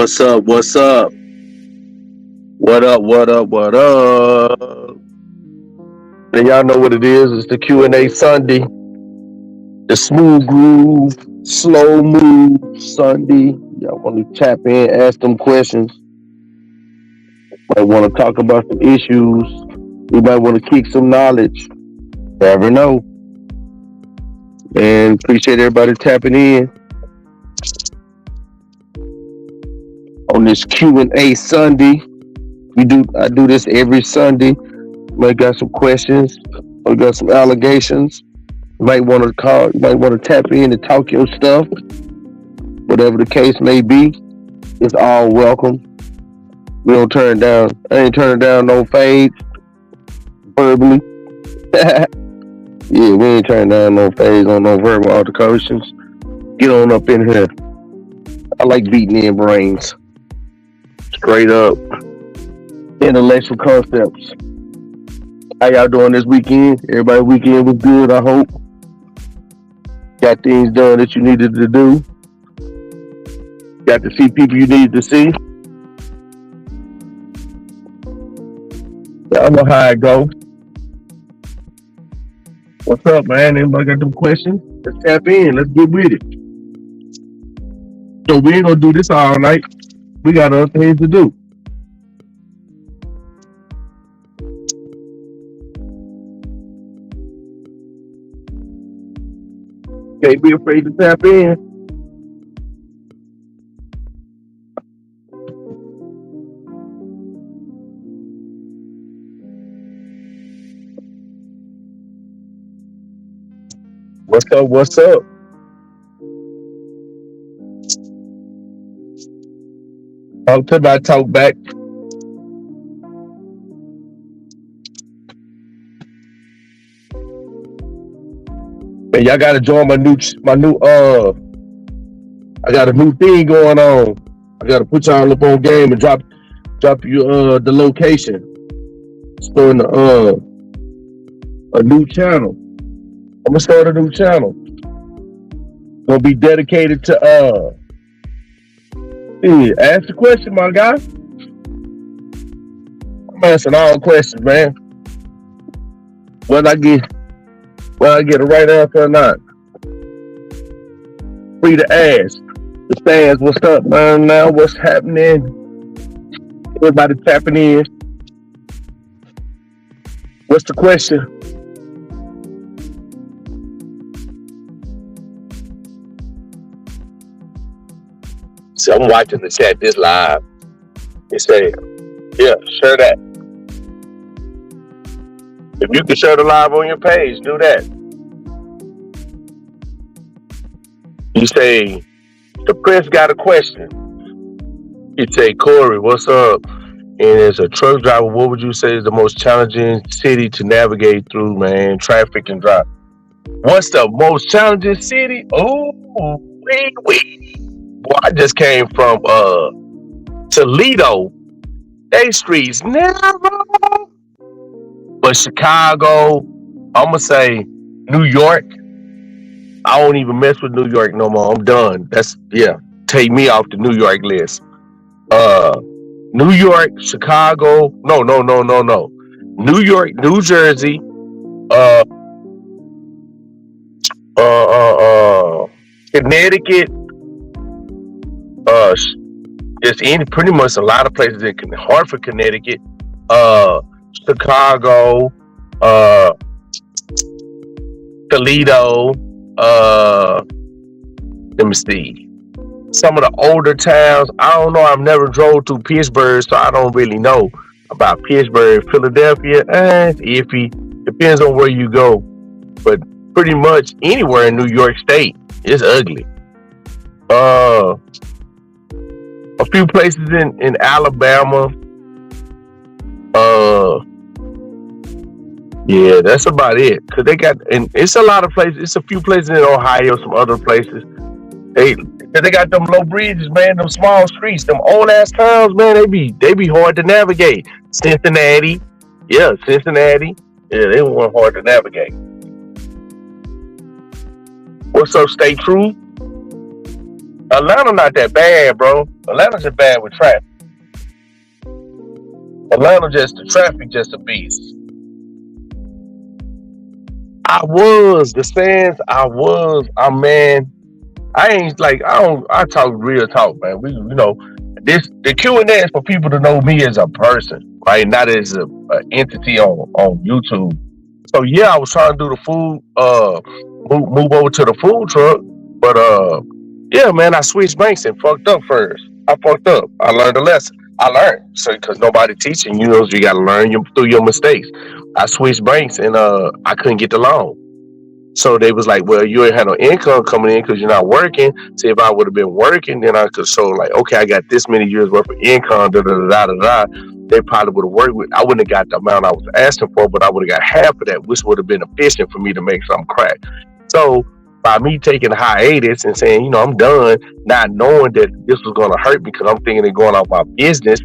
What's up? What's up? What up? What up? What up? And y'all know what it is. It's the Q&A Sunday. The smooth groove, slow move Sunday. Y'all want to tap in, ask them questions. Might want to talk about some issues. We might want to kick some knowledge. Never know. And appreciate everybody tapping in on this Q&A Sunday. I do this every Sunday. Might got some questions. Might got some allegations. You might want to call. You might want to tap in and talk your stuff. Whatever the case may be, it's all welcome. We don't turn down. I ain't turning down no fades verbally. Yeah, we ain't turning down no fades on no verbal altercations. Get on up in here. I like beating in brains. Straight up. Intellectual concepts. How y'all doing this weekend? Everybody weekend was good, I hope. Got things done that you needed to do. Got to see people you needed to see. Y'all know how it go. What's up, man? Anybody got them questions? Let's tap in. Let's get with it. So we ain't gonna do this all night. We got other things to do. Can't be afraid to tap in. What's up? What's up? Talk to my talk back. And y'all gotta join my new I got a new thing going on. I gotta put y'all up on game and drop you the location. Starting a new channel. I'm gonna start a new channel. Gonna be dedicated to ask the question, my guy. I'm answering all questions, man. Whether I get a right answer or not. Free to ask. The fans, what's up, man? Now, what's happening? Everybody tapping in. What's the question? So I'm watching the chat this live. It say, yeah, share that. If you can share the live on your page, do that. You say, the press got a question. You say, Corey, what's up? And as a truck driver, what would you say is the most challenging city to navigate through, man? Traffic and drive. What's the most challenging city? Oh, wee. Boy, I just came from Toledo. They streets narrow. But Chicago, I'm going to say New York. I don't even mess with New York no more. I'm done. Take me off the New York list. New York, Chicago, no. New York, New Jersey, Connecticut, just pretty much a lot of places in Hartford, Connecticut, Chicago, Toledo, let me see. Some of the older towns, I don't know. I've never drove through Pittsburgh, so I don't really know about Pittsburgh. Philadelphia, iffy. Depends on where you go. But pretty much anywhere in New York State is ugly. A few places in Alabama. Yeah, that's about it. Cause they got, and it's a lot of places. It's a few places in Ohio, some other places. They got them low bridges, man. Them small streets, them old ass towns, man. They be hard to navigate. Cincinnati, yeah, they were hard to navigate. What's up, Stay True? Atlanta not that bad, bro. Atlanta's just bad with traffic. Atlanta just the traffic just a beast. I was the stands. I'm man. I ain't like I don't. I talk real talk, man. This the Q&A is for people to know me as a person, right? Not as a entity on YouTube. So yeah, I was trying to do the food, move over to the food truck, but yeah, man, I switched banks and fucked up first. I fucked up. I learned a lesson. I learned so because nobody teaching you knows you got to learn through your mistakes. I switched banks and I couldn't get the loan. So they was like, well, you ain't had no income coming in because you're not working. See, if I would have been working, then I could show like, okay, I got this many years worth of income. Da da da da da. They probably would have worked with. I wouldn't have got the amount I was asking for, but I would have got half of that, which would have been efficient for me to make some crack. So by me taking a hiatus and saying, I'm done, not knowing that this was going to hurt me because I'm thinking of going off my business,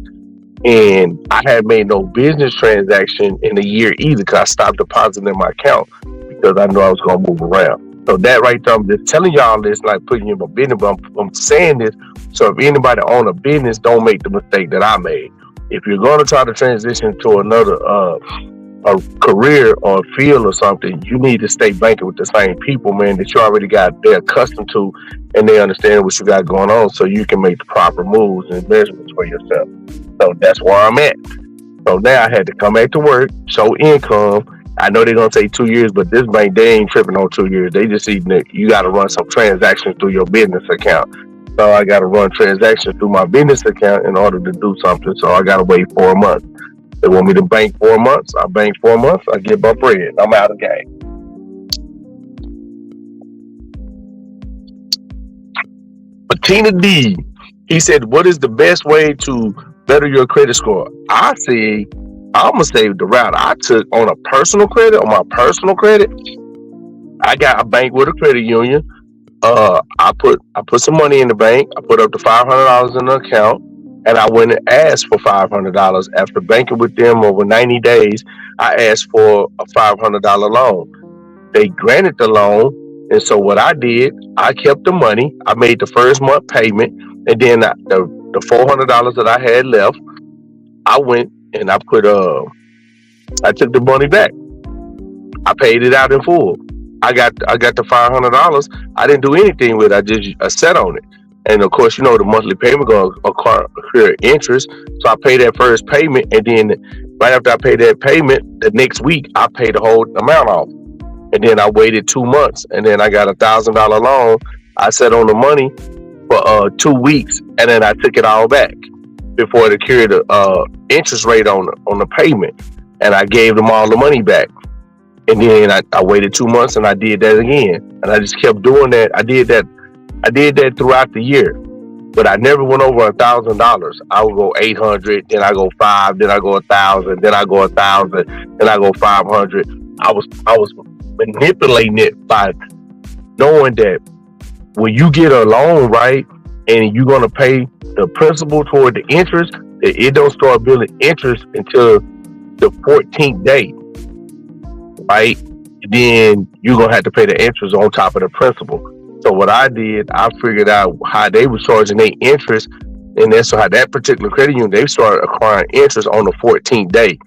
and I had made no business transaction in a year either because I stopped depositing in my account because I knew I was going to move around. So that right there, I'm just telling y'all this, like putting you in my business, but I'm saying this. So if anybody own a business, don't make the mistake that I made. If you're going to try to transition to another a career or a field or something, you need to stay banking with the same people, man, that you already got they're accustomed to, and they understand what you got going on, so you can make the proper moves and measurements for yourself. So that's where I'm at. So now I had to come back to work, show income. I know they're gonna say 2 years, but this bank they ain't tripping on 2 years. They just see that you got to run some transactions through your business account. So I got to run transactions through my business account in order to do something. So I got to wait 4 months. They want me to bank 4 months. I bank 4 months. I get my bread. I'm out of the game. But Tina D, he said, "What is the best way to better your credit score?" I'm gonna say the route I took on a personal credit. On my personal credit, I got a bank with a credit union. I put some money in the bank. I put up to $500 in the account, and I went and asked for $500 after banking with them over 90 days. I asked for a $500 loan. They granted the loan, and so what I did, I kept the money. I made the first month payment, and then the $400 that I had left, I went and I took the money back. I paid it out in full. I got the $500. I didn't do anything with it. I just sat on it. And of course, the monthly payment going to accrue interest. So I paid that first payment, and then right after I paid that payment, the next week I paid the whole amount off. And then I waited 2 months, and then I got $1,000 loan. I sat on the money for 2 weeks, and then I took it all back before it accrued the interest rate on the payment, and I gave them all the money back. And then I waited 2 months, and I did that again, and I just kept doing that. I did that throughout the year, but I never went over $1,000. I would go 800, then I go five, then I go 1,000, then I go 1,000, then I go 500. I was manipulating it by knowing that when you get a loan, right, and you're gonna pay the principal toward the interest, it don't start building interest until the 14th day, right? Then you're gonna have to pay the interest on top of the principal. So what I did, I figured out how they were charging their interest, and that's how that particular credit union, they started acquiring interest on the 14th day.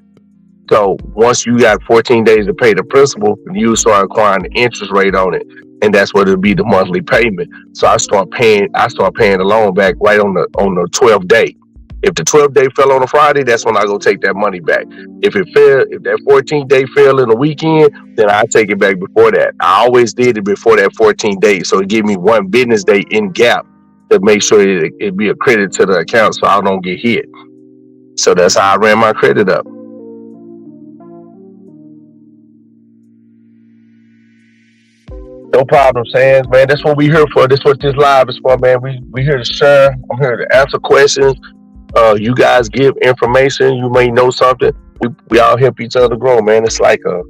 So once you got 14 days to pay the principal, you start acquiring the interest rate on it, and that's what it'll be, the monthly payment. So I start paying the loan back right on the 12th day. If the 12th day fell on a Friday, that's when I go take that money back. If that 14th day fell in a weekend, then I take it back before that. I always did it before that 14th day, so it give me one business day in gap to make sure it be a credit to the account, so I don't get hit. So that's how I ran my credit up. No problem, Sands, man. That's what we here for. That's what this live is for, man. We here to share. I'm here to answer questions. You guys give information. You may know something. We all help each other grow, man. It's like a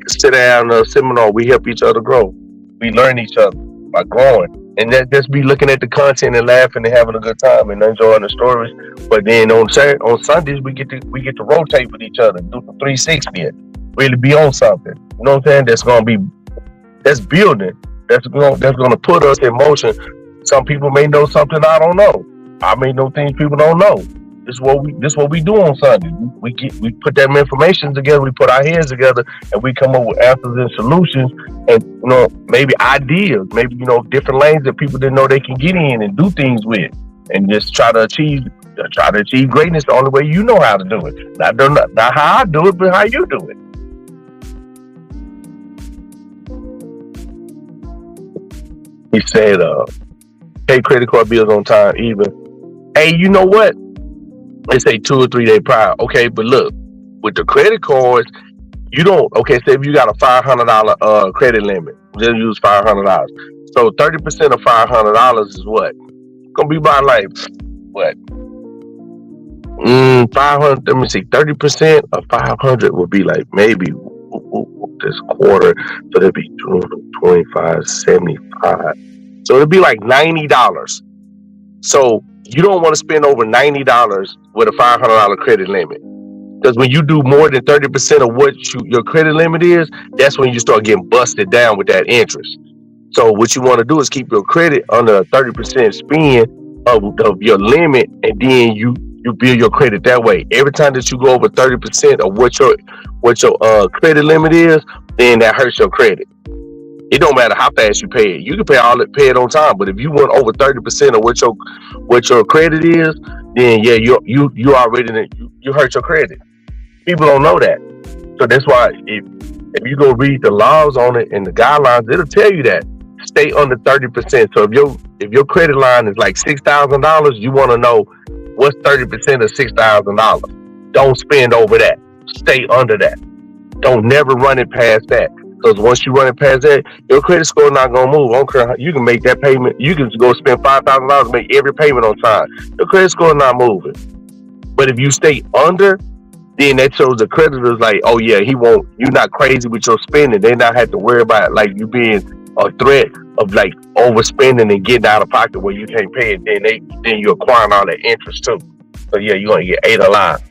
sit down seminar. We help each other grow. We learn each other by growing. And that just be looking at the content and laughing and having a good time and enjoying the stories. But then on Sundays we get to rotate with each other, do the 360 and really be on something. You know what I'm saying? That's building. That's gonna put us in motion Some people may know something I don't know. I may know things people don't know. This what we do on Sunday. We put that information together. We put our heads together, and we come up with answers and solutions, and maybe ideas, maybe different lanes that people didn't know they can get in and do things with, and just try to achieve greatness the only way you know how to do it. Not how I do it, but how you do it. He said, pay credit card bills on time, even. Hey, you know what? They say 2 or 3 day prior. Okay, but look, with the credit cards, you don't. Okay, say if you got a $500 credit limit, just use $500. So 30% of $500 is what? Gonna be about like what? 500. Let me see. 30% of 500 would be like maybe this quarter. So that'd be 25, 75. So it'd be like $90. So you don't want to spend over $90 with a $500 credit limit. Because when you do more than 30% of what your credit limit is, that's when you start getting busted down with that interest. So what you want to do is keep your credit under a 30% spend of your limit, and then you build your credit that way. Every time that you go over 30% of what your credit limit is, then that hurts your credit. It don't matter how fast you pay it. You can pay it on time, but if you went over 30% of what your credit is, then yeah, you already you hurt your credit. People don't know that, so that's why if you go read the laws on it and the guidelines, it'll tell you that stay under 30%. So if your credit line is like $6,000, you want to know what's 30% of $6,000. Don't spend over that. Stay under that. Don't never run it past that. Because once you run it past that, your credit score not gonna move. I don't care how you can make that payment. You can go spend $5,000, make every payment on time. Your credit score not moving. But if you stay under, then that shows the creditors like, oh yeah, he won't. You're not crazy with your spending. They not have to worry about like you being a threat of like overspending and getting out of pocket where you can't pay it. Then you acquiring all that interest too. So yeah, you're gonna get ate alive.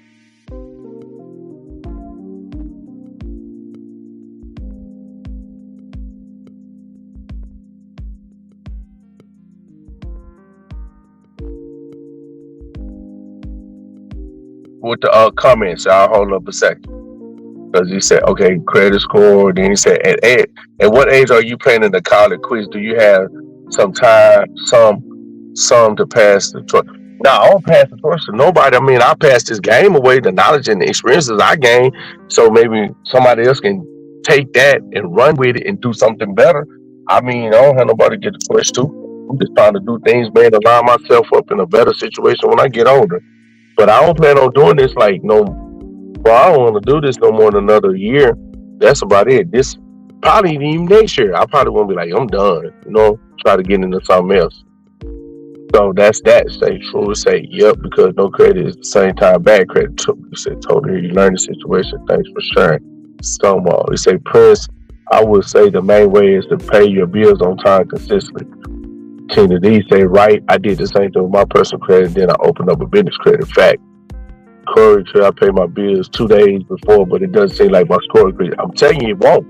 With the comments, I'll hold up a second. Because he said, okay, credit score. Then he said, at what age are you planning the college quiz? Do you have some time, some to pass the torch? No, I don't pass the torch to nobody. I mean, I pass this game away, the knowledge and the experiences I gain. So maybe somebody else can take that and run with it and do something better. I mean, I don't have nobody to get the torch to. I'm just trying to do things, man, to line myself up in a better situation when I get older. But I don't plan on doing this like no. Well, I don't want to do this no more than another year. That's about it. This probably even next year. I probably won't be like I'm done. Try to get into something else. So that's that. Say true. Say yep, because no credit is the same time bad credit too. You said totally. You learn the situation. Thanks for sharing. Stonewall. You say Prince. I would say the main way is to pay your bills on time consistently. Tina D say right. I did the same thing with my personal credit. Then I opened up a business credit. Fact. Corey, I pay my bills 2 days before, but it doesn't seem like my score increase. I'm telling you, it won't.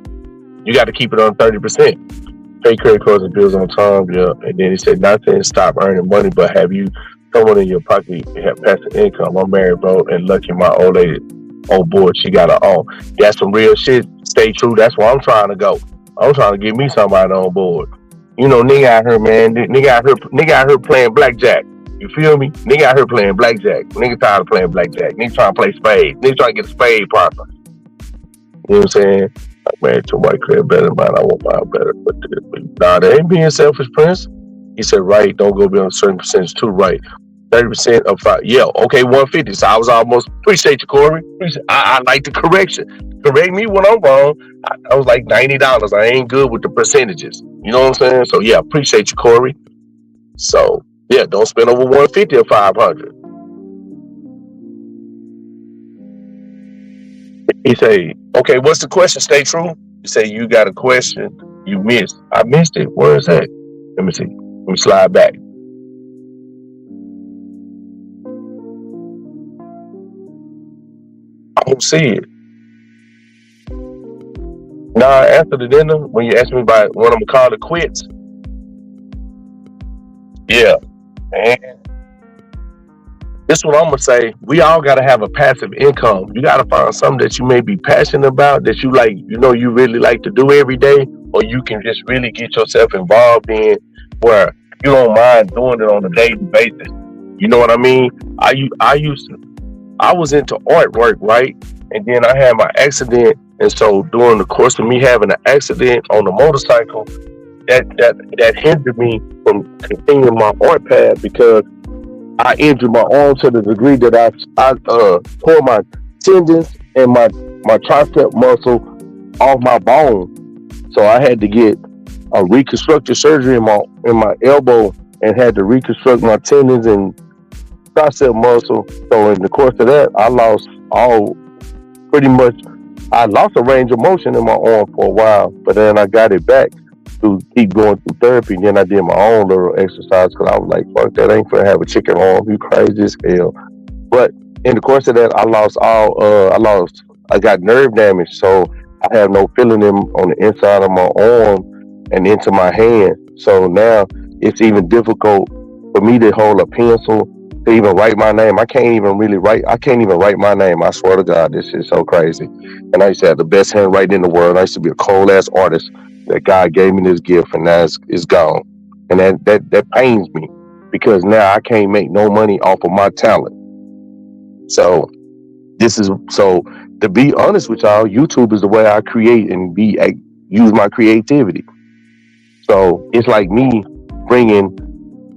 You got to keep it on 30%. Pay credit cards and bills on time, yeah. And then he said, not saying stop earning money, but have you someone in your pocket have passive income? I'm married, bro, and lucky my old lady on board. She got her own. That's some real shit. Stay true. That's where I'm trying to go. I'm trying to get me somebody on board. Nigga out here, man. Nigga out here playing blackjack. You feel me? Nigga out here playing blackjack. Nigga tired of playing blackjack. Nigga trying to play spades. Nigga trying to get a spade partner. You know what I'm saying? Like, man, to white credit better than mine. I want mine better. But nah, they ain't being selfish, Prince. He said, right, don't go beyond a certain percentage too, right. 30% of 5. Yeah, okay, 150. So I was almost, appreciate you, Corey. I like the correction. Correct me when I'm wrong. I was like $90. I ain't good with the percentages. You know what I'm saying? So yeah, appreciate you, Corey. So yeah, don't spend over 150 or 500. He say, okay, what's the question? Stay true. He say, you got a question you missed. I missed it. Where is that? Let me see. Let me slide back. I don't see it. Nah, after the dinner, when you asked me about when I'm gonna call it quits, Yeah, and this is what I'm gonna say. We all gotta have a passive income. You gotta find something that you may be passionate about, that you like, you really like to do every day, or you can just really get yourself involved in, where you don't mind doing it on a daily basis. You know what I mean? I used to, I was into artwork, right? And then I had my accident, and so during the course of me having an accident on the motorcycle, that hindered me from continuing my art path, because I injured my arm to the degree that I tore my tendons and my tricep muscle off my bone. So I had to get a reconstructive surgery in my elbow, and had to reconstruct my tendons and tricep muscle. So in the course of that, I lost all pretty much. I lost a range of motion in my arm for a while, but then I got it back to keep going through therapy. Then I did my own little exercise, because I was like, "Fuck that! I ain't gonna have a chicken arm. You crazy as hell." But in the course of that, I lost all. I lost. I got nerve damage, so I have no feeling on the inside of my arm and into my hand. So now it's even difficult for me to hold a pencil to even write my name. I can't even really write. I can't even write my name. I swear to God, this is so crazy. And I used to have the best handwriting in the world. I used to be a cold ass artist. That God gave me this gift, and now it's gone. And that pains me, because now I can't make no money off of my talent. So so to be honest with y'all, YouTube is the way I create and use my creativity. So it's like me bringing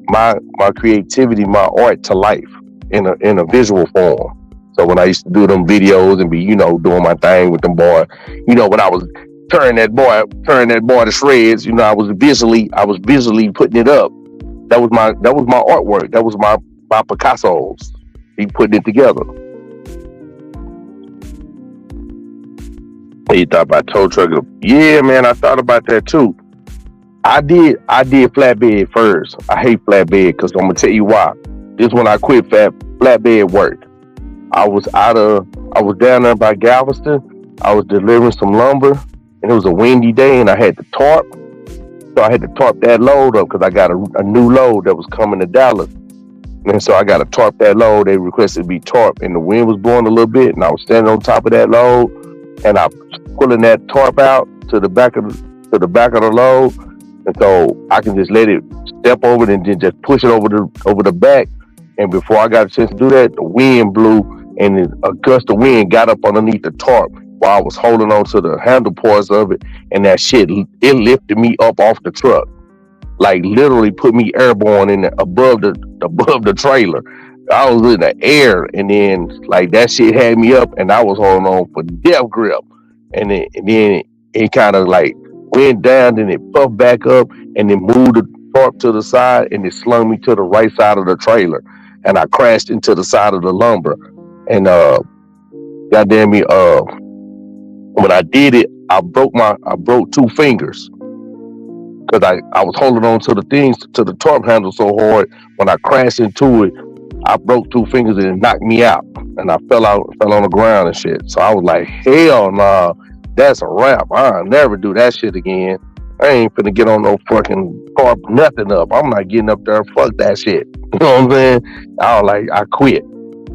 my creativity, my art to life in a visual form. So when I used to do them videos and be, doing my thing with them boy, when I was turning that boy to shreds, I was visually putting it up. That was my artwork. That was my Picasso's. He putting it together. You thought about tow trucker? Yeah, man, I thought about that too. I did flatbed first. I hate flatbed, because I'm gonna tell you why. This when I quit flatbed work. I was out of I was down there by Galveston. I was delivering some lumber, and it was a windy day, and I had to tarp. So I had to tarp that load up, because I got a new load that was coming to Dallas. And so I got to tarp that load. They requested to be tarp, and the wind was blowing a little bit, and I was standing on top of that load, and I was pulling that tarp out to the back of the load, and so I can just let it step over it and then just push it over the back. And before I got a chance to do that, the wind blew, and a gust of wind got up underneath the tarp while I was holding on to the handle parts of it, and that shit, it lifted me up off the truck, like literally put me airborne above the trailer. I was in the air, and then like that shit had me up, and I was holding on for death grip, and then it kind of like went down, then it puffed back up, and then moved the tarp to the side, and it slung me to the right side of the trailer, and I crashed into the side of the lumber, and goddamn me, when I did it, I broke two fingers, because I was holding on to the things, to the tarp handle so hard. When I crashed into it, I broke two fingers, and it knocked me out, and I fell on the ground and shit. So I was like, hell nah, that's a wrap. I'll never do that shit again. I ain't finna get on no fucking tarp, nothing up. I'm not getting up there. Fuck that shit. You know what I'm saying? I quit.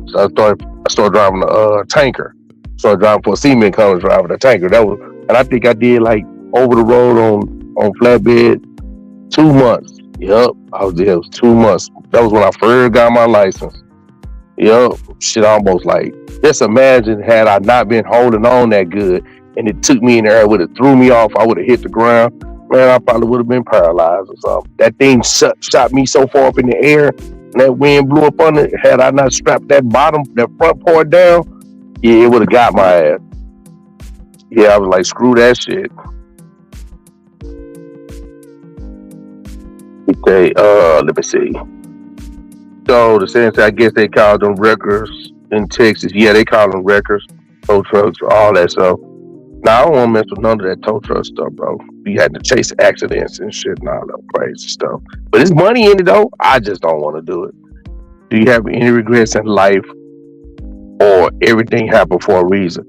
So I started driving a tanker. Started driving for a cement company, driving a tanker. And I think I did like over the road on flatbed 2 months. Yep, I was there. It was 2 months. That was when I first got my license. Yep, shit, almost like, just imagine had I not been holding on that good, and it took me in the air, would have threw me off. I would have hit the ground. Man, I probably would have been paralyzed or something. That thing shot me so far up in the air, and that wind blew up on it. Had I not strapped that front part down, yeah, it would have got my ass. Yeah, I was like, screw that shit. Okay, let me see. So the sense, I guess they call them wreckers in Texas. Yeah, they call them wreckers, tow trucks, all that stuff. Now I don't want to mess with none of that tow truck stuff, bro. We had to chase accidents and shit and all that crazy stuff. But there's money in it though. I just don't want to do it. Do you have any regrets in life, or everything happened for a reason?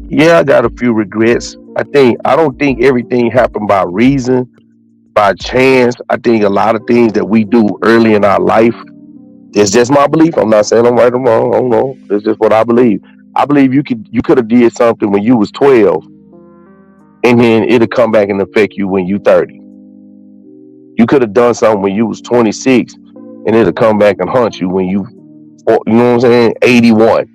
Yeah, I got a few regrets. I don't think everything happened by reason. by chance. I think a lot of things that we do early in our life, it's just my belief. I'm not saying I'm right or wrong. I don't know. It's just what I believe. I believe you could have did something when you was 12, and then it'll come back and affect you when you 30. You could have done something when you was 26, and it'll come back and haunt you when you know what I'm saying, 81.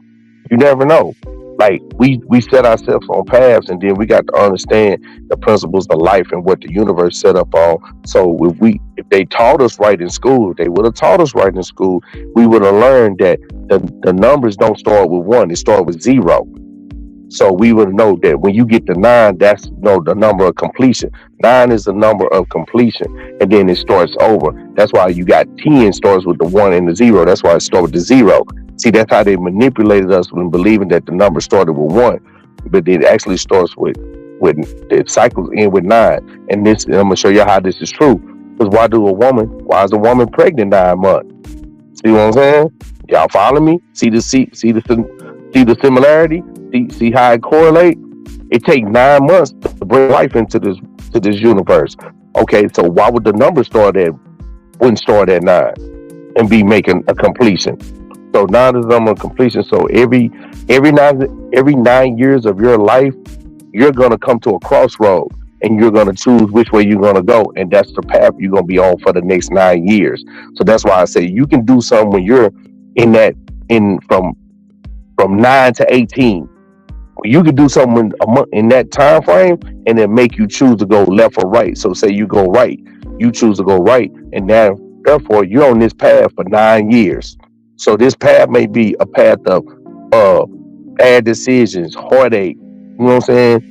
You never know. Like we set ourselves on paths, and then we got to understand the principles of life and what the universe set up on. So if they taught us right in school, if they would have taught us right in school, we would have learned that the numbers don't start with one; they start with zero. So we would know that when you get to nine, that's the number of completion. Nine is the number of completion, and then it starts over. That's why you got 10 starts with the one and the zero. That's why it starts with the zero. See, that's how they manipulated us when believing that the number started with one, but it actually starts with the cycles end with nine. And I'm gonna show you how this is true. Because why is a woman pregnant 9 months? See what I'm saying? Y'all follow me? See the similarity? See how it correlate? It takes 9 months to bring life into this universe. Okay, so why would the number wouldn't start at nine and be making a completion? So nine is the number of completion. So every 9 years of your life, you're gonna come to a crossroad, and you're gonna choose which way you're gonna go, and that's the path you're gonna be on for the next 9 years. So that's why I say you can do something when you're in that in from 9 to 18. You could do something a month in that time frame, and then make you choose to go left or right. So say you go right, you choose to go right, and now therefore you're on this path for 9 years. So this path may be a path of uh bad decisions, heartache, you know what I'm saying,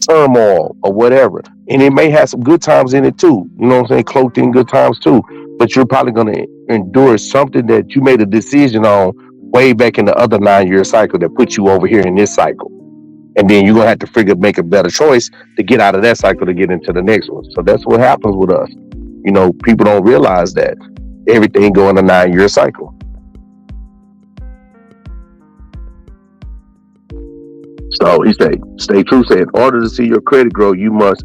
turmoil or whatever. And it may have some good times in it too, you know what I'm saying, cloaked in good times too. But you're probably gonna endure something that you made a decision on way back in the other 9 year cycle that put you over here in this cycle, and then you're gonna have to make a better choice to get out of that cycle to get into the next one. So that's what happens with us. People don't realize that everything go in a 9 year cycle. So he said, "Stay true. Said, in order to see your credit grow, you must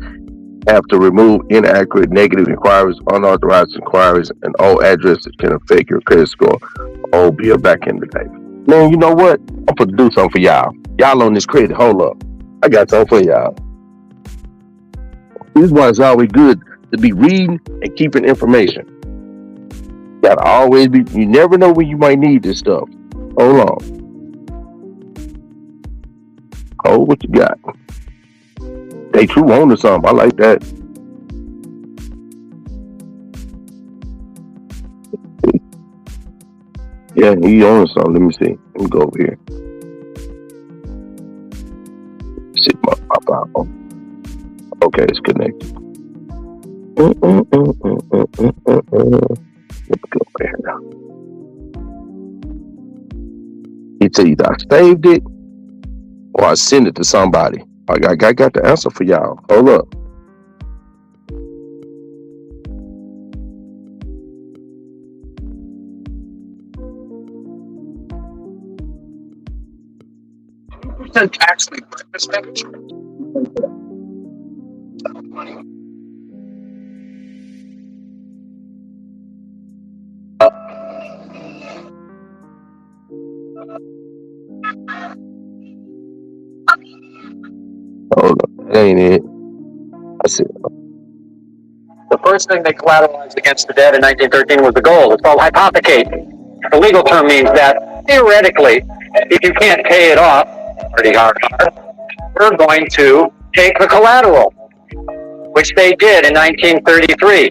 have to remove inaccurate, negative inquiries, unauthorized inquiries, and all addresses can affect your credit score. Oh, be back in the day. Man, you know what? I'm gonna do something for y'all. Y'all on this credit. Hold up. I got something for y'all. This is why it's always good to be reading and keeping information. Gotta always be. You never know when you might need this stuff. Hold on. Oh, what you got? They true on to something. I like that. Yeah, he owns something. Let me see. Let me go over here. See my phone. Okay, it's connected. Let me go over here now. It's either I saved it or I send it to somebody. I got the answer for y'all. Hold up. Actually, breakfast. Hold up. That ain't it. I see. The first thing they collateralized against the debt in 1913 was the gold. It's called hypothecate. The legal term means that theoretically, if you can't pay it off pretty hard, we're going to take the collateral, which they did in 1933.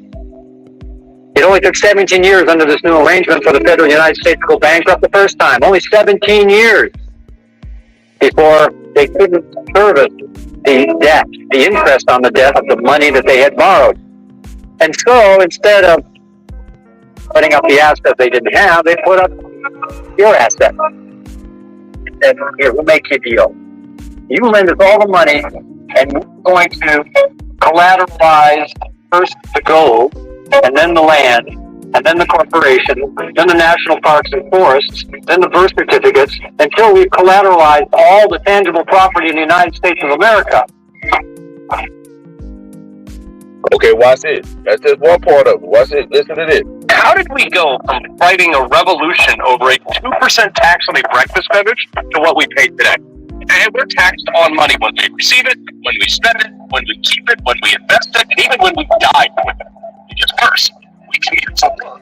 It only took 17 years under this new arrangement for the Federal United States to go bankrupt the first time. Only 17 years before they couldn't service the debt, the interest on the debt of the money that they had borrowed. And so instead of putting up the asset they didn't have, they put up your asset. And here, we'll make you a deal. You lend us all the money, and we're going to collateralize first the gold, and then the land, and then the corporation, then the national parks and forests, then the birth certificates, until we've collateralized all the tangible property in the United States of America. Okay, watch this. That's just one part of it. Watch it. Listen to this. How did we go from fighting a revolution over a 2% tax on a breakfast beverage to what we pay today? And we're taxed on money when we receive it, when we spend it, when we keep it, when we invest it, and even when we die with it. It gets worse. We commute to work.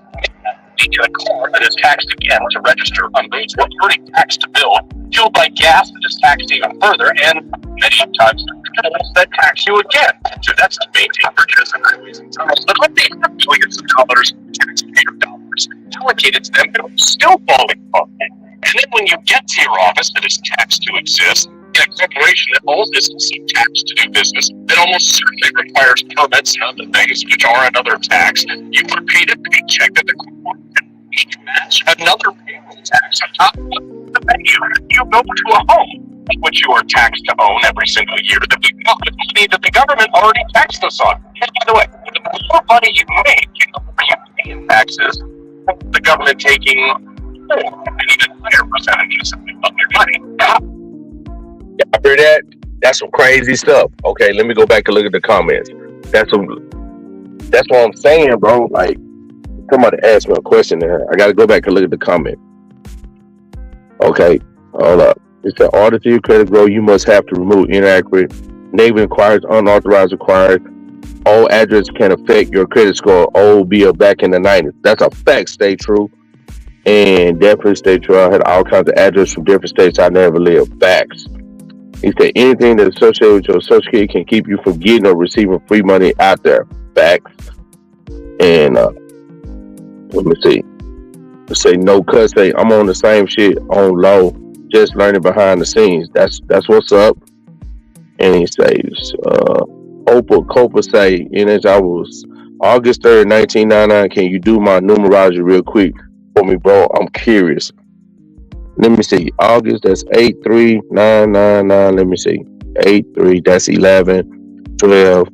We get a car that is taxed again to register on roads we're already taxed to build, fueled by gas that is taxed even further, and many times the criminals that tax you again. So that's to maintain bridges and highways and tunnels that let they have billions of dollars, taxpayer dollars, allocated to them, and we're still falling apart. And then when you get to your office that is taxed to exist, in a corporation that also is taxed to do business, that almost certainly requires permits and other things, which are another tax, you are paid a paycheck that the corporation needs to match another payroll tax on top of the menu. You go to a home, which you are taxed to own every single year, that we got with money that the government already taxed us on. And by the way, the more money you make, the more you pay in taxes, the government taking and even higher percentages of your money. I hear that. That's some crazy stuff. Okay, let me go back and look at the comments. That's what I'm saying, bro. Like, somebody asked me a question there. I got to go back and look at the comment. Okay, hold up. It said, order to your credit grow, you must have to remove inaccurate, neighbor inquiries, unauthorized inquiries. All address can affect your credit score. Old bill back in the 90s. That's a fact. Stay true. And definitely stay true. I had all kinds of addresses from different states I never lived. Facts. He said anything that's associated with your Social Security can keep you from getting or receiving free money out there. Facts. And let me see. Let's say no cuss. Say I'm on the same shit on low, just learning behind the scenes. That's what's up. And he says, Copa say, and I was August 3rd, 1999. Can you do my numerology real quick for me, bro? I'm curious. Let me see. August, that's 83999. Let me see. 83, that's 11, 12,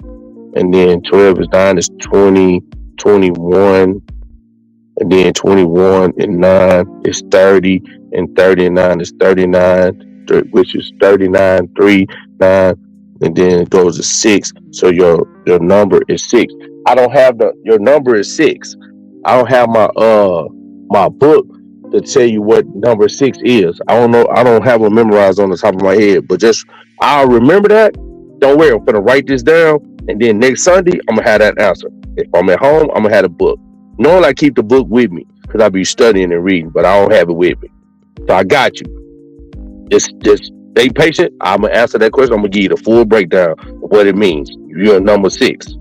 and then 12 is 9, is 20, 21, and then 21 and 9 is 30, and 39 is 39, which is 39, 3, 9, and then it goes to 6. So your number is 6. I don't have your number is 6. I don't have my book to tell you what number 6 is. I don't know. I don't have it memorized on the top of my head, but just I'll remember that. Don't worry. I'm gonna write this down, and then next Sunday I'm gonna have that answer. If I'm at home, I'm gonna have the book. Normally I keep the book with me because I be studying and reading, but I don't have it with me. So I got you. Just stay patient. I'm gonna answer that question. I'm gonna give you the full breakdown of what it means. You're number 6.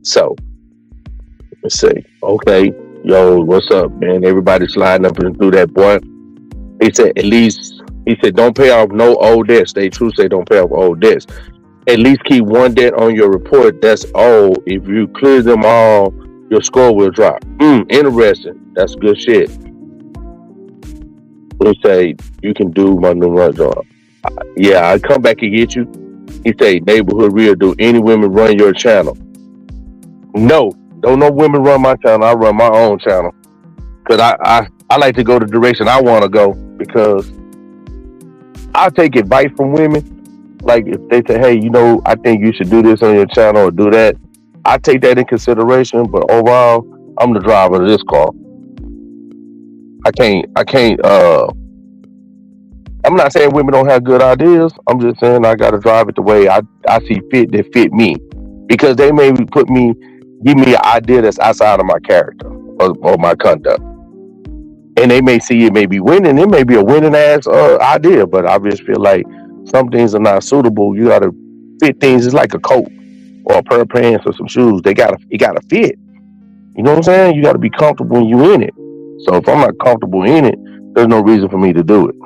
So let's see. Okay. Yo, what's up, man? Everybody sliding up and through that, boy. He said, at least, don't pay off no old debts. Stay true, say don't pay off old debts. At least keep one debt on your report that's old. If you clear them all, your score will drop. Interesting. That's good shit. He say, you can do my new run job. Yeah, I'll come back and get you. He say, neighborhood real, do any women run your channel? No. Don't no women run my channel. I run my own channel. Because I like to go the direction I want to go, because I take advice from women. Like if they say, hey, I think you should do this on your channel or do that, I take that in consideration. But overall, I'm the driver of this car. I'm not saying women don't have good ideas. I'm just saying I got to drive it the way I see fit that fit me. Because they may give me an idea that's outside of my character or my conduct. And they may see it may be winning. It may be a winning ass idea, but I just feel like some things are not suitable. You got to fit things. It's like a coat or a pair of pants or some shoes. It got to fit. You know what I'm saying? You got to be comfortable when you in it. So if I'm not comfortable in it, there's no reason for me to do it.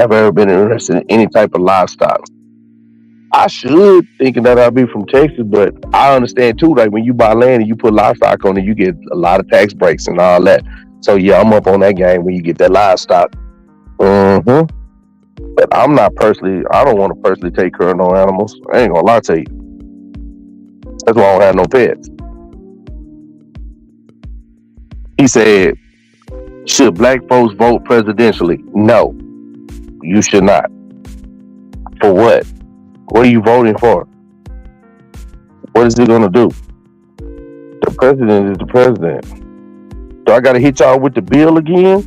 Have I ever been interested in any type of livestock? I should, thinking that I'll be from Texas, but I understand too, like when you buy land and you put livestock on it, you get a lot of tax breaks and all that. So yeah, I'm up on that game when you get that livestock. But I don't want to personally take care of no animals. I ain't gonna lie to you. That's why I don't have no pets. He said, should black folks vote presidentially? No, you should not. For what? What are you voting for? What is he gonna do? The president is the president. Do I gotta hit y'all with the bill again?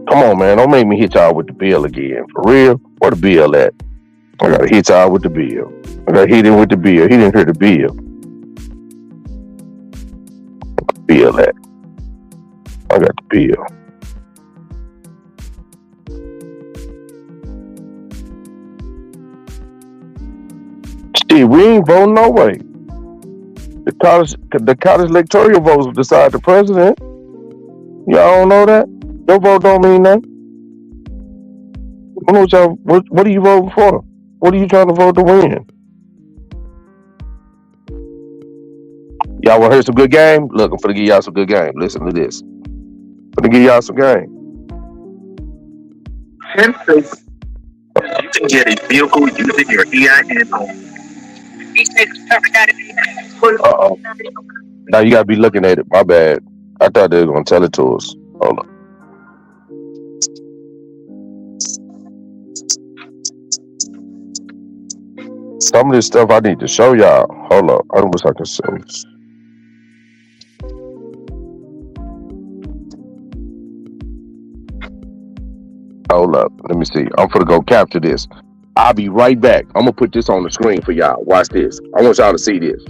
Come on, man. Don't make me hit y'all with the bill again. For real? Where the bill at? I gotta hit y'all with the bill. I gotta hit him with the bill. He didn't hear the bill. Bill at. I got the bill. Shit, we ain't voting no way. The college electoral votes will decide the president. Y'all don't know that? Your vote don't mean nothing. I know what are you voting for? What are you trying to vote to win? Y'all want to hear some good game? Look, I'm finna give y'all some good game. Listen to this. I'm finna give y'all some game. You can get a vehicle using your EIN. Uh-oh. Now you gotta be looking at it. My bad. I thought they were gonna tell it to us. Hold on. Some of this stuff I need to show y'all. Hold up. I wish I could show this. Hold up. Let me see. I'm gonna go capture this. I'll be right back. I'm gonna put this on the screen for y'all. Watch this. I want y'all to see this.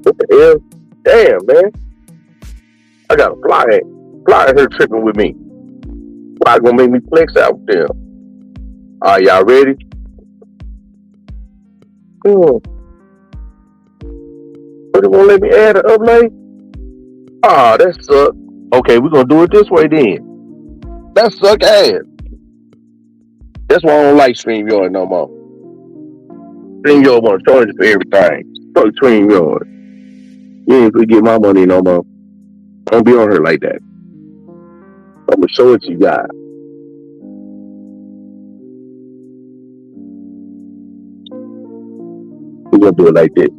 What the hell? Damn, man. I got a fly here tripping with me. Fly gonna make me flex out there. Are y'all ready? But it won't let me add an upload? Ah, that suck. Okay, we're gonna do it this way then. That suck ass. That's why I don't like StreamYard no more. StreamYard wanna charge you for everything. Fuck StreamYard. You ain't gonna get my money no more. Don't be on her like that. I'm gonna show it to you guys. We're gonna do it like this.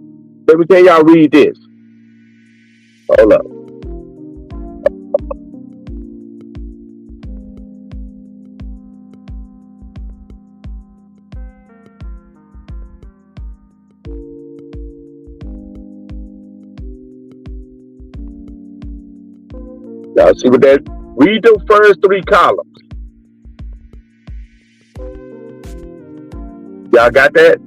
Let me tell y'all read this. Hold up. Y'all see what that? Read the first 3 columns. Y'all got that?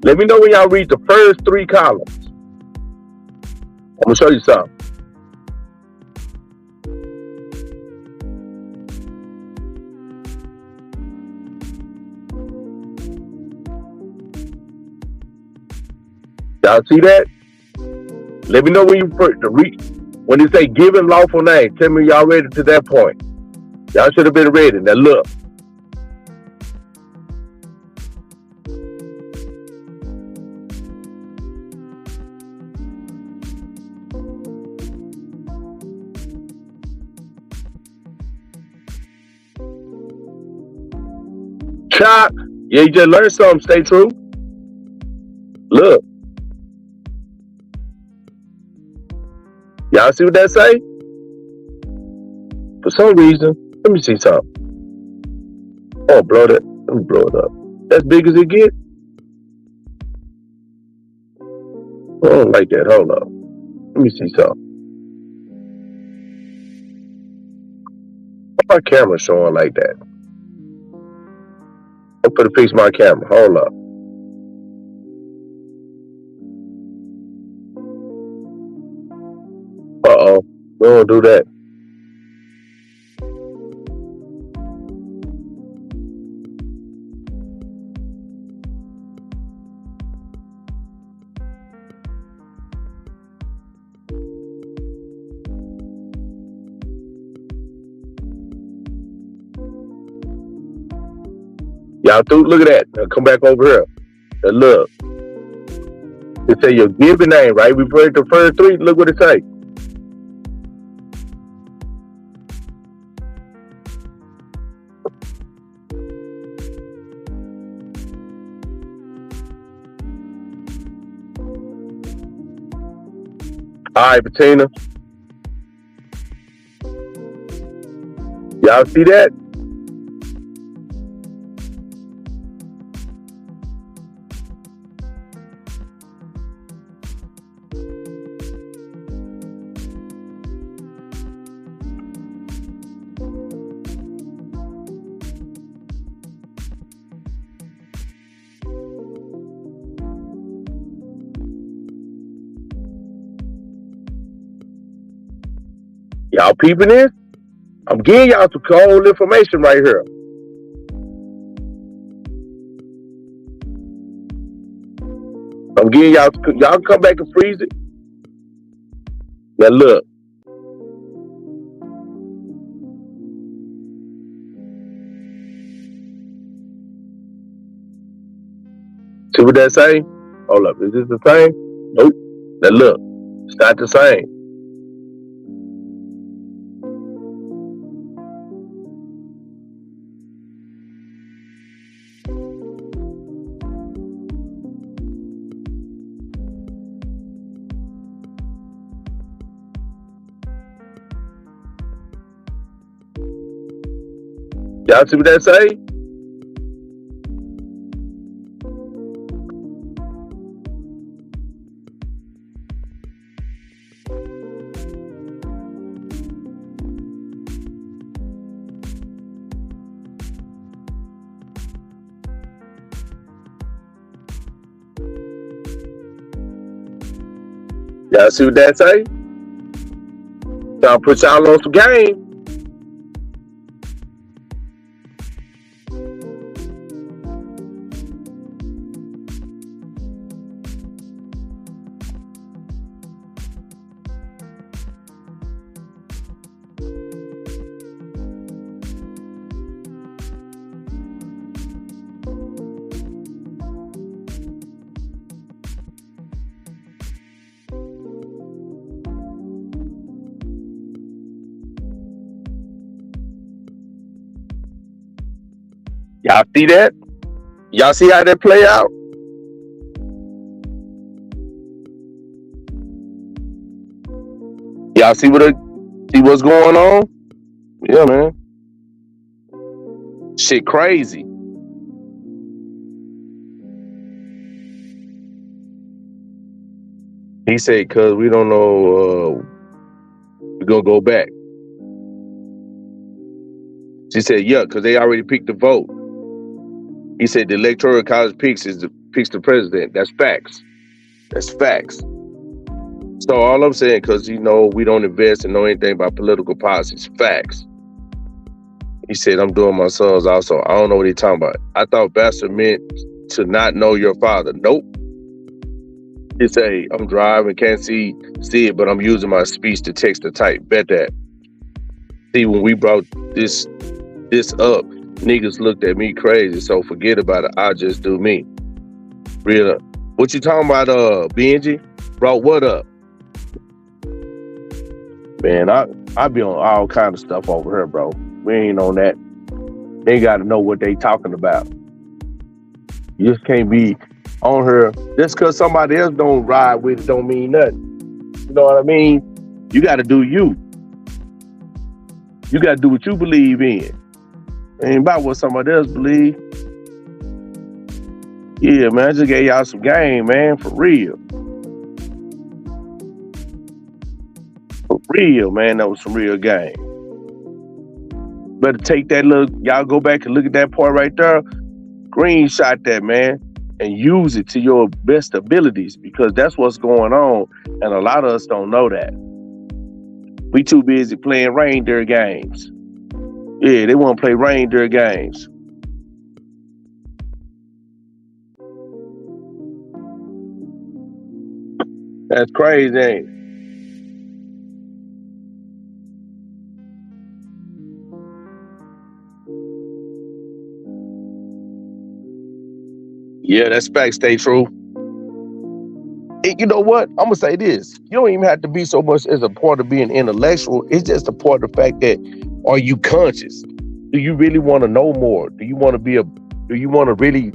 Let me know when y'all read the first 3 columns. I'm gonna show you something. Y'all see that? Let me know when you read. When they say given lawful name, tell me y'all ready to that point. Y'all should have been ready. Now look. Chop. Yeah, you just learned something. Stay true. Look. Y'all see what that say? For some reason, let me see something. Oh, blow that. Let me blow it up. As big as it get? I don't like that. Hold up. Let me see something. My camera showing like that. I'm gonna fix my camera. Hold up. Uh-oh. We don't do that. Y'all through? Look at that. Now come back over here. Now look. It say your given name, right? We put the first three. Look what it say. All right, Patina. Y'all see that? Y'all peeping this? I'm giving y'all some cold information right here. I'm giving y'all come back and freeze it. Now look. See what that say? Hold up. Is this the same? Nope. Now look. It's not the same. Y'all see what that say? Y'all see what that say? Y'all put y'all on some game. Y'all see that? Y'all see how that play out? Y'all see what's going on? Yeah, man. Shit crazy. He said, cause we don't know we're gonna go back. She said, yeah, cause they already picked the vote. He said the electoral college picks the president. That's facts. That's facts. So all I'm saying, cause we don't invest and know anything about political policies. Facts. He said, I'm doing my sons also. I don't know what he's talking about. I thought bastard meant to not know your father. Nope. He say, I'm driving, can't see it, but I'm using my speech to text to type. Bet that. See, when we brought this up, niggas looked at me crazy. So forget about it. I'll just do me. Real. What you talking about, Benji? Brought what up? Man, I be on all kind of stuff over here, bro. We ain't on that. They got to know what they talking about. You just can't be on her just because somebody else don't ride with it don't mean nothing. You know what I mean? You got to do you. You got to do what you believe in. It ain't about what somebody else believe. Yeah, man, I just gave y'all some game, man, for real. For real, man, that was some real game. Better take that y'all go back and look at that part right there. Screenshot that, man, and use it to your best abilities because that's what's going on, and a lot of us don't know that. We too busy playing reindeer games. Yeah, they want to play reindeer games. That's crazy, ain't it? Yeah, that's facts. Stay true. And you know what? I'm gonna say this. You don't even have to be so much as a part of being intellectual. It's just a part of the fact that are you conscious? Do you really want to know more? Do you want to be a? Do you want to really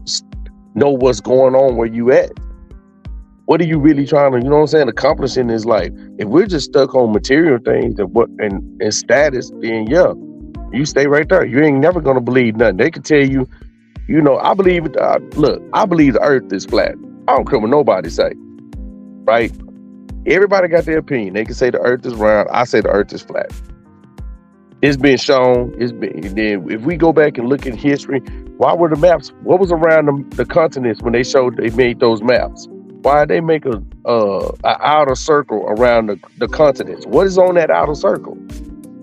know what's going on where you at? What are you really trying to, you know what I'm saying, accomplish in this life? If we're just stuck on material things and status, then yeah, you stay right there. You ain't never gonna believe nothing. They can tell you, you know, I believe it. Look, I believe the earth is flat. I don't care what nobody say, right? Everybody got their opinion. They can say the earth is round. I say the earth is flat. It's been shown. It's been. Then if we go back and look at history, why were the maps? What was around the continents when they made those maps? Why did they make a outer circle around the continents? What is on that outer circle?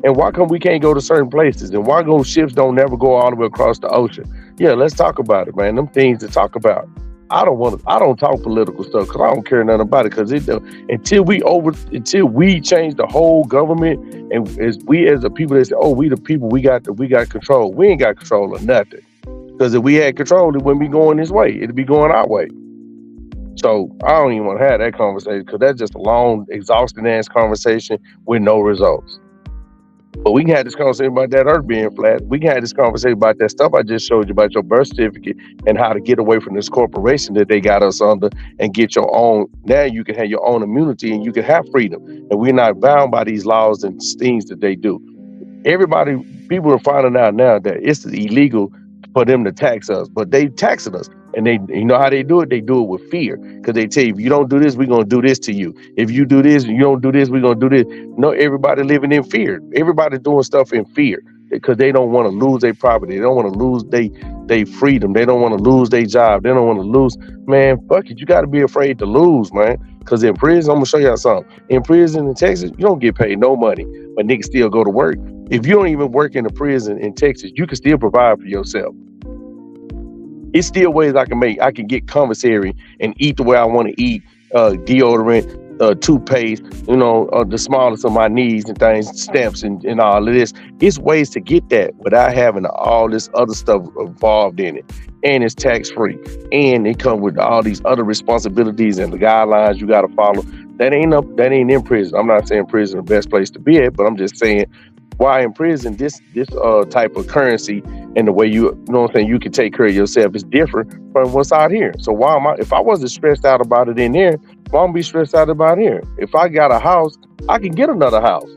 And why come we can't go to certain places? And why those ships don't never go all the way across the ocean? Yeah, let's talk about it, man. Them things to talk about. I don't talk political stuff because I don't care nothing about it. Because until we change the whole government, and as the people that say, oh, we the people, we got control. We ain't got control of nothing. Because if we had control, it wouldn't be going this way. It'd be going our way. So I don't even want to have that conversation because that's just a long, exhausting ass conversation with no results. But we can have this conversation about that earth being flat. We can have this conversation about that stuff I just showed you about your birth certificate and how to get away from this corporation that they got us under and get your own. Now you can have your own immunity and you can have freedom. And we're not bound by these laws and things that they do. People are finding out now that it's illegal for them to tax us, but they taxing us. And you know how they do it? They do it with fear. Because they tell you, if you don't do this, we're going to do this to you. If you do this and you don't do this, we're going to do this. No, everybody living in fear. Everybody doing stuff in fear because they don't want to lose their property. They don't want to lose their freedom. They don't want to lose their job. They don't want to lose. Man, fuck it. You got to be afraid to lose, man. Because in prison, I'm going to show y'all something. In prison in Texas, you don't get paid no money, but niggas still go to work. If you don't even work in a prison in Texas, you can still provide for yourself. It's still ways I can get commissary and eat the way I want to eat, deodorant, toothpaste, you know, the smallest of my needs and things, stamps and all of this. It's ways to get that without having all this other stuff involved in it. And it's tax free. And it comes with all these other responsibilities and the guidelines you got to follow. That ain't in prison. I'm not saying prison is the best place to be at, but I'm just saying why in prison this type of currency and the way you know what I'm saying, you can take care of yourself is different from what's out here. So if I wasn't stressed out about it in there, why am I be stressed out about here? If I got a house, I can get another house.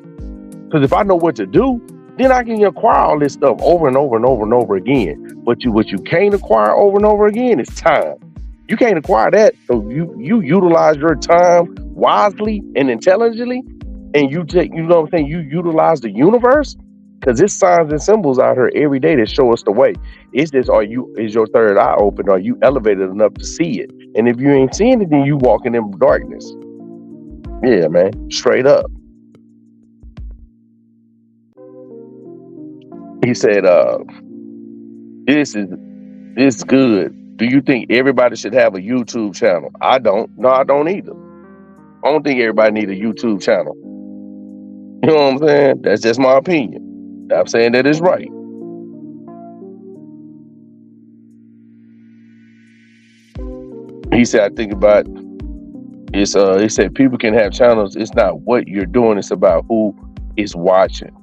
Because if I know what to do, then I can acquire all this stuff over and over and over and over again. But what you can't acquire over and over again is time. You can't acquire that. So you utilize your time wisely and intelligently, and you know what I'm saying, you utilize the universe. Because there's signs and symbols out here every day that show us the way. It's just, is your third eye open? Are you elevated enough to see it? And if you ain't seeing it, then you walking in darkness. Yeah, man, straight up. He said, this is good. Do you think everybody should have a YouTube channel? I don't. No, I don't either. I don't think everybody need a YouTube channel. You know what I'm saying? That's just my opinion. I'm saying that is right. He said, I think about it's he said people can have channels. It's not what you're doing, it's about who is watching.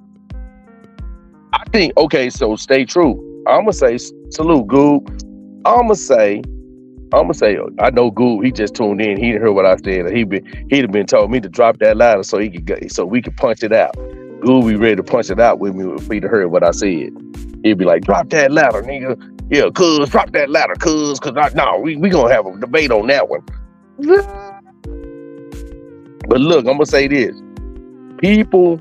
I think, okay, so stay true. I'ma say salute Goob. I'ma say, I know Goob, he just tuned in, he didn't hear what I said. He'd have been told me to drop that ladder so we could punch it out. Goob be ready to punch it out with me if he'd heard what I said. He'd be like, drop that ladder, nigga. Yeah, cuz, drop that ladder, cuz we gonna have a debate on that one. But look, I'm gonna say this. People,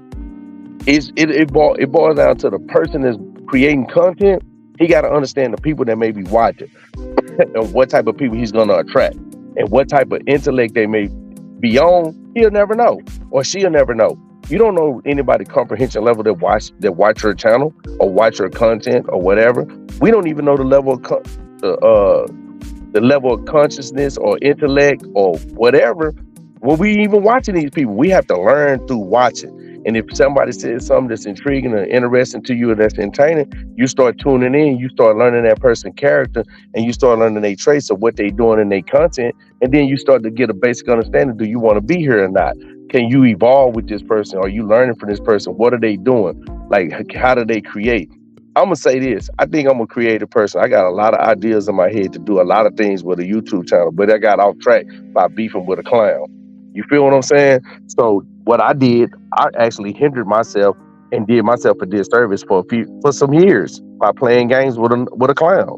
it boils down to the person that's creating content. He gotta understand the people that may be watching and what type of people he's gonna attract and what type of intellect they may be on. He'll never know, or she'll never know. You don't know anybody's comprehension level that watch your channel or watch your content or whatever. We don't even know the level of consciousness or intellect or whatever when we even watching these people. We have to learn through watching. And if somebody says something that's intriguing or interesting to you or that's entertaining, you start tuning in, you start learning that person's character, and you start learning their traits of what they're doing in their content. And then you start to get a basic understanding. Do you want to be here or not? Can you evolve with this person? Are you learning from this person? What are they doing? Like, how do they create? I'm gonna say this. I think I'm a creative person. I got a lot of ideas in my head to do a lot of things with a YouTube channel, but I got off track by beefing with a clown. You feel what I'm saying? So what I did, I actually hindered myself and did myself a disservice for some years by playing games with a clown.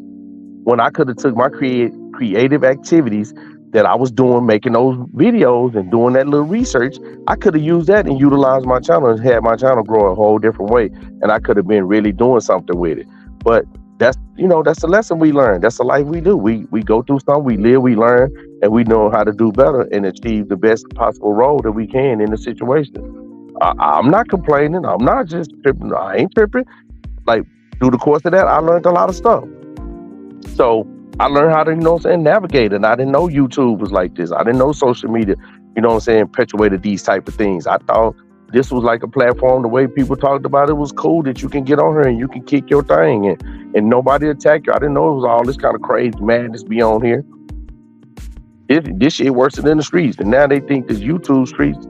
When I could have took my creative activities that I was doing, making those videos and doing that little research, I could have used that and utilized my channel and had my channel grow a whole different way. And I could have been really doing something with it. But that's the lesson we learn. That's the life we do. We go through something, we live, we learn, and we know how to do better and achieve the best possible role that we can in the situation. I'm not complaining. I'm not just tripping. I ain't tripping. Like, through the course of that, I learned a lot of stuff. So I learned how to, navigate, and I didn't know YouTube was like this. I didn't know social media, perpetuated these type of things. I thought this was like a platform, the way people talked about it was cool, that you can get on here and you can kick your thing and nobody attack you. I didn't know it was all this kind of crazy madness be on here. This shit worse than the streets. And now they think this YouTube streets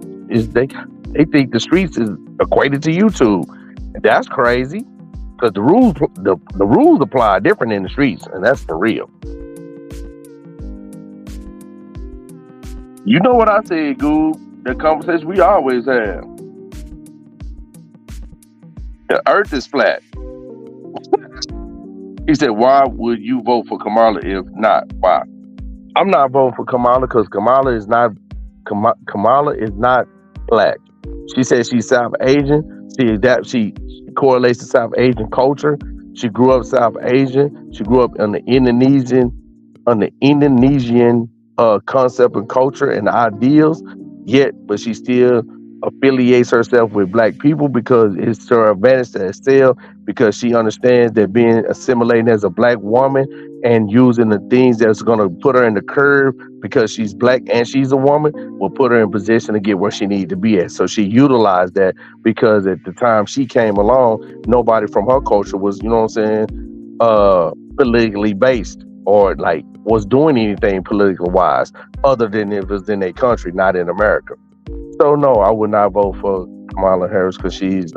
they think the streets is equated to YouTube. And that's crazy. Because the rules apply different in the streets, and that's for real. You know what I said, Goob? The conversation we always have. The earth is flat. He said, why would you vote for Kamala if not? Why? I'm not voting for Kamala because Kamala is not black. She said she's South Asian. She correlates to South Asian culture. She grew up South Asian. She grew up on the Indonesian concept and culture and ideals. But she still affiliates herself with black people because it's her advantage to excel, because she understands that being assimilating as a black woman and using the things that's going to put her in the curve because she's black and she's a woman will put her in position to get where she needs to be at. So she utilized that because at the time she came along, nobody from her culture was, politically based or like was doing anything political wise other than if it was in their country, not in America. So no, I would not vote for Kamala Harris because she's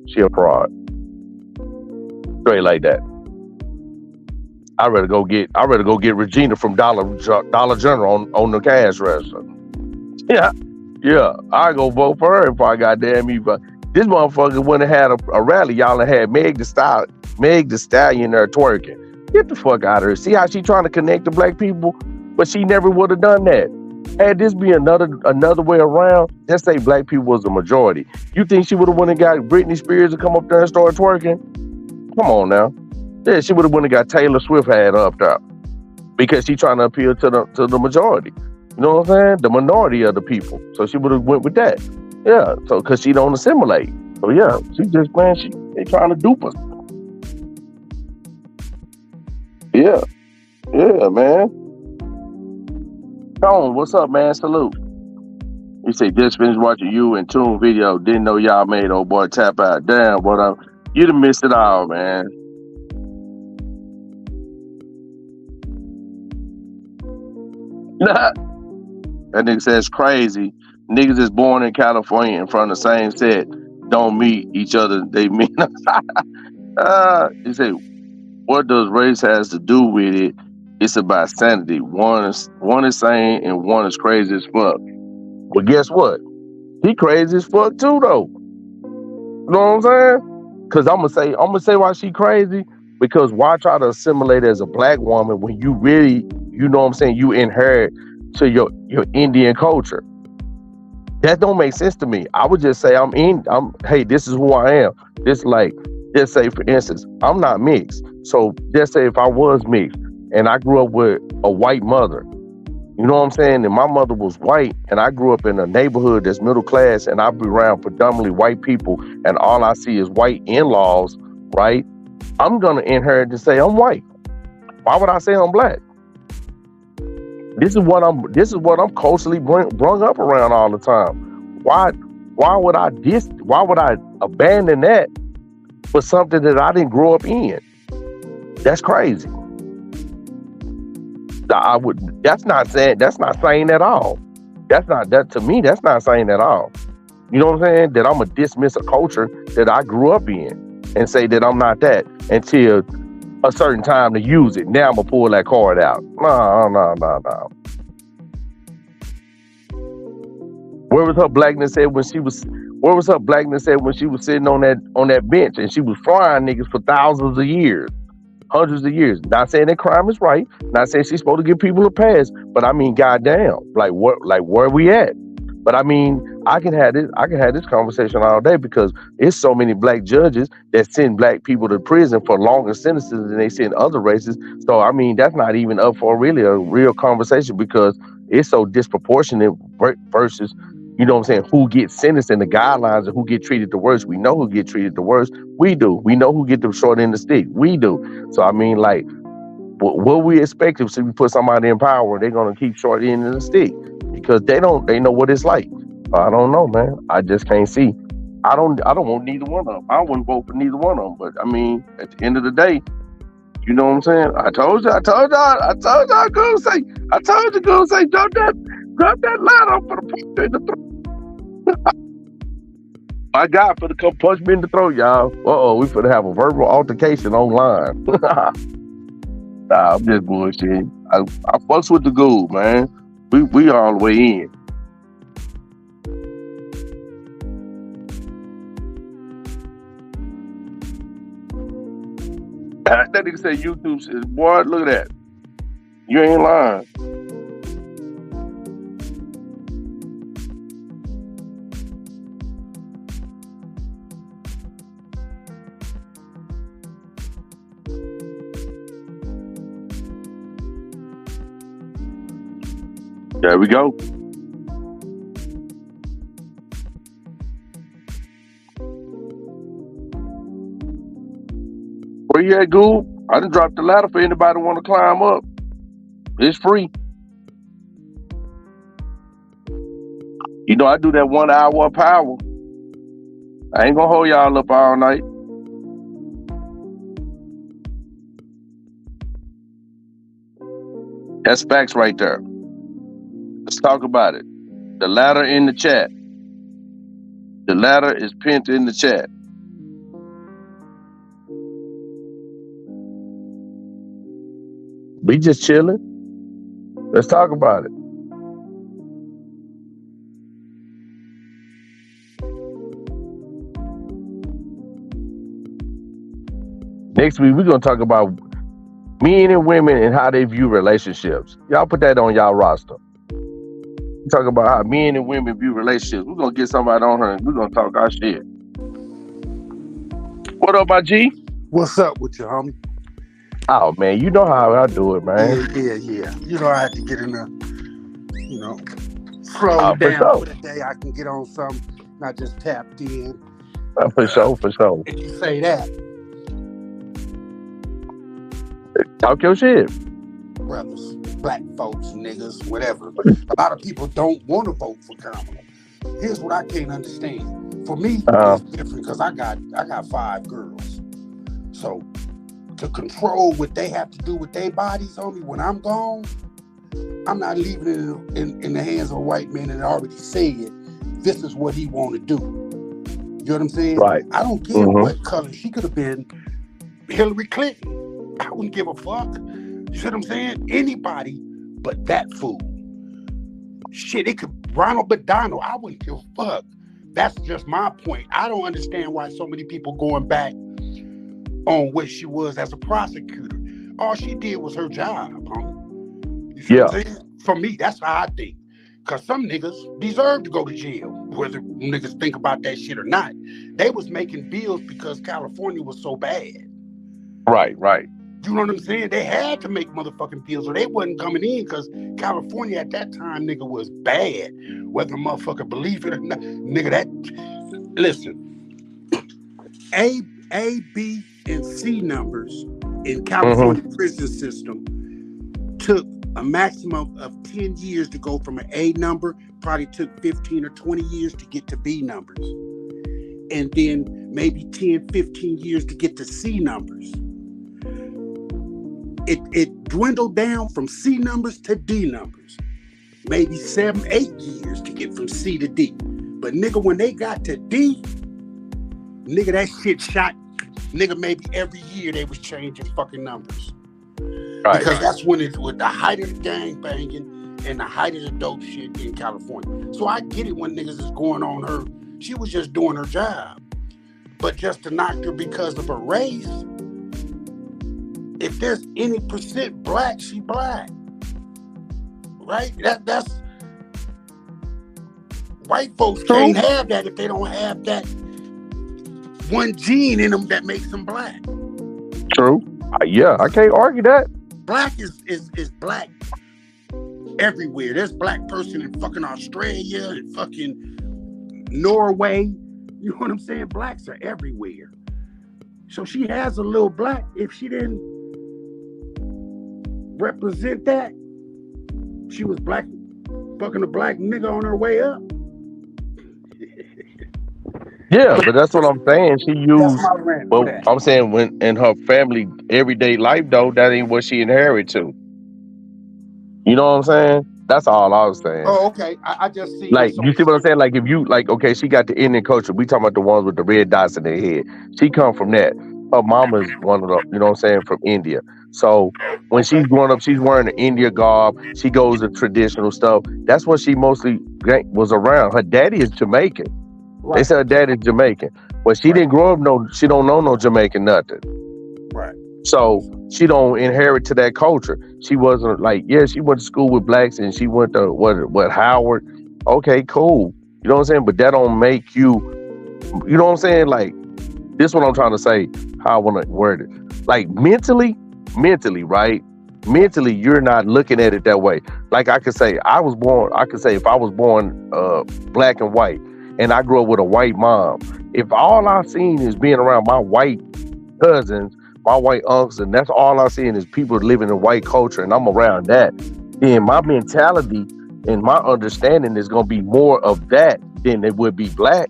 she a fraud. Straight like that. I'd rather go get Regina from Dollar General on the cash register. Yeah. I go vote for her if I goddamn me. But this motherfucker wouldn't have had a rally. Y'all had Meg the Stallion there twerking. Get the fuck out of her. See how she trying to connect to black people, but she never would have done that. Had this be another way around, let's say black people was the majority. You think she would have went and got Britney Spears to come up there and start twerking? Come on now. Yeah, she would have went and got Taylor Swift had up there because she trying to appeal to the majority. You know what I'm saying? The minority of the people. So she would have went with that. Yeah. So because she don't assimilate. So yeah, she just they trying to dupe us. Yeah. Yeah, man. Tone, what's up, man? Salute. He said, just finished watching you and Tune video. Didn't know y'all made old boy tap out. Damn, what you done missed it all, man. That nigga says crazy. Niggas is born in California and from the same set don't meet each other. They meet. He said, what does race has to do with it? It's about sanity. One is sane and one is crazy as fuck. Well, guess what? He crazy as fuck too, though. You know what I'm saying? Because I'm gonna say why she crazy. Because why try to assimilate as a black woman when you really, you know what I'm saying, you inherit to your Indian culture? That don't make sense to me. I would just say hey, this is who I am. Just say for instance, I'm not mixed. So just say if I was mixed and I grew up with a white mother, you know what I'm saying? And my mother was white and I grew up in a neighborhood that's middle class and I be around predominantly white people and all I see is white in-laws, right? I'm gonna inherit to say I'm white. Why would I say I'm black? This is what I'm culturally brung up around all the time. Why why would I abandon that for something that I didn't grow up in? That's crazy. That's not saying at all. To me, that's not saying at all. You know what I'm saying? That I'm gonna dismiss a culture that I grew up in and say that I'm not that until a certain time to use it. Now I'm gonna pull that card out. No. Where was her blackness at when she was sitting on that bench and she was frying niggas for thousands of years, hundreds of years? Not saying that crime is right, not saying she's supposed to give people a pass, but I mean, goddamn, where we at? But I mean, I can have this conversation all day because it's so many black judges that send black people to prison for longer sentences than they send other races. So I mean, that's not even up for really a real conversation because it's so disproportionate versus, you know what I'm saying, who gets sentenced and the guidelines and who get treated the worst. We know who get treated the worst. We do. We know who get the short end of the stick. We do. So I mean, like, what we expect if we put somebody in power, they're gonna keep short end of the stick because they know what it's like. I don't know, man. I just can't see. I don't want neither one of them. I wouldn't vote for neither one of them. But I mean, at the end of the day, you know what I'm saying? I told you, Goose say, drop that ladder for the punch in the throat. My guy for to come punch me in the throat, y'all. We finna have a verbal altercation online. Nah, I'm just bullshitting. I fucks with the Goose, man. We all the way in. That nigga said YouTube says, boy, look at that. You ain't lying. There we go. Where you at, Goob? I done dropped the ladder for anybody want to climb up. It's free. You know, I do that 1 hour of power. I ain't gonna hold y'all up all night. That's facts right there. Let's talk about it. The ladder in the chat. The ladder is pinned in the chat. We just chilling. Let's talk about it. Next week, we're going to talk about men and women and how they view relationships. Y'all put that on y'all roster. We talk about how men and women view relationships. We're going to get somebody on her and we're going to talk our shit. What up, my G? What's up with you, homie? Oh, man, you know how I do it, man. Yeah. You know, I had to get in there, slow down for the day. I can get on something, not just tapped in. For sure. If you say that. Talk your shit. Brothers, black folks, niggas, whatever. A lot of people don't want to vote for Kamala. Here's what I can't understand. For me, it's different because I got 5 girls. So to control what they have to do with their bodies on me when I'm gone, I'm not leaving it in the hands of a white man that already said this is what he want to do. You know what I'm saying? Right. I don't care what color. She could have been Hillary Clinton. I wouldn't give a fuck. You see what I'm saying? Anybody but that fool. Shit, it could Ronald McDonald. I wouldn't give a fuck. That's just my point. I don't understand why so many people going back on what she was as a prosecutor. All she did was her job, homie. You see what I'm saying? For me, that's how I think. Because some niggas deserve to go to jail, whether niggas think about that shit or not. They was making bills because California was so bad. Right. You know what I'm saying? They had to make motherfucking bills or they wasn't coming in because California at that time, nigga, was bad. Whether a motherfucker believe it or not. Nigga, listen. A, B, and C numbers in California prison system took A maximum of 10 years to go from an A number, probably took 15 or 20 years to get to B numbers. And then maybe 10, 15 years to get to C numbers. It dwindled down from C numbers to D numbers. Maybe 7, 8 years to get from C to D. But nigga, when they got to D, nigga, that shit shot. Nigga, maybe every year they was changing fucking numbers. Right. Because that's when it was the height of the gang banging and the height of the dope shit in California. So I get it when niggas is going on her. She was just doing her job. But just to knock her because of her race, if there's any percent black, she black. Right? That's white folks can't have that if they don't have that one gene in them that makes them black. True. Yeah, I can't argue that. Black is black everywhere. There's black person in fucking Australia and fucking Norway. You know what I'm saying? Blacks are everywhere. So she has a little black. If she didn't represent that, she was black, fucking a black nigga on her way up. Yeah, but that's what I'm saying. She used, That's my rant. well, I'm saying when in her family everyday life though, that ain't what she inherited to. You know what I'm saying? That's all I was saying. Oh, okay. I just see. Like, you see what I'm saying? Like, if you, like, okay, she got the Indian culture. We talking about the ones with the red dots in their head. She come from that. Her mama's one of the, you know what I'm saying, from India. So when she's growing up, she's wearing the India garb. She goes to traditional stuff. That's what she mostly was around. Her daddy is Jamaican. Right. They said her daddy's Jamaican. But she didn't grow up, she don't know no Jamaican nothing. Right. So she don't inherit to that culture. She wasn't like, yeah, she went to school with blacks and she went to what Howard. Okay, cool. You know what I'm saying? But that don't make you, you know what I'm saying? Like, this is what I'm trying to say, how I want to word it. Like, mentally, right? Mentally, you're not looking at it that way. Like, I could say if I was born black and white and I grew up with a white mom, if all I've seen is being around my white cousins, my white uncles, and that's all I'm seeing is people living in white culture, and I'm around that, then my mentality and my understanding is going to be more of that than it would be black.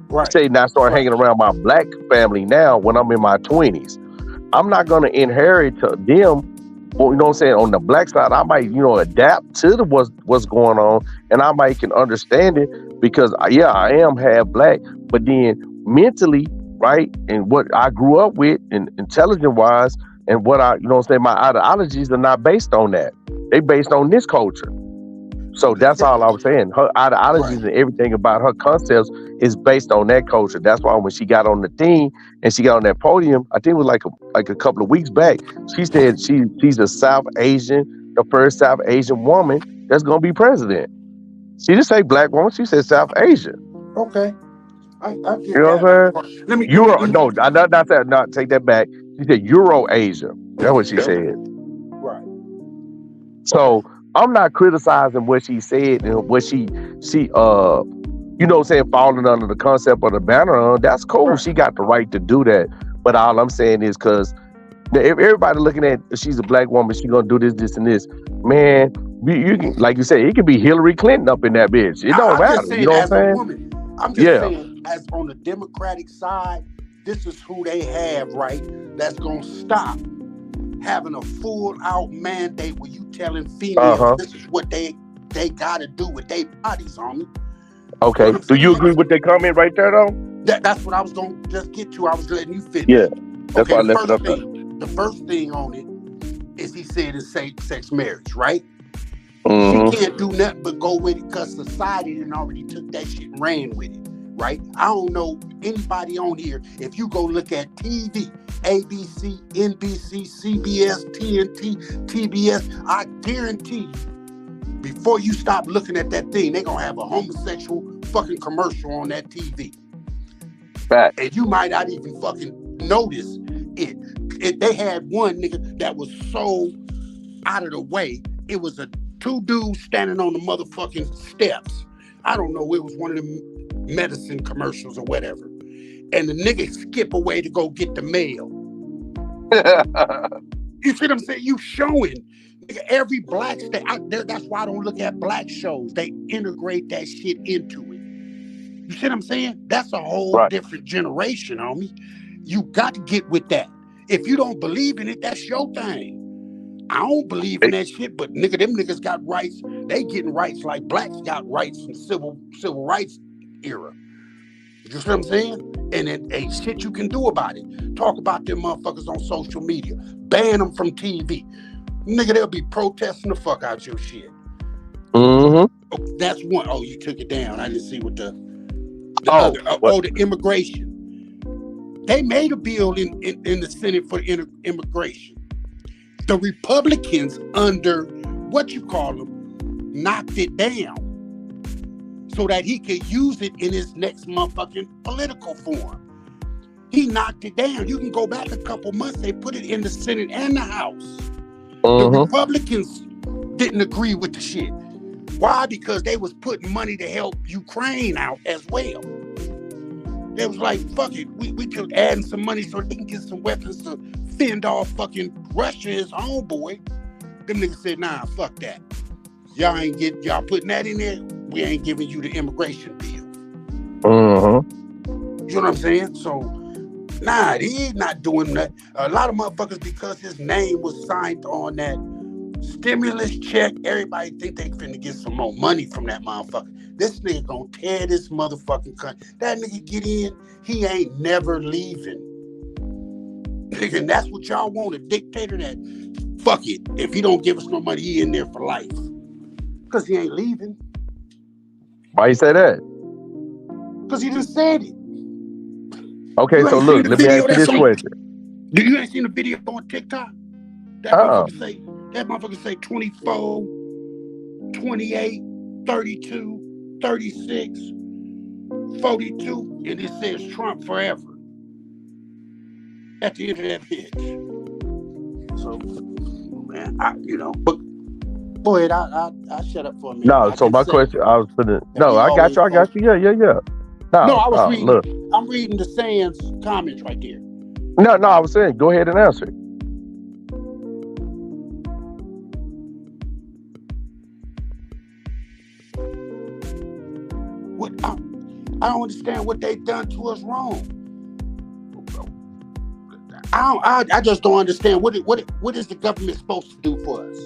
Right. Say, now start hanging around my black family now when I'm in my 20s. I'm not going to inherit to them. Well, you know what I'm saying? On the black side, I might, adapt to what's going on, and I might can understand it because, yeah, I am half black, but then mentally, right, and what I grew up with, and intelligent-wise, and what I, my ideologies are not based on that. They based on this culture. So that's all I was saying. Her ideologies and everything about her concepts is based on that culture. That's why when she got on the team and she got on that podium, I think it was like a couple of weeks back, she said she's a South Asian, the first South Asian woman that's gonna be president. She didn't say black woman, she said South Asian. Okay. I get you know that. what I'm saying? Not take that back. She said Euro-Asia. That's what she said. Right. So I'm not criticizing what she said and what she falling under the concept of the banner on. That's cool. Right. She got the right to do that. But all I'm saying is because everybody looking at she's a black woman, she gonna do this, and this. Man, you can, like you said, it could be Hillary Clinton up in that bitch. It don't matter. Saying, you know what I'm saying? Woman, I'm just saying, as on the Democratic side, this is who they have, right? That's gonna stop having a full-out mandate where you telling females this is what they gotta do with their bodies, homie. Okay. Do you agree with that comment right there, though? That's what I was gonna just get to. I was letting you finish. Yeah. That's why I left it up there. The first thing on it is he said is same-sex marriage, right? Mm-hmm. She can't do nothing but go with it because society done already took that shit and ran with it, right? I don't know anybody on here. If you go look at TV, ABC, NBC, CBS, TNT, TBS, I guarantee you, before you stop looking at that thing, they're gonna have a homosexual fucking commercial on that TV. Right. And you might not even fucking notice it. They had one nigga that was so out of the way. It was two dudes standing on the motherfucking steps. I don't know. It was one of them medicine commercials or whatever. And the nigga skip away to go get the mail. You see what I'm saying? You showing Nigga, every black state out there, that's why I don't look at black shows. They integrate that shit into it. You see what I'm saying? That's a whole Right. different generation, homie. You got to get with that. If you don't believe in it, that's your thing. I don't believe in that shit, but nigga, them niggas got rights. They getting rights like blacks got rights in the civil rights era. You see what I'm saying? And it ain't shit you can do about it. Talk about them motherfuckers on social media. Ban them from TV. Nigga, they'll be protesting the fuck out your shit. Mm-hmm. Oh, that's one. Oh, you took it down. I didn't see what the Oh, other. The immigration. They made a bill in the Senate for immigration. The Republicans under what you call them knocked it down so that he could use it in his next motherfucking political form. He knocked it down. You can go back a couple months. They put it in the Senate and the House. The Republicans didn't agree with the shit. Why? Because they was putting money to help Ukraine out as well. They was like, fuck it, we could add some money so they can get some weapons to fend off fucking Russia, his homeboy. Them niggas said, nah, fuck that. Y'all putting that in there, we ain't giving you the immigration bill. You know what I'm saying? So, nah, he's not doing that. A lot of motherfuckers, because his name was signed on that stimulus check, everybody think they finna get some more money from that motherfucker. This nigga gonna tear this motherfucking country. That nigga get in, he ain't never leaving. Nigga, and that's what y'all want, a dictator that, fuck it, if he don't give us no money, he in there for life. Because he ain't leaving. Why you say that? Because he just said it. Okay, You so ain't look, seen the let me video ask you that's this on- question. You ain't seen the video on TikTok? That motherfucker say 24, 28, 32, 36, 42, and it says Trump forever. At the end of that bitch. So, man, but go ahead, I shut up for a minute. No, so my question, I was putting. No, I got you. Yeah. No, I was reading. Look. I'm reading the Sands comments right there. No, I was saying, go ahead and answer it. What I don't understand what they done to us wrong. I just don't understand what is the government supposed to do for us?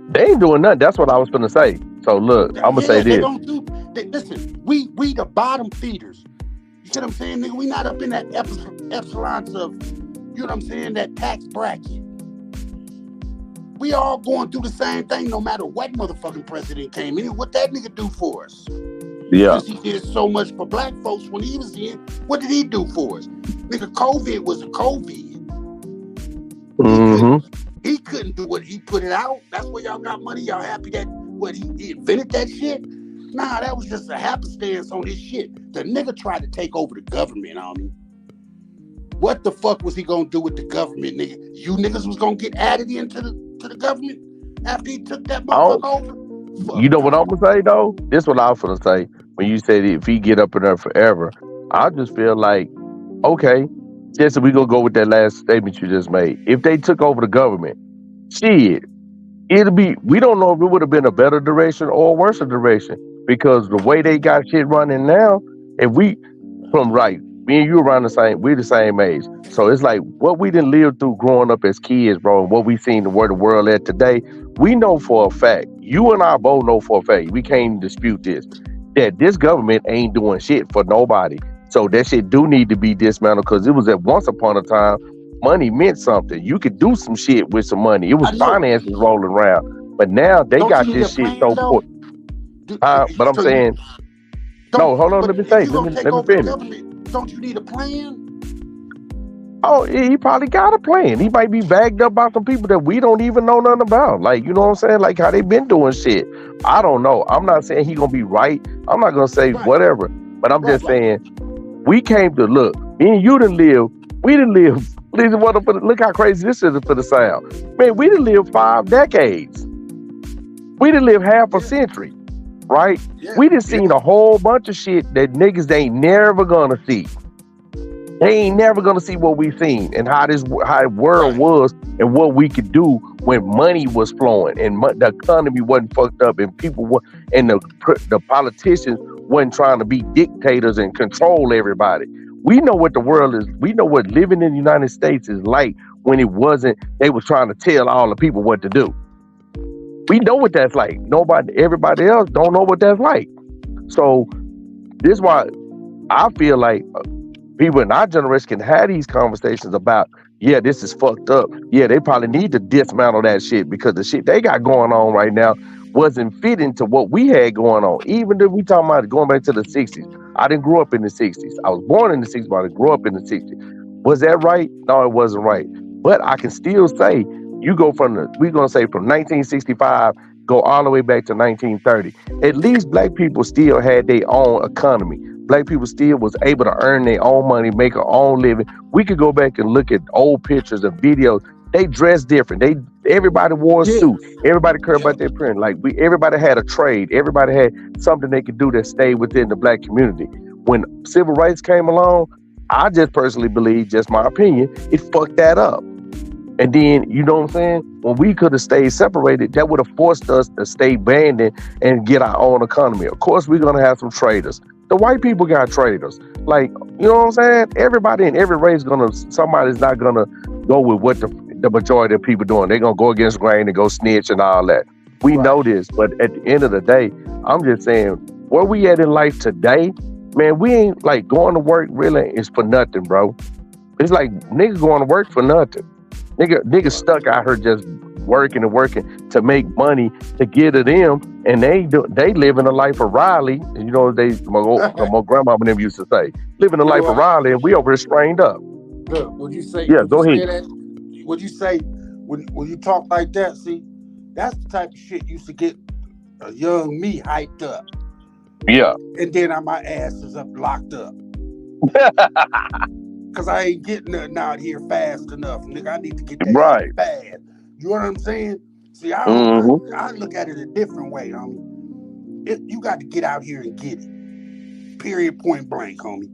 They ain't doing nothing. That's what I was gonna say. So look, I'm gonna say they this. don't do. Listen, we the bottom feeders. You see what I'm saying, nigga? We not up in that epsilons of, you know what I'm saying, that tax bracket. We all going through the same thing, no matter what motherfucking president came in. What that nigga do for us? Yeah. Since he did so much for black folks when he was in, what did he do for us? Nigga, COVID was a COVID. He couldn't do what he put it out. That's where y'all got money. Y'all happy that what he invented that shit? Nah, that was just a happenstance on his shit. The nigga tried to take over the government on me. What the fuck was he gonna do with the government, nigga? You niggas was gonna get added into the government after he took that motherfucker over? Fuck. You know what I'm gonna say though? This is what I was gonna say. When you said if he get up in there forever, I just feel like, okay, Jesse, we gonna go with that last statement you just made. If they took over the government, shit, we don't know if it would have been a better direction or a worse direction, because the way they got shit running now, if we me and you around we're the same age. So it's like what we didn't live through growing up as kids, bro, and what we seen the world at today, we know for a fact, you and I both know for a fact, we can't dispute this, that this government ain't doing shit for nobody. So that shit do need to be dismantled, because it was at once upon a time, money meant something. You could do some shit with some money. It was finances rolling around. But now they got this shit so important. But I'm saying, no, hold on, let me say, let me finish. Don't you need a plan? Oh, he probably got a plan. He might be bagged up by some people that we don't even know nothing about. Like, you know what I'm saying? Like how they been doing shit. I don't know. I'm not saying he gonna be right. I'm not gonna say whatever. But I'm just saying, we came to look. Me and you didn't live. We didn't live. Look how crazy this is for the South. Man, we didn't live 5 decades. We didn't live half a century. Right? We done seen a whole bunch of shit that niggas ain't never gonna see. They ain't never gonna see what we seen and how the world Right. was and what we could do when money was flowing and the economy wasn't fucked up and people were and the politicians wasn't trying to be dictators and control everybody. We know what the world is. We know what living in the United States is like when it wasn't. They was trying to tell all the people what to do. We know what that's like. Everybody else don't know what that's like. So this is why I feel like people in our generation can have these conversations about, yeah, this is fucked up. Yeah, they probably need to dismantle that shit because the shit they got going on right now wasn't fitting to what we had going on. Even if we talking about going back to the 60s. I didn't grow up in the 60s. I was born in the 60s, but I didn't grow up in the 60s. Was that right? No, it wasn't right. But I can still say, we're going to say from 1965, go all the way back to 1930. At least black people still had their own economy. Black people still was able to earn their own money, make their own living. We could go back and look at old pictures and videos. They dressed different. Everybody wore a suit. Everybody cared about their print. Everybody had a trade. Everybody had something they could do that stayed within the black community. When civil rights came along, I just personally believe, just my opinion, it fucked that up. And then, you know what I'm saying? When we could have stayed separated, that would have forced us to stay banded and get our own economy. Of course, we're going to have some traders. The white people got traders. You know what I'm saying? Everybody in every race somebody's not going to go with what the majority of people doing. They're going to go against grain and go snitch and all that. We know this, but at the end of the day, I'm just saying, where we at in life today, man, we ain't going to work really is for nothing, bro. It's like niggas going to work for nothing. Niggas stuck out here just working and working to make money to get to them, and they living a life of Riley. And you know my grandma and them used to say, living a life of Riley, and we over here strained up. Look, would you say? Yeah, go ahead. Would you say when you talk like that? See, that's the type of shit used to get a young me hyped up. Yeah, and then my ass is up locked up. Cause I ain't getting nothing out here fast enough, nigga. I need to get that right shit fast. You know what I'm saying? See, I look at it a different way, homie. You got to get out here and get it. Period. Point blank, homie.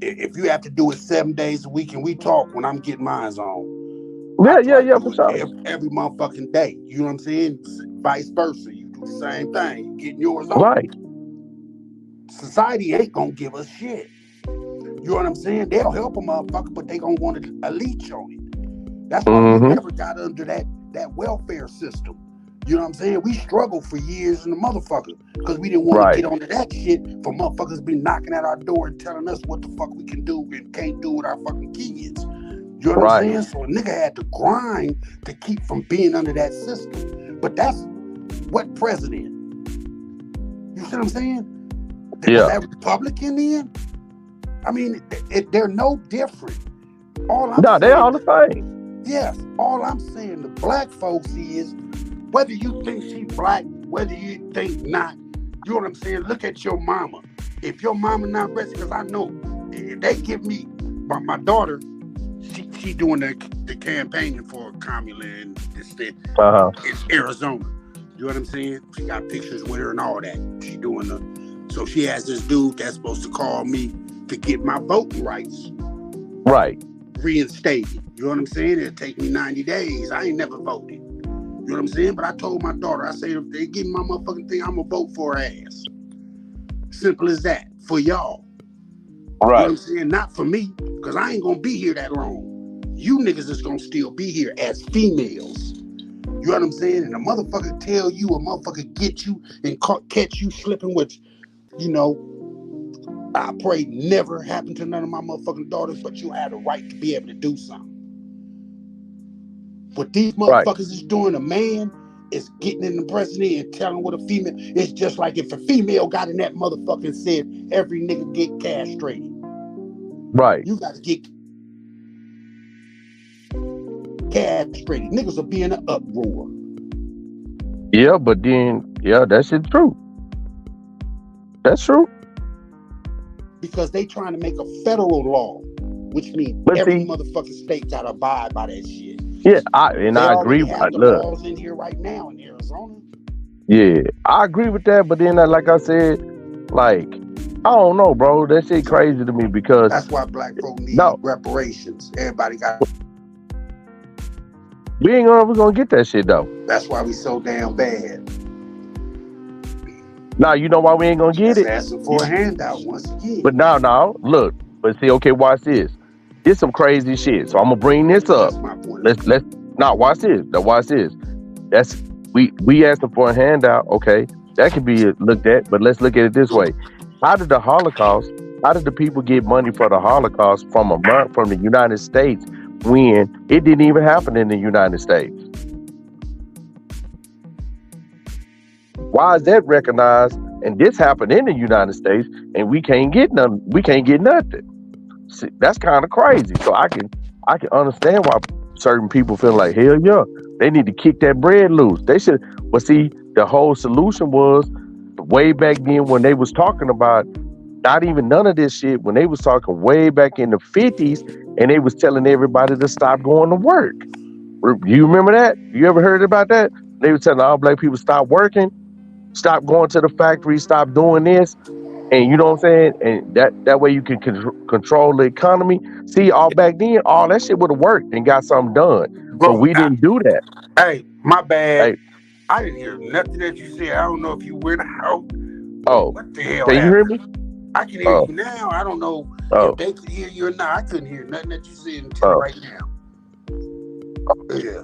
If you have to do it 7 days a week, and we talk when I'm getting mine on. Yeah, for sure. Every motherfucking day. You know what I'm saying? Vice versa. You do the same thing. You getting yours on. Right. Society ain't gonna give us shit. You know what I'm saying? They'll help a motherfucker, but they gonna want a leech on it. That's why we never got under that welfare system. You know what I'm saying? We struggled for years in the motherfucker because we didn't want to get onto that shit for motherfuckers be knocking at our door and telling us what the fuck we can do and can't do with our fucking kids. You know what I'm saying? So a nigga had to grind to keep from being under that system. But that's what president? You see what I'm saying? Was that Republican then? I mean, they're no different. They're all the same. Yes, all I'm saying to black folks is, whether you think she black, whether you think not, you know what I'm saying? Look at your mama. If your mama not rich, because I know they give me, my daughter, she doing the campaigning for Kamala in this state. It's Arizona. You know what I'm saying? She got pictures with her and all that. She doing so she has this dude that's supposed to call me to get my voting rights reinstated. You know what I'm saying? It'll take me 90 days. I ain't never voted. You know what I'm saying? But I told my daughter, I say, if they give me my motherfucking thing, I'm gonna vote for her ass. Simple as that. For y'all. You know what I'm saying? Not for me, because I ain't gonna be here that long. You niggas is gonna still be here as females. You know what I'm saying? And a motherfucker tell you, a motherfucker get you and catch you slipping, which, you know, I pray never happened to none of my motherfucking daughters, but you had a right to be able to do something. What these motherfuckers is doing, a man is getting in the president and telling what a female, it's just like if a female got in that motherfucker and said, every nigga get castrated. Right. You got to get castrated. Niggas will be in an uproar. Yeah, but then, that shit's true. That's true. Because they trying to make a federal law, which means every motherfucking state got to abide by that shit. Yeah, I agree with that. Look, laws in here right now in Arizona. Yeah, I agree with that. But then, like I said, I don't know, bro. That shit crazy to me because That's why black folk need no, reparations. Everybody got. we ain't ever gonna get that shit though. That's why we so damn bad. Now you know why we ain't gonna get That's it. asking for a handout once again. But now, look. But see, okay, watch this. This some crazy shit. So I'm gonna bring this up. That's my point. Let's now watch this. Now watch this. That's we asking for a handout. Okay, that could be looked at. But let's look at it this way. How did the Holocaust? How did the people get money for the Holocaust from from the United States when it didn't even happen in the United States? Why is that recognized? And this happened in the United States, and we can't get nothing. We can't get nothing. See, that's kind of crazy. So I can understand why certain people feel like hell yeah, they need to kick that bread loose. They should. But see, the whole solution was way back then when they was talking about not even none of this shit. When they was talking way back in the 50s, and they was telling everybody to stop going to work. You remember that? You ever heard about that? They were telling all black people stop working. Stop going to the factory, stop doing this, and you know what I'm saying? And that way you can control the economy. See, all back then, all that shit would have worked and got something done. But Bro, we didn't do that. Hey, my bad. Hey, I didn't hear nothing that you said. I don't know if you went out. oh, What the hell can you hear me? happened? I can hear you now. I don't know Oh, if they could hear you or not. I couldn't hear nothing that you said until oh. right now. Yeah.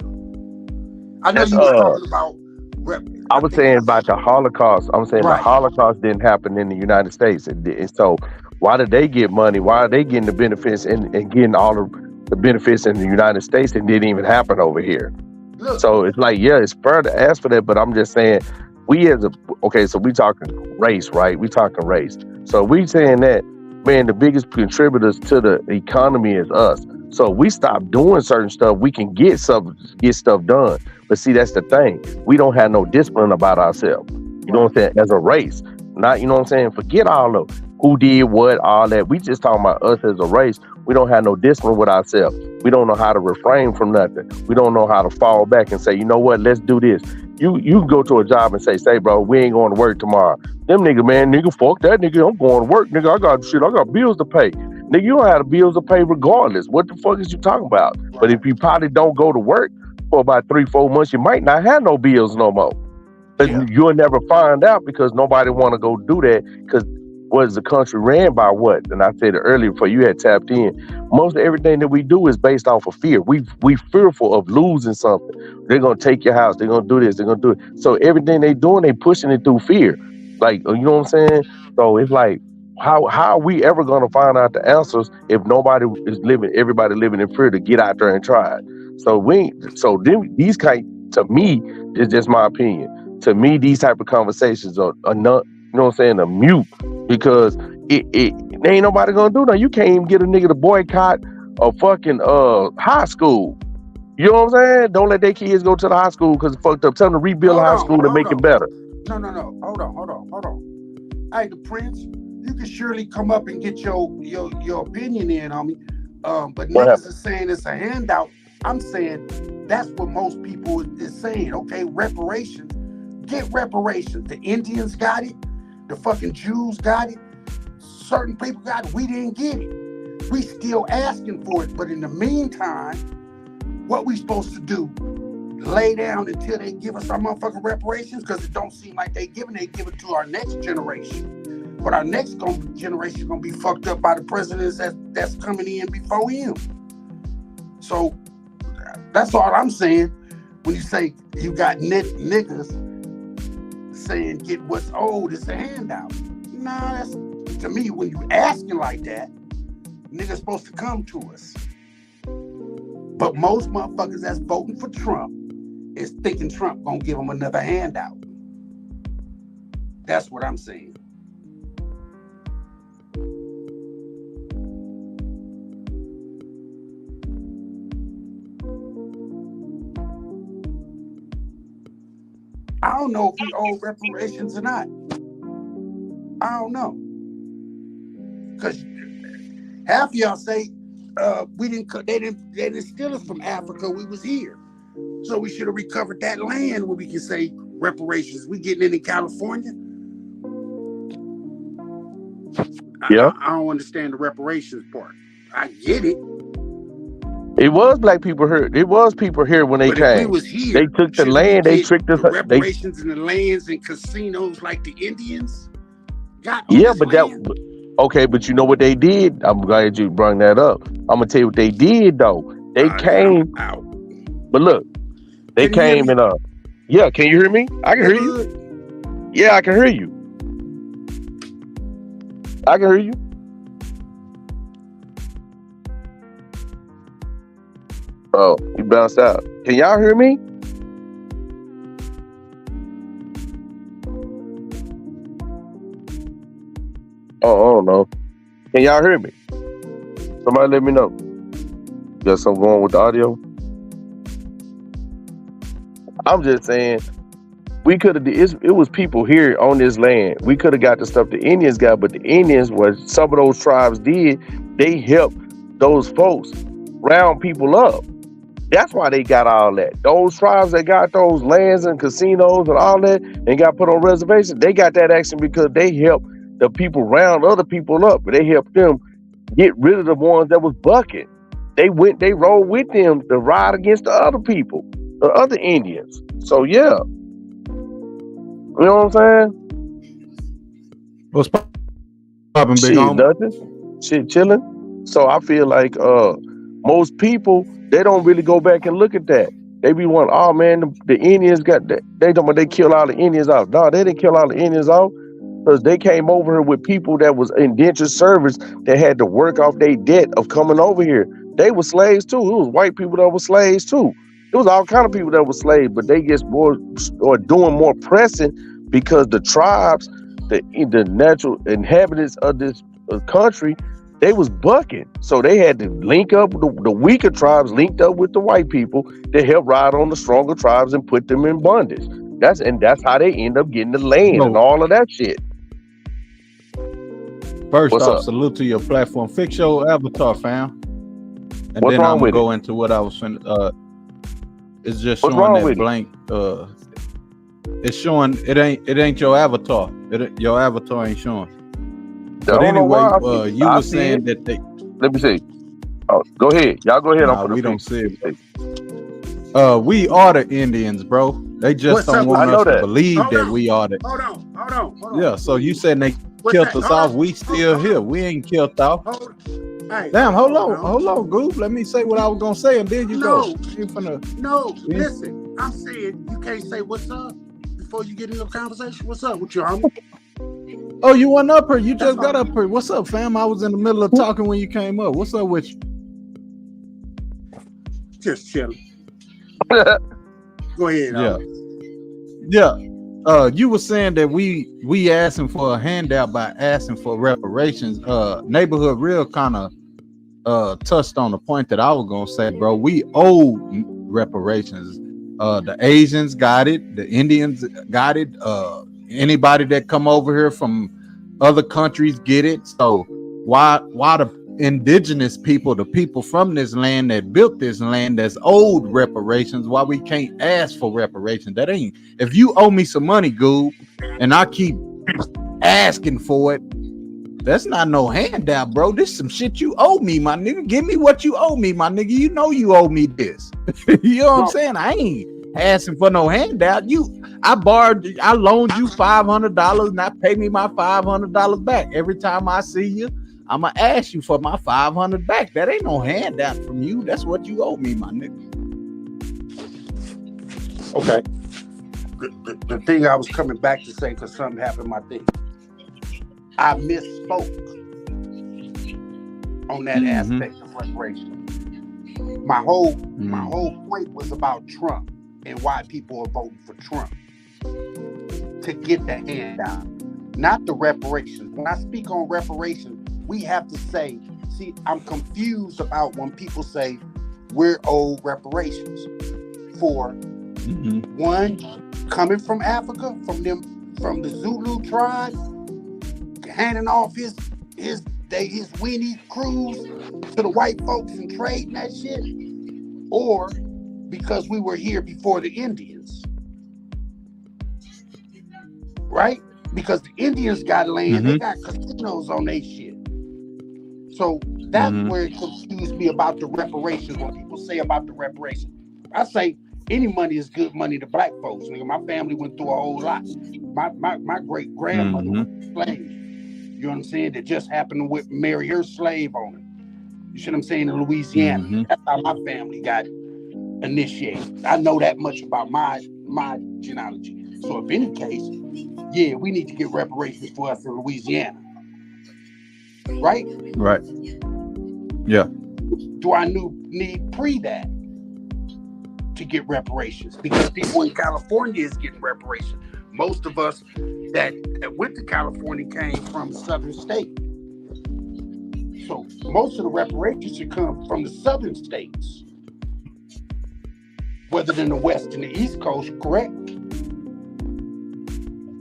I know That's you was talking about I was saying about the Holocaust. I'm saying Right. the Holocaust didn't happen in the United States. And so why did they get money? Why are they getting the benefits and getting all the benefits in the United States and didn't even happen over here? Look, So it's like, yeah, it's fair to ask for that, but I'm just saying so we talking race, right? We talking race. So we saying that, man, the biggest contributors to the economy is us. So we stop doing certain stuff, we can get stuff done. But see, that's the thing. We don't have no discipline about ourselves. You know what I'm saying? As a race. Not, you know what I'm saying? Forget all of who did what, all that. We just talking about us as a race. We don't have no discipline with ourselves. We don't know how to refrain from nothing. We don't know how to fall back and say, you know what, let's do this. You can go to a job and say, bro, we ain't going to work tomorrow. Them nigga, fuck that nigga. I'm going to work, nigga. I got bills to pay. Nigga, you don't have the bills to pay regardless. What the fuck is you talking about? Right. But if you probably don't go to work for about 3-4 months, you might not have no bills no more. But you'll never find out because nobody want to go do that because was the country ran by what? And I said it earlier before you had tapped in. Most of everything that we do is based off of fear. We fearful of losing something. They're gonna take your house. They're gonna do this. They're gonna do it. So everything they doing, they pushing it through fear. Like, you know what I'm saying? So it's like, how are we ever gonna find out the answers if everybody living in fear to get out there and try it? So these kind, to me, is just my opinion. To me, these type of conversations are not, you know what I'm saying, a mute. Because it ain't nobody gonna do that. You can't even get a nigga to boycott a fucking high school. You know what I'm saying? Don't let their kids go to the high school because it's fucked up. Tell them to rebuild high school and make it better. No. Hold on. Hey, the Prince, you can surely come up and get your opinion in on me. But niggas is saying it's a handout. I'm saying that's what most people is saying. Okay, reparations. Get reparations. The Indians got it. The fucking Jews got it. Certain people got it. We didn't get it. We still asking for it. But in the meantime, what we supposed to do? Lay down until they give us our motherfucking reparations? Because it don't seem like they give it to our next generation. But our next generation is going to be fucked up by the presidents that's coming in before him. So that's all I'm saying. When you say you got niggas saying get what's owed, it's a handout. Nah, that's, to me, when you asking like that, niggas supposed to come to us. But most motherfuckers that's voting for Trump is thinking Trump gonna give them another handout. That's what I'm saying. I don't know if we owe reparations or not. I don't know. Because half of y'all say they didn't steal us from Africa. We was here. So we should have recovered that land where we can say reparations. We getting in California. Yeah. I don't understand the reparations part. I get it, It was black people here. It was people here when they but if we came. was They here, took the shouldn't we land. They get tricked us. the They reparations in the lands and casinos like the Indians got on yeah, this but that land? okay. But you know what they did? I'm glad you brought that up. I'm gonna tell you what they did though. They I'm came, out. but look, they Can you hear came me? and yeah. Can you hear me? I can hear you. Neighborhood? Yeah, I can hear you. I can hear you. Oh, you bounced out. Can y'all hear me? Oh, I don't know. Can y'all hear me? Somebody let me know. Got something going with the audio? I'm just saying, we could have. It was people here on this land. We could have got the stuff the Indians got, but the Indians, what some of those tribes did, they helped those folks round people up. That's why they got all that. Those tribes that got those lands and casinos and all that and got put on reservations, they got that action because they helped the people round other people up. They helped them get rid of the ones that was bucking. They rolled with them to ride against the other people, the other Indians. So yeah, you know what I'm saying? What's popping, big Shit, homie? nothing. Shit, chilling. So I feel like most people, they don't really go back and look at that. They be wanting, oh man, the Indians got that. They don't, they kill all the Indians off. No, they didn't kill all the Indians off because they came over here with people that was indentured servants that had to work off their debt of coming over here. They were slaves too. It was white people that were slaves too. It was all kind of people that were slaves, but they get more or doing more pressing because the tribes, the natural inhabitants of this country, they was bucking. So they had to link up, the weaker tribes linked up with the white people to help ride on the stronger tribes and put them in bondage. That's how they end up getting the land and all of that shit. First What's off, up? salute to your platform. Fix your avatar, fam. And What's then wrong I'm with gonna go into what I was finna. It's just What's showing wrong that with it? blank. It's showing it ain't your avatar. Your avatar ain't showing. I But don't know anyway, why. you I were see saying it. that they. Let me see. Oh, go ahead. Y'all go ahead. Nah, I'm we finna don't fix see it. We are the Indians, bro. They just What's don't up want I with know us to that. believe Hold that on. we are the. Hold on. Yeah. So you said they What's killed that? us Hold off. on. We still Hold here. on. We ain't killed off. Hey, Damn, hold on, Goof. Let me say what I was gonna say, and then you go. You finna. No, listen. I'm saying you can't say what's up before you get into the conversation. What's up with you, homie? Oh, you went up here. You That's just got all. up here. What's up, fam? I was in the middle of talking when you came up. What's up with you? Just chilling. Go ahead, Yeah. homie. Yeah. You were saying that we asking for a handout by asking for reparations. Neighborhood Real kind of touched on the point that I was gonna say, bro. We owe reparations. The Asians got it, the Indians got it, anybody that come over here from other countries get it. So why the indigenous people, the people from this land that built this land that's owed reparations, why we can't ask for reparations? That ain't, if you owe me some money, Goob, and I keep asking for it, that's not no handout, bro. This some shit you owe me, my nigga. Give me what you owe me, my nigga. You know you owe me this. You know what I'm saying? I ain't asking for no handout. I loaned you $500 and I pay me my $500 back. Every time I see you, I'ma ask you for my $500 back. That ain't no handout from you. That's what you owe me, my nigga. Okay. The thing I was coming back to say, because something happened, my thing. I misspoke on that aspect of reparation. My whole point was about Trump and why people are voting for Trump to get the handout, not the reparations. When I speak on reparations, we have to say, see, I'm confused about when people say we're owed reparations for one, coming from Africa, from the Zulu tribe, handing off his weenie cruise to the white folks and trading that shit, or because we were here before the Indians, right? Because the Indians got land, they got casinos on their shit. So that's where it confused me about the reparations. When people say about the reparations, I say any money is good money to black folks. Nigga, my family went through a whole lot. My great grandmother was a slave. You know what I'm saying? That just happened to marry her slave owner. You see what I'm saying? In Louisiana, that's how my family got initiated. I know that much about my genealogy. So if any case, yeah, we need to get reparations for us in Louisiana. Right? Right. Yeah. Do I need that to get reparations? Because people in California is getting reparations. Most of us that went to California came from southern states. So most of the reparations should come from the southern states, whether than the West and the East Coast, correct?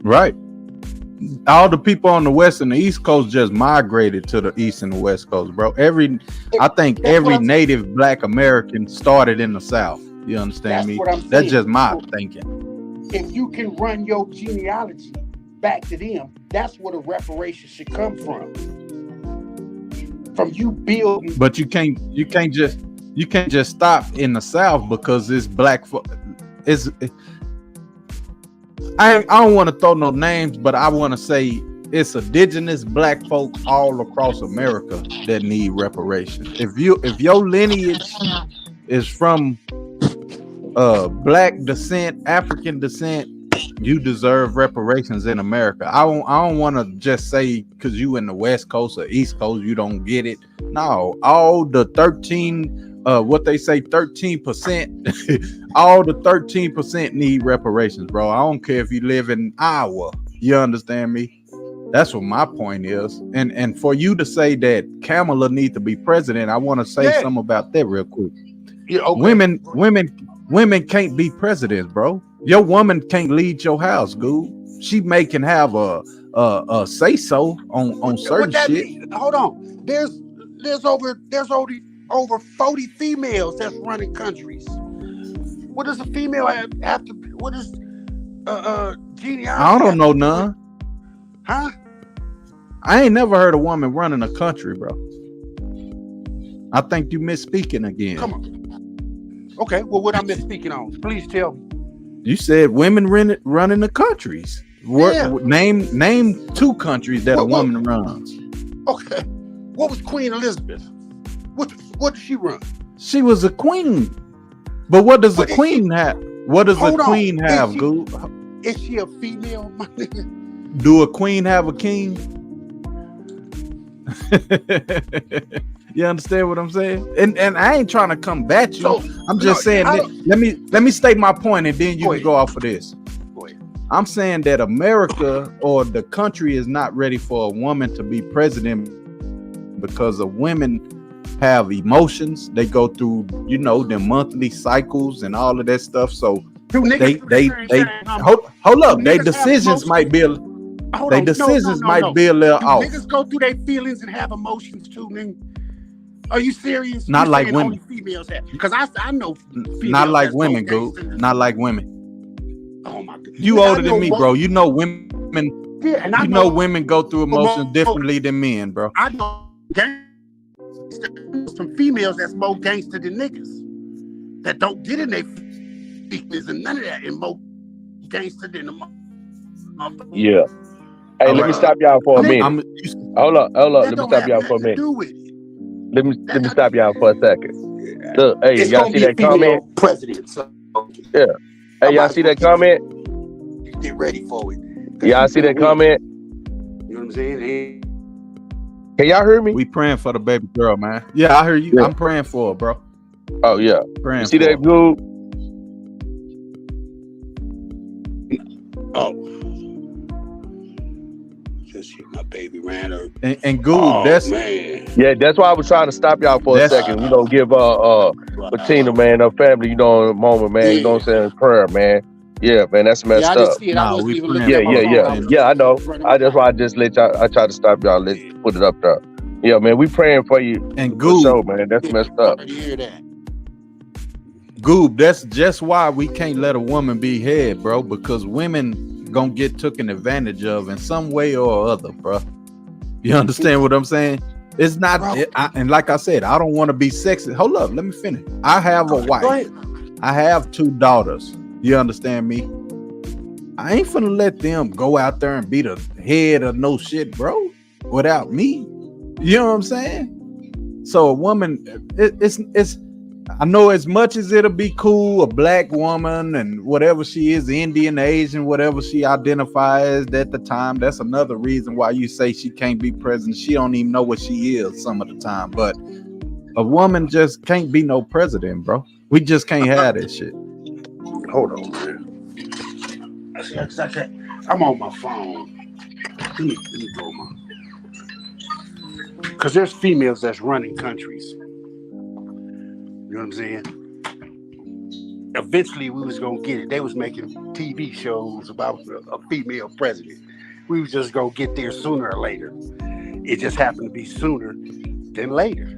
Right. All the people on the West and the East Coast just migrated to the East and the West Coast, bro. I think every native black American started in the South. You understand me? That's just my thinking. If you can run your genealogy back to them, that's where the reparations should come from. From you building. But you can't just stop in the South because it's black. I don't want to throw no names, but I want to say it's indigenous black folks all across America that need reparations. If your lineage is from black descent, African descent, you deserve reparations in America. I don't want to just say because you in the West Coast or East Coast you don't get it. No, all the 13%, all the 13% need reparations, bro. I don't care if you live in Iowa. You understand me? That's what my point is. And for you to say that Kamala needs to be president, I want to say something about that real quick. Yeah, okay. Women can't be presidents, bro. Your woman can't lead your house, dude. She can have a say so on certain shit. Mean? Hold on. There's over 40 females that's running countries. What does a female have to? What is genealogy? I don't know none. Huh? I ain't never heard a woman running a country, bro. I think you misspeaking again. Come on. Okay, well, what I'm misspeaking on? Please tell me. You said women running the countries. Name 2 countries that a woman runs. Okay. What was Queen Elizabeth? What did she run? She was a queen. But what does a queen have? What does a queen have, Goob? Is she a female, my nigga? Do a queen have a king? You understand what I'm saying? And I ain't trying to combat you. So, I'm just saying that, let me state my point and then you can go off of this. I'm saying that America or the country is not ready for a woman to be president because of women have emotions. They go through, their monthly cycles and all of that stuff. So they hold up. Their decisions might be a little off. Niggas go through their feelings and have emotions too, nigga. Are you serious? Not like women. Only females have, because I know females. Not like women, Goob. Not like women. Oh my God. You older than me, bro. You know women. Yeah, and I know women go through emotions differently than men, bro. I know some females that's more gangster than niggas that don't get in their feelings and none of that, and more gangster than the yeah. Hey, let me stop y'all for a minute. Hold up. Let me stop y'all for a minute. Let me stop y'all for a second. Look, hey, y'all see that comment? President. So, yeah. Hey, y'all see that comment? Get ready for it. Y'all see that comment? You know what I'm saying? Can y'all hear me? We praying for the baby girl, man. Yeah, I hear you. Yeah. I'm praying for her, bro. Oh yeah. Praying. You see that, Goob? Oh. Just my baby ran her. And Goob, that's why I was trying to stop y'all for a second. We don't give Bettina, man, her family, in a moment, man. You know what I'm saying? Prayer, man. Yeah, man, that's messed up. Yeah, I know. That's why I just let y'all. I try to stop y'all. Let's put it up there. Yeah, man, we praying for you. And Goob, sure, man, that's messed up. Goob, that's just why we can't let a woman be head, bro. Because women gonna get taken advantage of in some way or other, bro. You understand what I'm saying? It's not, and like I said, I don't want to be sexist. Hold up, let me finish. I have a wife. I have 2 daughters. You understand me? I ain't finna let them go out there and be the head of no shit, bro, without me. You know what I'm saying? So a woman, it's. I know as much as it'll be cool, a black woman and whatever she is, Indian, Asian, whatever she identifies at the time. That's another reason why you say she can't be president. She don't even know what she is some of the time. But a woman just can't be no president, bro. We just can't have that shit. Hold on, man. I'm on my phone. Let me go on. Because there's females that's running countries. You know what I'm saying? Eventually, we was gonna get it. They was making TV shows about a female president. We was just gonna get there sooner or later. It just happened to be sooner than later.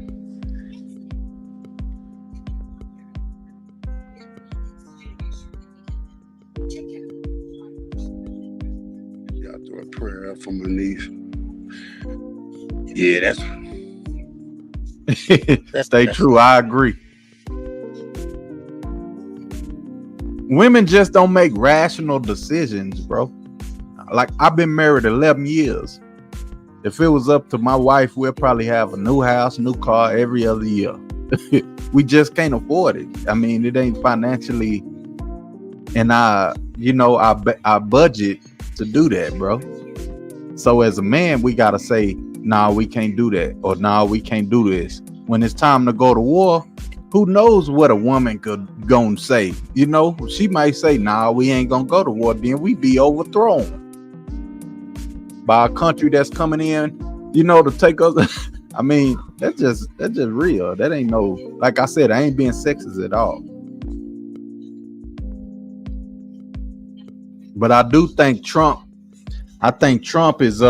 Y'all throw a prayer up for my niece. Yeah, that's Stay true. I agree. Women just don't make rational decisions, bro. Like, I've been married 11 years. If it was up to my wife, we'll probably have a new house, new car every other year. We just can't afford it. I mean, it ain't financially in our budget to do that, bro. So as a man, we gotta say, nah, we can't do that, or nah, we can't do this. When it's time to go to war, who knows what a woman could gonna say? You know, she might say, nah, we ain't gonna go to war. Then we be overthrown by a country that's coming in, to take us. I mean, that's just real. That ain't no, like I said, I ain't being sexist at all. But I do think Trump is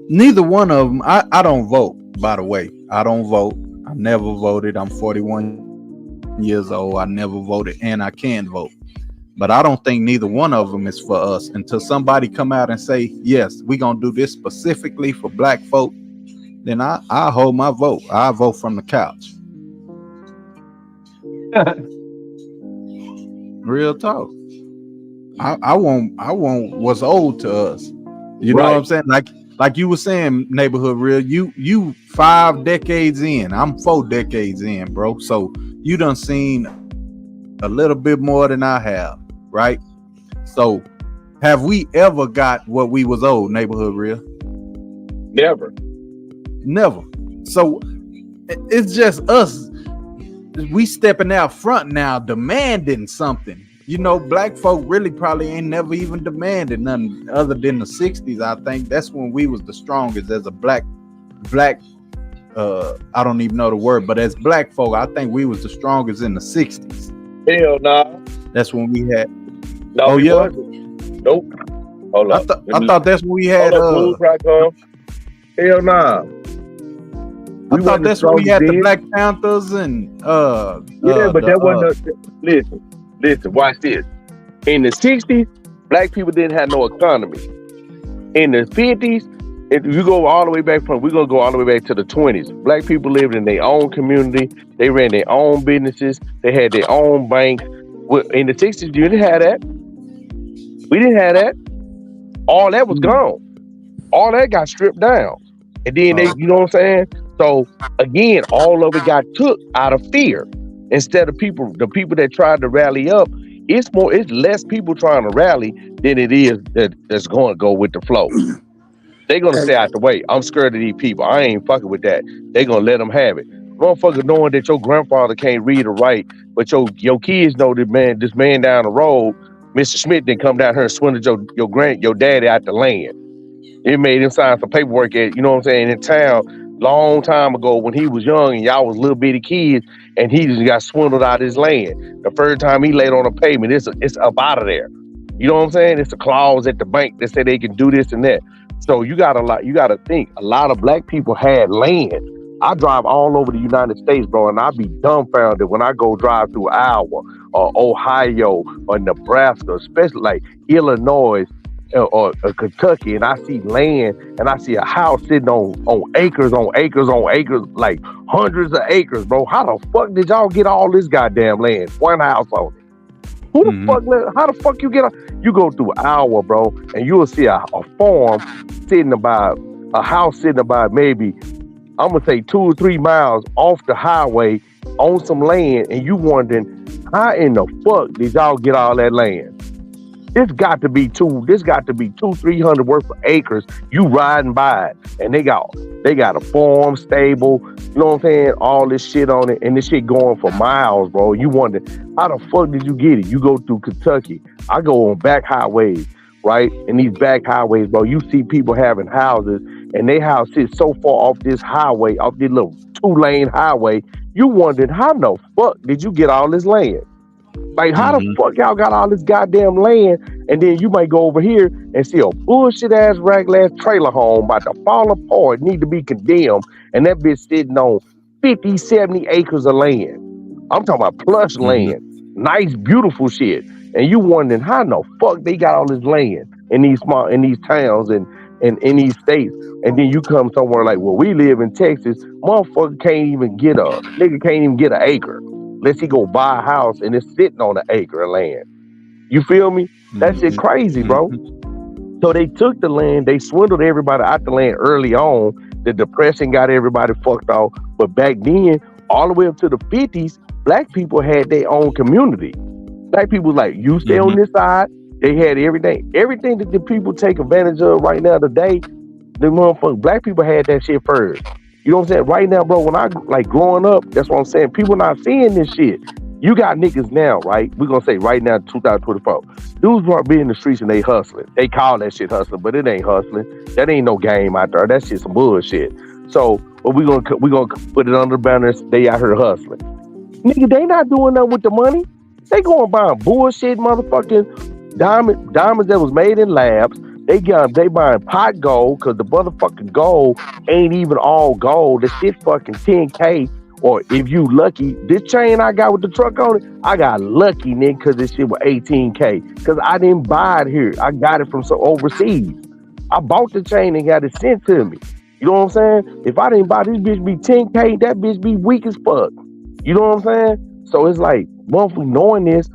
neither one of them. I don't vote, by the way. I don't vote. I never voted. I'm 41 years old. I never voted, and I can vote. But I don't think neither one of them is for us until somebody come out and say, yes, we're going to do this specifically for black folk. Then I hold my vote. I vote from the couch. Real talk. I want what's old to us. You know what I'm saying? Like you were saying, Neighborhood Real, you 5 decades in. I'm 4 decades in, bro. So you done seen a little bit more than I have, right? So have we ever got what we was owed, Neighborhood Real? Never. So it's just us. We stepping out front now, demanding something. Black folk really probably ain't never even demanded nothing other than the 60s. I think that's when we was the strongest as a black, I don't even know the word, but as black folk, I think we was the strongest in the 60s. Hell nah. That's when we had. No, oh, yeah? Nope. Hold up. I thought that's when we had. Hell nah. I thought that's when we had the Black Panthers and. But that wasn't. Listen, watch this. In the 60s, black people didn't have no economy. In the 50s, if you go all the way back we're going to go all the way back to the 20s. Black people lived in their own community. They ran their own businesses. They had their own banks. In the 60s, you didn't have that. We didn't have that. All that was gone. All that got stripped down. And then they, you know what I'm saying? So again, all of it got took out of fear. Instead of the people that tried to rally up, it's less people trying to rally than it is that's going to go with the flow. They're going to stay out the way. I'm scared of these people. I ain't fucking with that. They're going to let them have it. Motherfucker knowing that your grandfather can't read or write, but your kids know that this man down the road, Mr. Smith, didn't come down here and swindle your daddy out the land. It made him sign some paperwork in town long time ago when he was young and y'all was little bitty kids, and he just got swindled out his land. The first time he laid on a pavement, it's up out of there. You know what I'm saying? It's a clause at the bank that say they can do this and that. So you gotta think a lot of black people had land. I drive all over the United States, bro, and I be dumbfounded when I go drive through Iowa or Ohio or Nebraska, especially like Illinois, or Kentucky, and I see land, and I see a house sitting on acres, like hundreds of acres, bro. How the fuck did y'all get all this goddamn land? One house on it. Who the fuck? How the fuck you get? You go through an hour, bro, and you will see a farm sitting about a house sitting about maybe, I'm gonna say 2 or 3 miles off the highway on some land, and you wondering how in the fuck did y'all get all that land? This got to be 200-300 worth of acres. You riding by it, and they got a farm, stable, you know what I'm saying? All this shit on it, and this shit going for miles, bro. You wonder how the fuck did you get it? You go through Kentucky. I go on back highways, right? And these back highways, bro, you see people having houses, and they house sits so far off this highway, off this little 2-lane highway. You wondering how the fuck did you get all this land? Like, how the fuck y'all got all this goddamn land? And then you might go over here and see a bullshit ass regular ass trailer home about to fall apart, need to be condemned, and that bitch sitting on 50, 70 acres of land. I'm talking about plush land, nice, beautiful shit. And you wondering how in the fuck they got all this land in these towns and in these states. And then you come somewhere like, well, we live in Texas, motherfucker can't even get an acre. Unless he go buy a house and it's sitting on an acre of land. You feel me? That shit crazy, bro. So they took the land, they swindled everybody out the land early on. The depression got everybody fucked off. But back then, all the way up to the 50s, black people had their own community. Black people like, you stay on this side. They had everything. Everything that the people take advantage of right now today, the motherfuckers, black people had that shit first. You know what I'm saying? Right now, bro, when I like growing up, that's what I'm saying. People not seeing this shit. You got niggas now, right? We're gonna say right now, 2024. Dudes want to be in the streets and they hustling. They call that shit hustling, but it ain't hustling. That ain't no game out there. That shit's some bullshit. So, but we gonna put it under the banners. They out here hustling. Nigga, they not doing nothing with the money. They going buying bullshit, motherfucking diamonds that was made in labs. They buying pot gold because the motherfucking gold ain't even all gold. The shit fucking 10K, or if you lucky, this chain I got with the truck on it, I got lucky, nigga, because this shit was 18K. Because I didn't buy it here. I got it from some overseas. I bought the chain and got it sent to me. You know what I'm saying? If I didn't buy this bitch be 10K, that bitch be weak as fuck. You know what I'm saying? So it's like, motherfucker, knowing this,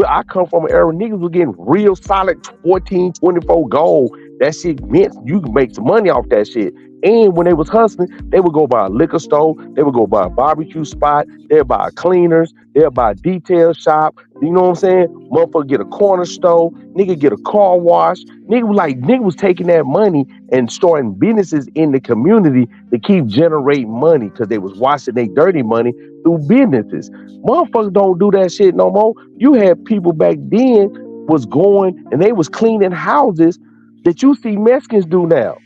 I come from an era where niggas was getting real solid 14, 24 gold. That shit meant you can make some money off that shit. And when they was hustling, they would go by a liquor store, they would go by a barbecue spot, they'd buy cleaners, they'd buy a detail shop. You know what I'm saying? Motherfucker get a corner store, nigga get a car wash. Nigga was taking that money and starting businesses in the community to keep generating money because they was washing their dirty money through businesses. Motherfuckers don't do that shit no more. You had people back then was going and they was cleaning houses that you see Mexicans do now.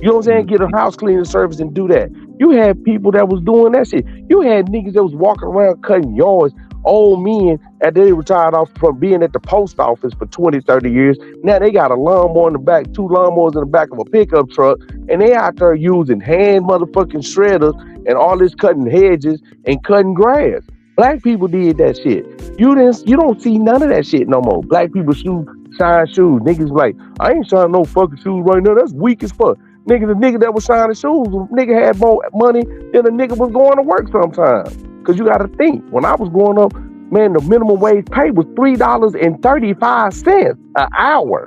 You know what I'm saying? Get a house cleaning service and do that. You had people that was doing that shit. You had niggas that was walking around cutting yards, old men, and they retired off from being at the post office for 20, 30 years. Now they got a lawnmower in the back, 2 lawnmowers in the back of a pickup truck, and they out there using hand motherfucking shredders and all this cutting hedges and cutting grass. Black people did that shit. You don't see none of that shit no more. Black people shine shoes. Niggas like, I ain't shining no fucking shoes right now. That's weak as fuck. The nigga that was shining shoes, nigga had more money than a nigga was going to work sometimes. Cause you gotta think, when I was growing up, man, the minimum wage pay was $3.35 an hour.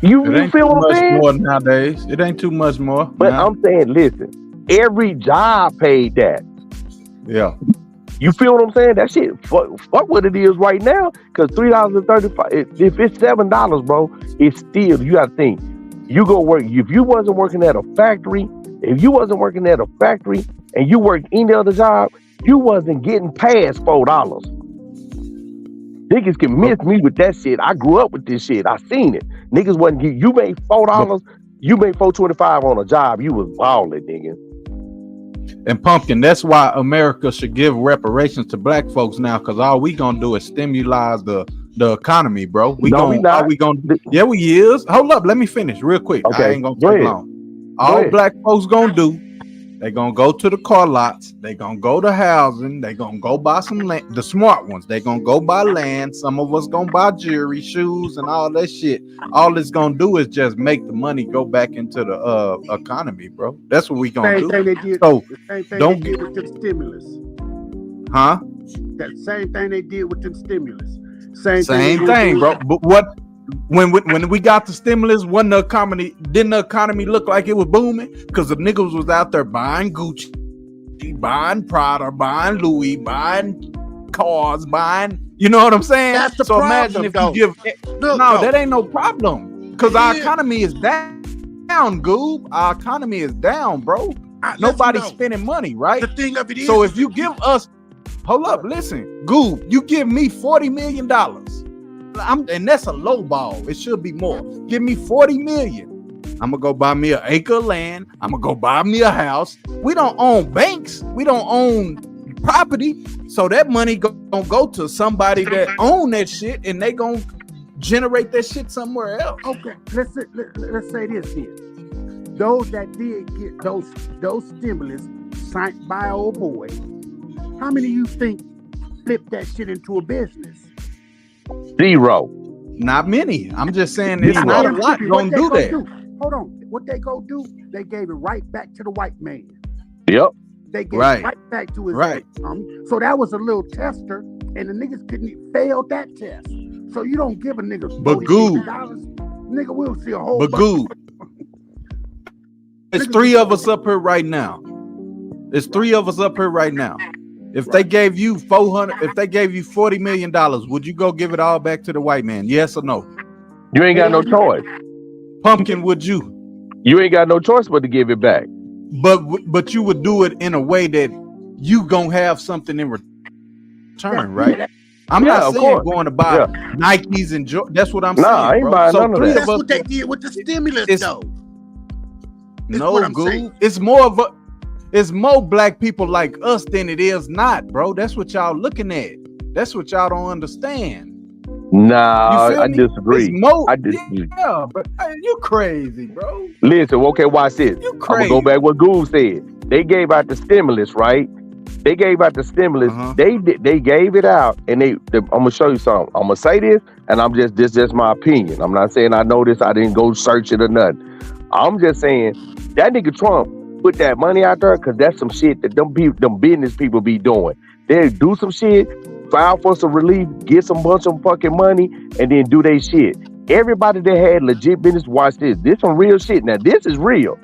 You feel what I'm saying? More nowadays. It ain't too much more. But I'm saying, listen, every job paid that. Yeah. You feel what I'm saying? That shit, fuck what it is right now. Cause $3.35, if it's $7, bro, it's still, you gotta think. You go work, if you wasn't working at a factory, and you worked any other job, you wasn't getting past $4. Niggas can miss me with that shit. I grew up with this shit. I seen it. Niggas wasn't getting, you made $4, you made $4.25 on a job, you was balling, nigga. And Pumpkin, that's why America should give reparations to black folks now, because all we gonna do is stimulate the economy, bro. Yeah, we is. Hold up, let me finish real quick. Okay. I ain't gonna take long. All black folks gonna do They gonna go to the car lots. They gonna go to housing. They gonna go buy some land. The smart ones. They gonna go buy land. Some of us gonna buy jewelry, shoes, and all that shit. All it's gonna do is just make the money go back into the economy, bro. That's what we gonna Same do. thing they did. So The same thing don't they did with them stimulus. huh? That same thing they did with them stimulus. Same Same thing, bro. But what when we got the stimulus, didn't the economy look like it was booming? Because the niggas was out there buying Gucci, buying Prada, buying Louis, buying cars, buying. You know what I'm saying? That's the so problem, imagine if though. you give. Look, No, that ain't no problem. Because our Yeah. economy is down, Goob. Our economy is down, bro. Nobody's spending money, right? The thing of it is, So if you give us, hold up, listen, Goob, you give me $40 million. And that's a low ball. It should be more. Give me 40 million. I'm gonna go buy me an acre of land. I'm gonna go buy me a house. We don't own banks. We don't own property. So that money gonna go to somebody that own that shit, and they gonna generate that shit somewhere else. okay, let's say this here. Those that did get those stimulus signed by old boy, how many of you think flipped that shit into a business? Zero. Not many. I'm just saying it's Zero. not a lot What gonna they do gonna that. Hold on. What they go do? They gave it right back to the white man. Yep. They gave Right. it right back to his Right. So that was a little tester, and the niggas couldn't fail that test. So you don't give a nigga But $40 million, nigga, we'll see a whole But bunch. Goob, it's three of us up here right now. It's three of us up here right now. If they gave you $40 million, would you go give it all back to the white man? Yes or no? You ain't got no choice. Pumpkin, would you? You ain't got no choice but to give it back. But you would do it in a way that you gonna have something in return, right? I'm Yeah, not of saying course. going to buy Nikes and that's what I'm saying. Nah, I ain't bro. buying So none of three that. That's us what they did with the stimulus, it's- though. No, what I'm saying. Goob. It's more black people like us than it is not, bro. That's what y'all looking at. That's what y'all don't understand. Nah, You feel I me? disagree. It's more, I disagree. yeah, but you crazy, bro. Listen, okay, watch this. You I'm crazy. gonna go back what Gould said. They gave out the stimulus, right? They gave out the stimulus. Uh-huh. They gave it out, and I'm gonna show you something. I'm gonna say this, and this just my opinion. I'm not saying I know this. I didn't go search it or nothing. I'm just saying that nigga Trump put that money out there because that's some shit that them business people be doing. They do some shit, file for some relief, get some bunch of fucking money, and then do they shit. Everybody that had legit business, watch this. This some real shit. Now this is real.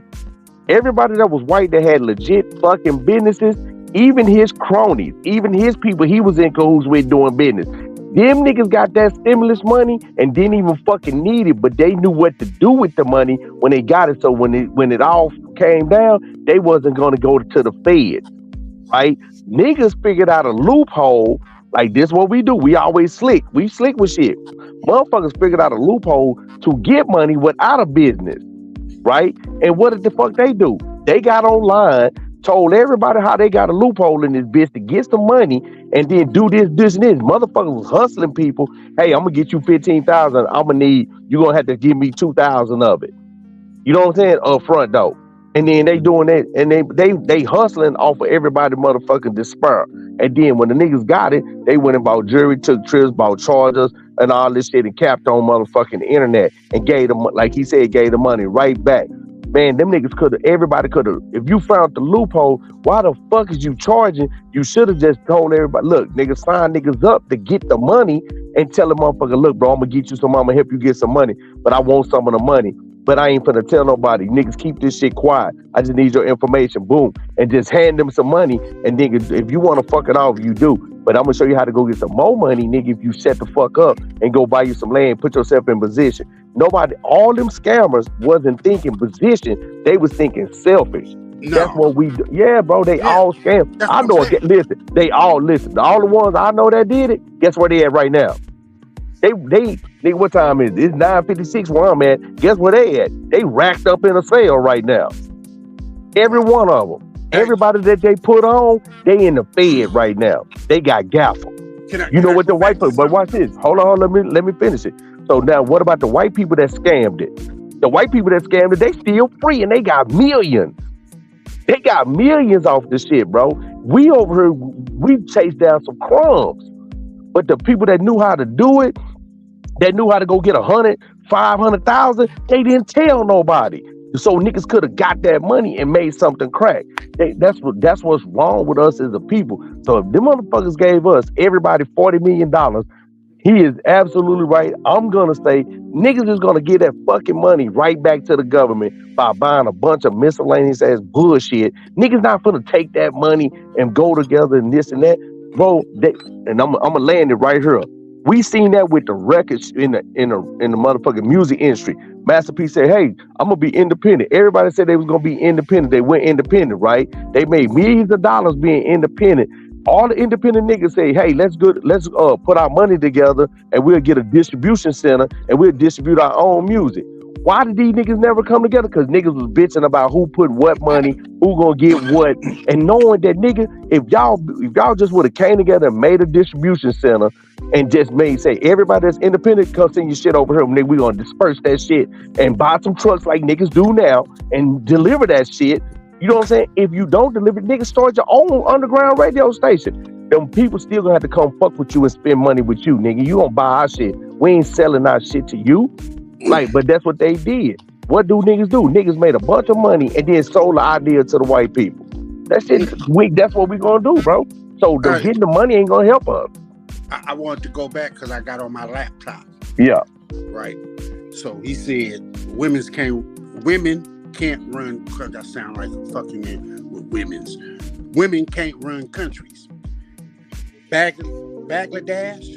Everybody that was white that had legit fucking businesses, even his cronies, even his people he was in cahoots with doing business. Them niggas got that stimulus money and didn't even fucking need it, but they knew what to do with the money when they got it. So when it all came down, they wasn't gonna go to the Fed, right? Niggas figured out a loophole. Like this, what we do. We always slick. We slick with shit. Motherfuckers figured out a loophole to get money without a business, right? And what did the fuck they do? They got online, told everybody how they got a loophole in this bitch to get some money, and then do this, and this. Motherfuckers was hustling people. Hey, I'm gonna get you 15,000. You're gonna have to give me 2,000 of it. You know what I'm saying? Up front though. And then they doing that, and they hustling off of everybody motherfucking despair. And then when the niggas got it, they went and bought jewelry, took trips, bought chargers, and all this shit, and capped on motherfucking internet, and gave them, like he said, gave the money right back. Man, them niggas everybody could have, if you found the loophole, why the fuck is you charging? You should have just told everybody, look, niggas, sign niggas up to get the money and tell the motherfucker, look, bro, I'm gonna get you some, I'm gonna help you get some money, but I want some of the money. But I ain't finna tell nobody. Niggas, keep this shit quiet. I just need your information. Boom. And just hand them some money. And nigga, if you want to fuck it off, you do. But I'm gonna show you how to go get some more money, nigga, if you shut the fuck up and go buy you some land, put yourself in position. Nobody, all them scammers wasn't thinking position. They was thinking selfish. No. That's what we do. Yeah, bro, they all scam. That's I what know I'm saying. listen, they all listen. All the ones I know that did it, guess where they at right now? They nigga, what time is it? It's 9:56 where I'm at. Guess where they at? They racked up in a sale right now. Every one of them. Everybody that they put on, they in the Fed right now. They got gaffled. You know what the white people, but watch this. Hold on, let me finish it. So now what about the white people that scammed it? The white people that scammed it, they still free and they got millions. They got millions off this shit, bro. We over here, we chased down some crumbs. But the people that knew how to do it, that knew how to go get 100, 500,000, they didn't tell nobody. So niggas could have got that money and made something crack. That's what's wrong with us as a people. So if them motherfuckers gave us everybody $40 million, he is absolutely right. I'm gonna say niggas is gonna get that fucking money right back to the government by buying a bunch of miscellaneous ass bullshit. Niggas not gonna take that money and go together and this and that, bro. And I'm gonna land it right here. We seen that with the records in the motherfucking music industry. Master P said, "Hey, I'm gonna be independent." Everybody said they was gonna be independent. They went independent, right? They made millions of dollars being independent. All the independent niggas say, "Hey, let's put our money together and we'll get a distribution center and we'll distribute our own music." Why did these niggas never come together? Because niggas was bitching about who put what money, who gonna get what, and knowing that nigga, if y'all just would have came together and made a distribution center and just say everybody that's independent, come send your shit over here, nigga, we gonna disperse that shit and buy some trucks like niggas do now and deliver that shit. You know what I'm saying? If you don't deliver, niggas start your own underground radio station. Them people still gonna have to come fuck with you and spend money with you, nigga. You gonna buy our shit. We ain't selling our shit to you. But that's what they did. What do niggas do? Niggas made a bunch of money and then sold the idea to the white people. That's what we gonna do, bro. So getting the money ain't gonna help us. I wanted to go back because I got on my laptop. Yeah. Right. So he said women can't run, because I sound like a fucking man with women's. Women can't run countries. Bangladesh,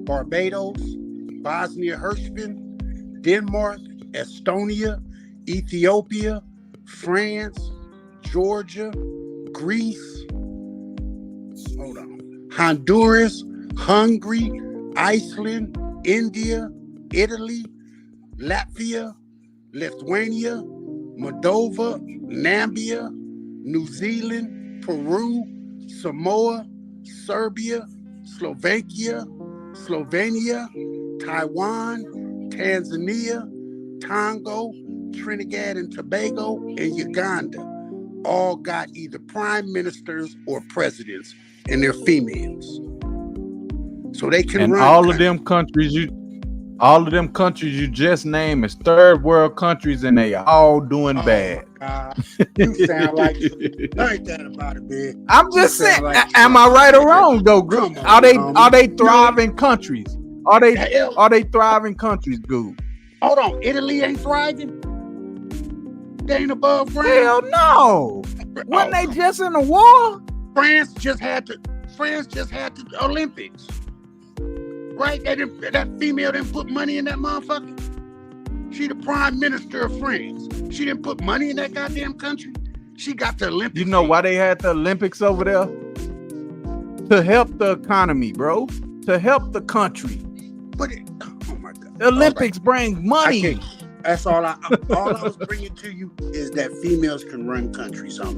Barbados, Bosnia-Herzegovina, Denmark, Estonia, Ethiopia, France, Georgia, Greece, Honduras, Hungary, Iceland, India, Italy, Latvia, Lithuania, Moldova, Namibia, New Zealand, Peru, Samoa, Serbia, Slovenia, Taiwan, Tanzania, Congo, Trinidad and Tobago, and Uganda all got either prime ministers or presidents, and they're females. So they can run. All of them countries you just named is third world countries, and they all doing bad. You sound like ain't that about it, man. I'm just saying. Am I right or wrong, though, Group? Are they thriving countries? Are they thriving countries, Goo? Hold on, Italy ain't thriving. They ain't above ground. Hell no. Weren't they just in a war? France just had the Olympics. Right? That female didn't put money in that motherfucker. She the prime minister of France. She didn't put money in that goddamn country. She got the Olympics. You know why they had the Olympics over there? To help the economy, bro. To help the country. But oh my God. The Olympics bring money. That's all I was bringing to you is that females can run countries on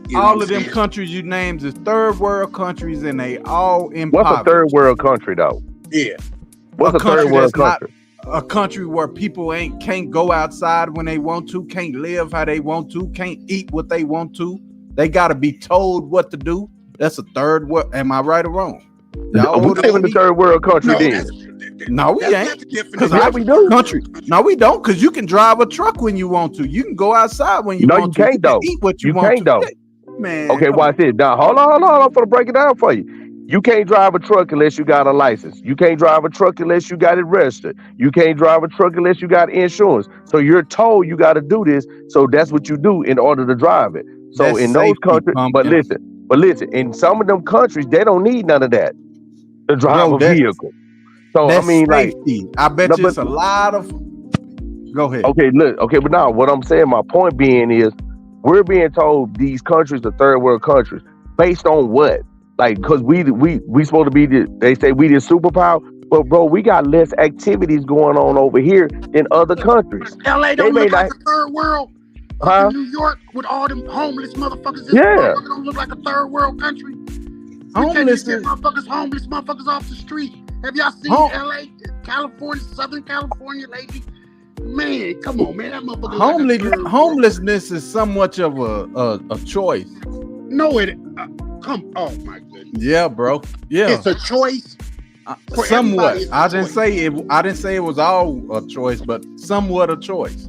me. All of them countries you named is third world countries, and they all impoverished. What's a third world country, though? Yeah. What's a third world country? A country where people can't go outside when they want to, can't live how they want to, can't eat what they want to. They got to be told what to do. That's a third world. Am I right or wrong? We live in the third world country No, we ain't. Because we do. Country. No, we don't. Because you can drive a truck when you want to. You can go outside when you want to. No, you can't, though. Eat what you want can't, to. though. Man. Okay, watch this. Now, hold on. I'm going to break it down for you. You can't drive a truck unless you got a license. You can't drive a truck unless you got it registered. You can't drive a truck unless you got insurance. So you're told you got to do this. So that's what you do in order to drive it. So that's in those countries, but listen, in some of them countries, they don't need none of that to drive a vehicle. So I mean, safety. I bet you it's a lot of. Go ahead. Okay, look. Okay, but now what I'm saying, my point being is, we're being told these countries are third world countries based on what? Like, because we supposed to be they say we the superpower, but bro, we got less activities going on over here than other countries. LA don't look like a third world. Huh? New York with all them homeless motherfuckers. Don't look like a third world country. Homeless motherfuckers off the street. Have y'all seen LA, California, Southern California lately? Man, come on, man. That motherfucker like a third world. Homelessness is somewhat of a choice. No, it. Oh my goodness. Yeah, bro. Yeah, It's a choice. For somewhat. everybody, it's a I didn't choice. say it. I didn't say it was all a choice, but somewhat a choice.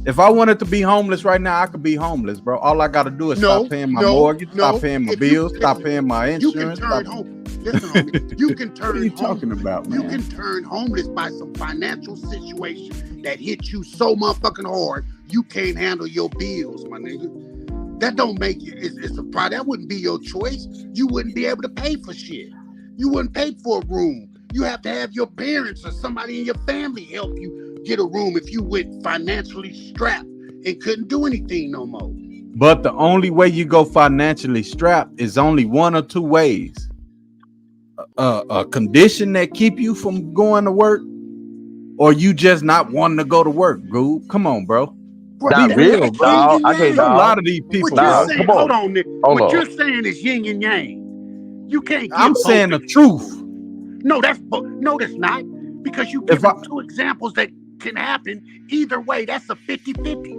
If I wanted to be homeless right now, I could be homeless, bro. All I got to do is stop paying my mortgage, stop paying my bills, stop paying my You can insurance. turn home. Listen, homie, you can turn. What are you home- talking about, You man? can turn homeless by some financial situation that hits you so motherfucking hard you can't handle your bills, my nigga. That don't make you. It's a problem. That wouldn't be your choice. You wouldn't be able to pay for shit. You wouldn't pay for a room. You have to have your parents or somebody in your family help you get a room if you went financially strapped and couldn't do anything no more. But the only way you go financially strapped is only one or two ways. A condition that keep you from going to work, or you just not wanting to go to work, Goob. Come on, bro. Not That- real, that's dog. yin I and can't, yang. A dog. lot of these people. What Nah, you're bro. saying, come on. hold on, Nick. Hold What on. you're saying is yin and yang. You can't give I'm both saying the of- truth. No, that's not. Because you If give I- two examples that can happen either way. That's a 50-50.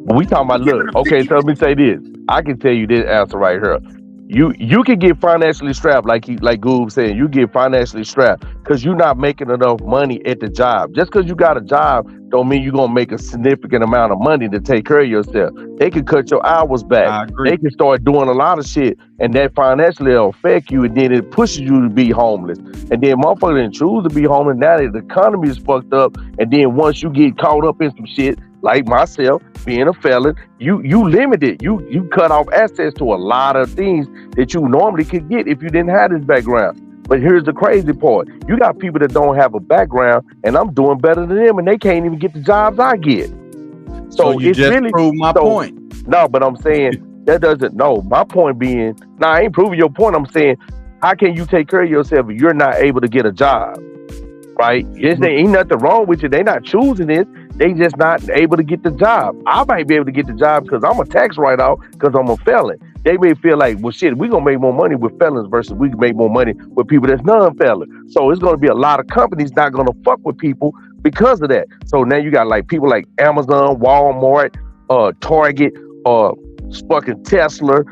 But we talking about, Giving look, a okay, 50. so let me say this. I can tell you this answer right here. You can get financially strapped, like Goob said. You get financially strapped because you're not making enough money at the job. Just because you got a job don't mean you're gonna make a significant amount of money to take care of yourself. They can cut your hours back. I agree. They can start doing a lot of shit, and that financially will affect you, and then it pushes you to be homeless. And then motherfuckers didn't choose to be homeless. Now that the economy is fucked up, and then once you get caught up in some shit, like myself being a felon, you limited. You cut off access to a lot of things that you normally could get if you didn't have this background. But here's the crazy part: you got people that don't have a background, and I'm doing better than them, and they can't even get the jobs I get. So you it's just really proved my point. no, but I'm saying that doesn't. No, my point being, I ain't proving your point. I'm saying, how can you take care of yourself if you're not able to get a job? Right? Yes, there ain't nothing wrong with you. They not choosing this. They just not able to get the job. I might be able to get the job because I'm a tax write-off because I'm a felon. They may feel like, well, shit, we're going to make more money with felons versus we can make more money with people that's non-felon. So it's going to be a lot of companies not going to fuck with people because of that. So now you got like people like Amazon, Walmart, Target, fucking Tesla,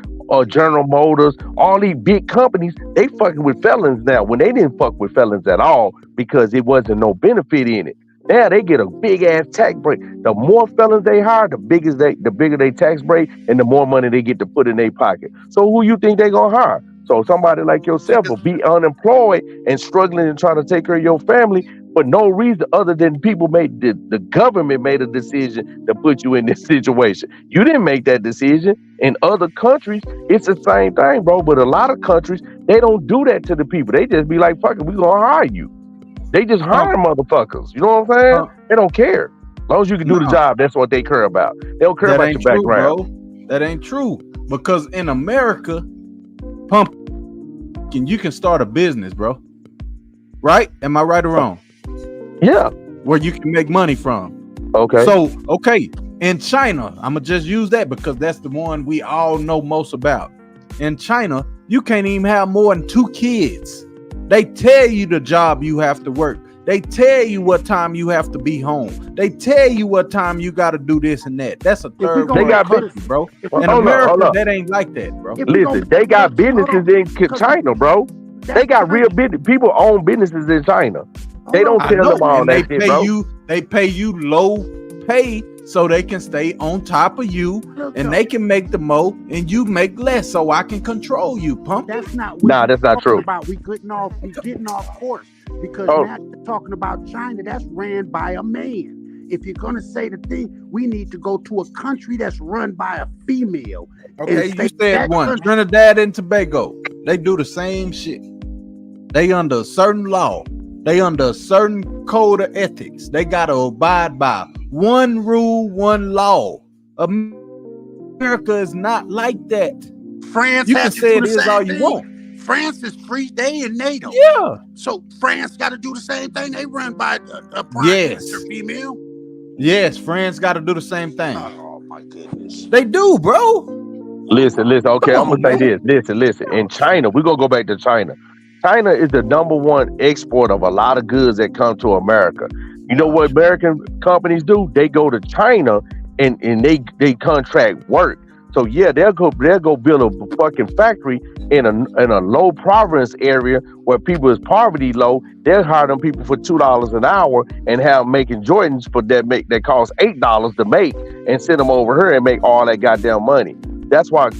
General Motors, all these big companies, they fucking with felons now when they didn't fuck with felons at all because it wasn't no benefit in it. Now they get a big ass tax break. The more felons they hire, the bigger they tax break, and the more money they get to put in their pocket. So who you think they gonna hire? So somebody like yourself will be unemployed and struggling and trying to take care of your family for no reason other than people made the government made a decision to put you in this situation. You didn't make that decision. In other countries, it's the same thing, bro. But a lot of countries, they don't do that to the people. They just be like, fuck it, we gonna hire you. They just hire motherfuckers. You know what I'm saying? They don't care. As long as you can do the job, that's what they care about. They don't care about your background. Bro. That ain't true. Because in America, pumpkin, you can start a business, bro. Right? Am I right or wrong? Yeah. Where you can make money from. Okay. So, okay, in China, I'm going to just use that because that's the one we all know most about. In China, you can't even have more than 2 kids. They tell you the job you have to work. They tell you what time you have to be home. They tell you what time you got to do this and that. That's a third world country, bro. In America, that ain't like that, bro. Listen, they got businesses in China, bro. They got real business. People own businesses in China. They don't tell them all that shit, bro. They pay you low pay so they can stay on top of you, and they can make the mo and you make less, so I can control you, pump. That's not. That's not true. We getting off course because now you're talking about China. That's ran by a man. If you're gonna say the thing, we need to go to a country that's run by a female. Okay, you said one. Trinidad and Tobago. They do the same shit. They under a certain law. They under a certain code of ethics. They gotta abide by one rule, one law. America is not like that. France, you can say it is all you want. France is free. They in NATO. Yeah. So France got to do the same thing. They run by a prime minister female. Yes, France got to do the same thing. Oh my goodness. They do, bro. Listen. Okay, I'm gonna say this. Listen. In China, we're gonna go back to China. China is the #1 export of a lot of goods that come to America. You know what American companies do? They go to China and they contract work. So yeah, they'll go build a fucking factory in a low province area where people is poverty low. They'll hire them people for $2 an hour and have making Jordans for that cost $8 to make, and send them over here and make all that goddamn money. That's why a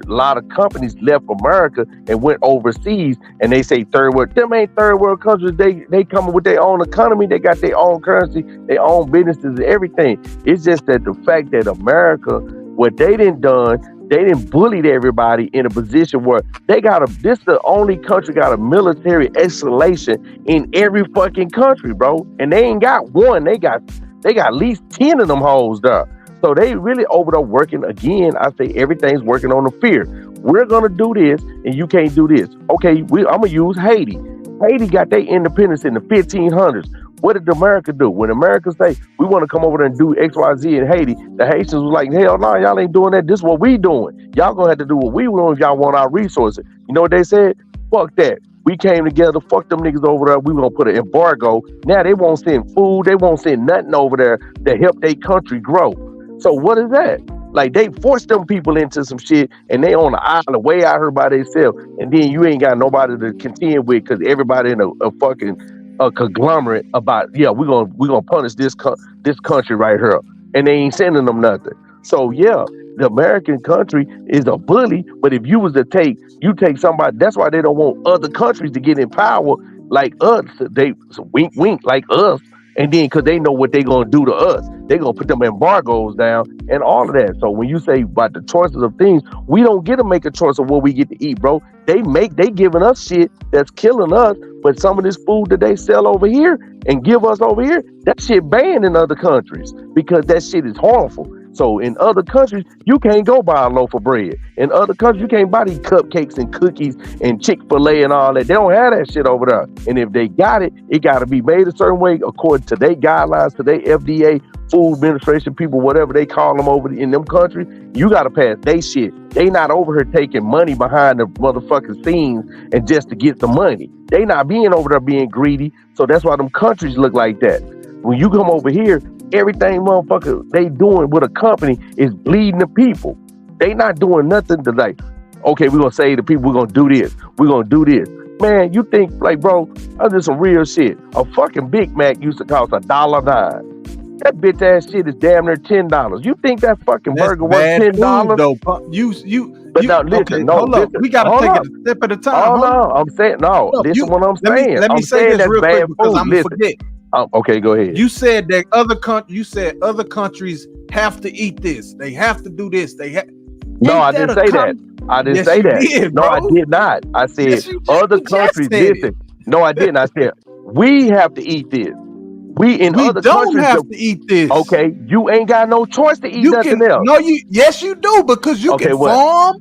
lot of companies left America and went overseas, and they say third world. Them ain't third world countries. They come with their own economy. They got their own currency, their own businesses, and everything. It's just that the fact that America, what they done, they didn't bullied everybody in a position where this the only country got a military escalation in every fucking country, bro. And they ain't got one. They got at least 10 of them hoes there. So they really over there working again. I say everything's working on the fear. We're gonna do this, and you can't do this. Okay, I'm gonna use Haiti. Haiti got their independence in the 1500s. What did America do? When America say we want to come over there and do XYZ in Haiti, the Haitians was like, hell no, y'all ain't doing that. This is what we doing. Y'all gonna have to do what we want if y'all want our resources. You know what they said? Fuck that. We came together, fuck them niggas over there. We gonna put an embargo. Now they won't send food. They won't send nothing over there to help their country grow. So what is that? Like, they forced them people into some shit, and they on the island way out here by themselves, and then you ain't got nobody to contend with because everybody in a fucking conglomerate about, yeah, we're gonna punish this country right here, and they ain't sending them nothing. So yeah, the American country is a bully, but if you was to take somebody, that's why they don't want other countries to get in power like us. They wink like us. And then, because they know what they going to do to us, they going to put them embargoes down and all of that. So when you say about the choices of things, we don't get to make a choice of what we get to eat, bro. They giving us shit that's killing us, but some of this food that they sell over here and give us over here, that shit banned in other countries because that shit is harmful. So in other countries, you can't go buy a loaf of bread. In other countries, you can't buy these cupcakes and cookies and Chick-fil-A and all that. They don't have that shit over there. And if they got it, it got to be made a certain way according to their guidelines, to their FDA, Food Administration people, whatever they call them over in them countries. You got to pass they shit. They not over here taking money behind the motherfucking scenes and just to get the money. They not being over there being greedy. So that's why them countries look like that. When you come over here, everything motherfucker they doing with a company is bleeding the people. They not doing nothing to like, okay, we're gonna say to people, we're gonna do this, we're gonna do this. Man, you think like, bro, that's just some real shit. A fucking Big Mac used to cost $1.09. That bitch ass shit is damn near $10. You think that fucking burger was $10? Now listen, okay, no, hold listen, up. We gotta take it a step at a time. Oh no, I'm saying no. Listen, what I'm saying. Let me say this real quick because I'm gonna forget. Okay, go ahead. You said that other countries have to eat this. They have to do this. No, I didn't say that. I didn't say that. Did, no, I did not. I said other countries. Listen. No, I didn't. I said we have to eat this. We other don't countries have to eat this. Okay, you ain't got no choice to eat nothing else. No, yes you do, because you can farm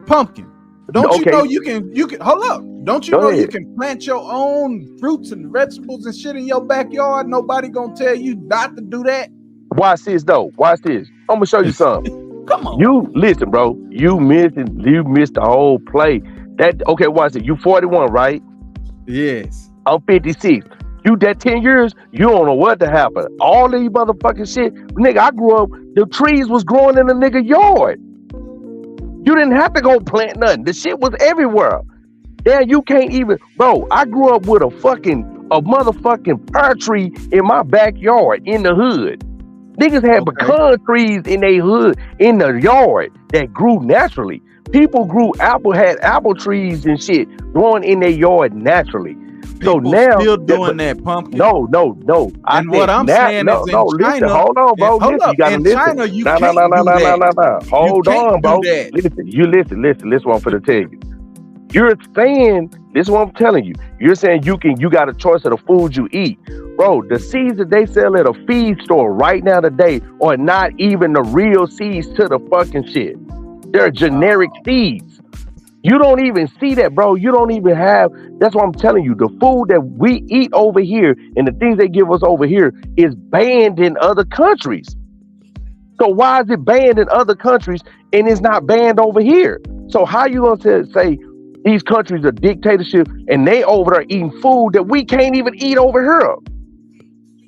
pumpkin. Don't you know you can hold up? Don't you know you can plant your own fruits and vegetables and shit in your backyard? Nobody gonna tell you not to do that. Watch this though. Watch this. I'm gonna show you something. Come on. You listen, bro. You missed the whole play. Okay, watch it. You 41, right? Yes. I'm 56. You that 10 years, you don't know what to happen. All these motherfucking shit. Nigga, I grew up, the trees was growing in the nigga yard. You didn't have to go plant nothing. The shit was everywhere. Damn, you can't even, bro, I grew up with a motherfucking pear tree in my backyard in the hood. Niggas had pecan trees in their hood, in the yard that grew naturally. People had apple trees and shit growing in their yard naturally. So now still doing that pumpkin. No. And what I'm saying is in China, listen, hold on, bro. Hold up. You gotta in listen. China, you can't do that. Hold on, bro. Listen. This is what I'm finna tell you. You're saying, this is what I'm telling you. You're saying you got a choice of the food you eat. Bro, the seeds that they sell at a feed store right now today are not even the real seeds to the fucking shit. They're generic seeds. You don't even see that, bro. You don't even have, that's what I'm telling you. The food that we eat over here and the things they give us over here is banned in other countries. So why is it banned in other countries and it's not banned over here? So how you gonna say these countries are dictatorship and they over there eating food that we can't even eat over here?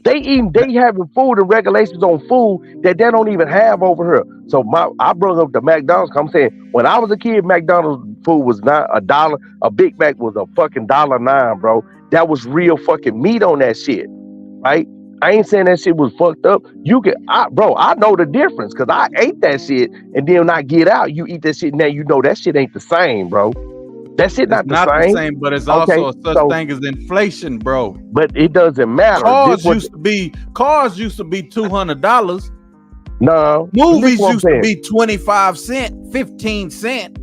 They having food and regulations on food that they don't even have over here. So I brought up the McDonald's. I'm saying when I was a kid, McDonald's food was not $1. A Big Mac was a fucking $1.09, bro. That was real fucking meat on that shit, right? I ain't saying that shit was fucked up. I know the difference because I ate that shit, and then when I get out, you eat that shit. Now you know that shit ain't the same, bro. That shit not the same. But it's also such thing as inflation, bro. But it doesn't matter. Cars used to be $200. No. Movies used to be 25 cents, 15 cents.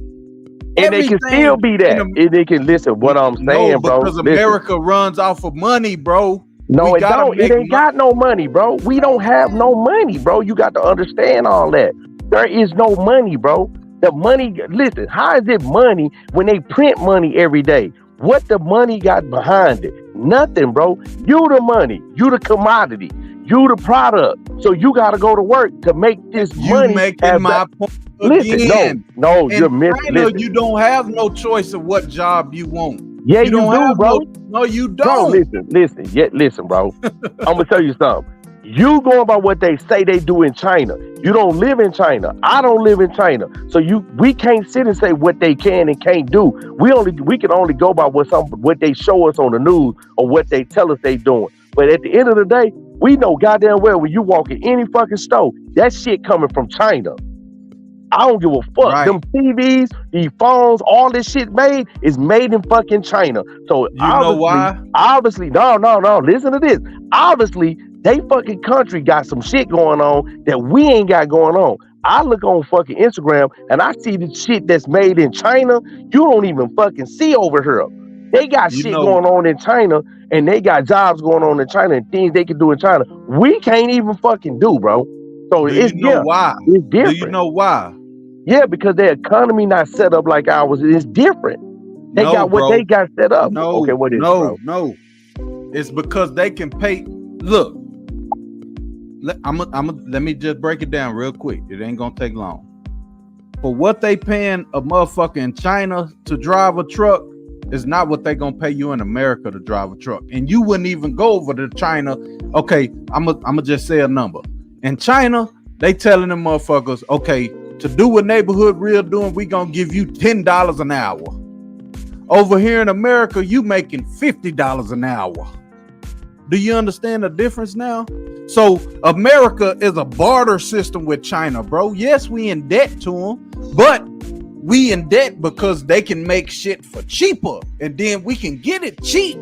And they can still be that. And they can listen what I'm saying, bro. Because America runs off of money, bro. No, it don't. It ain't got no money, bro. We don't have no money, bro. You got to understand all that. There is no money, bro. The money, listen, how is it money when they print money every day? What the money got behind it? Nothing, bro. You the money. You the commodity. You the product. So you got to go to work to make this money. You making my point again. Listen, no, you're missing. You don't have no choice of what job you want. Yeah, you do, bro. No, you don't. Bro, listen, bro. I'm gonna tell you something. You going by what they say they do in China. You don't live in China. I don't live in China. So we can't sit and say what they can and can't do. We can only go by what they show us on the news or what they tell us they doing. But at the end of the day, we know goddamn well when you walk in any fucking store, that shit coming from China. I don't give a fuck. Right. Them TVs, these phones, all this shit is made in fucking China. So you know why? Obviously, no. Listen to this. Obviously, they fucking country got some shit going on that we ain't got going on. I look on fucking Instagram and I see the shit that's made in China. You don't even fucking see over here. They got going on in China and they got jobs going on in China and things they can do in China. We can't even fucking do, bro. So why? It's different. Do you know why? Yeah, because their economy not set up like ours. It's different. They got what they got set up. No, okay, what is no, no. It's because they can pay. Look, let me just break it down real quick. It ain't gonna take long. For what they paying a motherfucker in China to drive a truck is not what they gonna pay you in America to drive a truck. And you wouldn't even go over to China. Okay, I'ma just say a number. In China, they telling them motherfuckers, okay, to do what Neighborhood Real doing, we gonna give you $10 an hour. Over here in America, you making $50 an hour. Do you understand the difference now? So America is a barter system with China, bro. Yes, we in debt to them, but we in debt because they can make shit for cheaper, and then we can get it cheap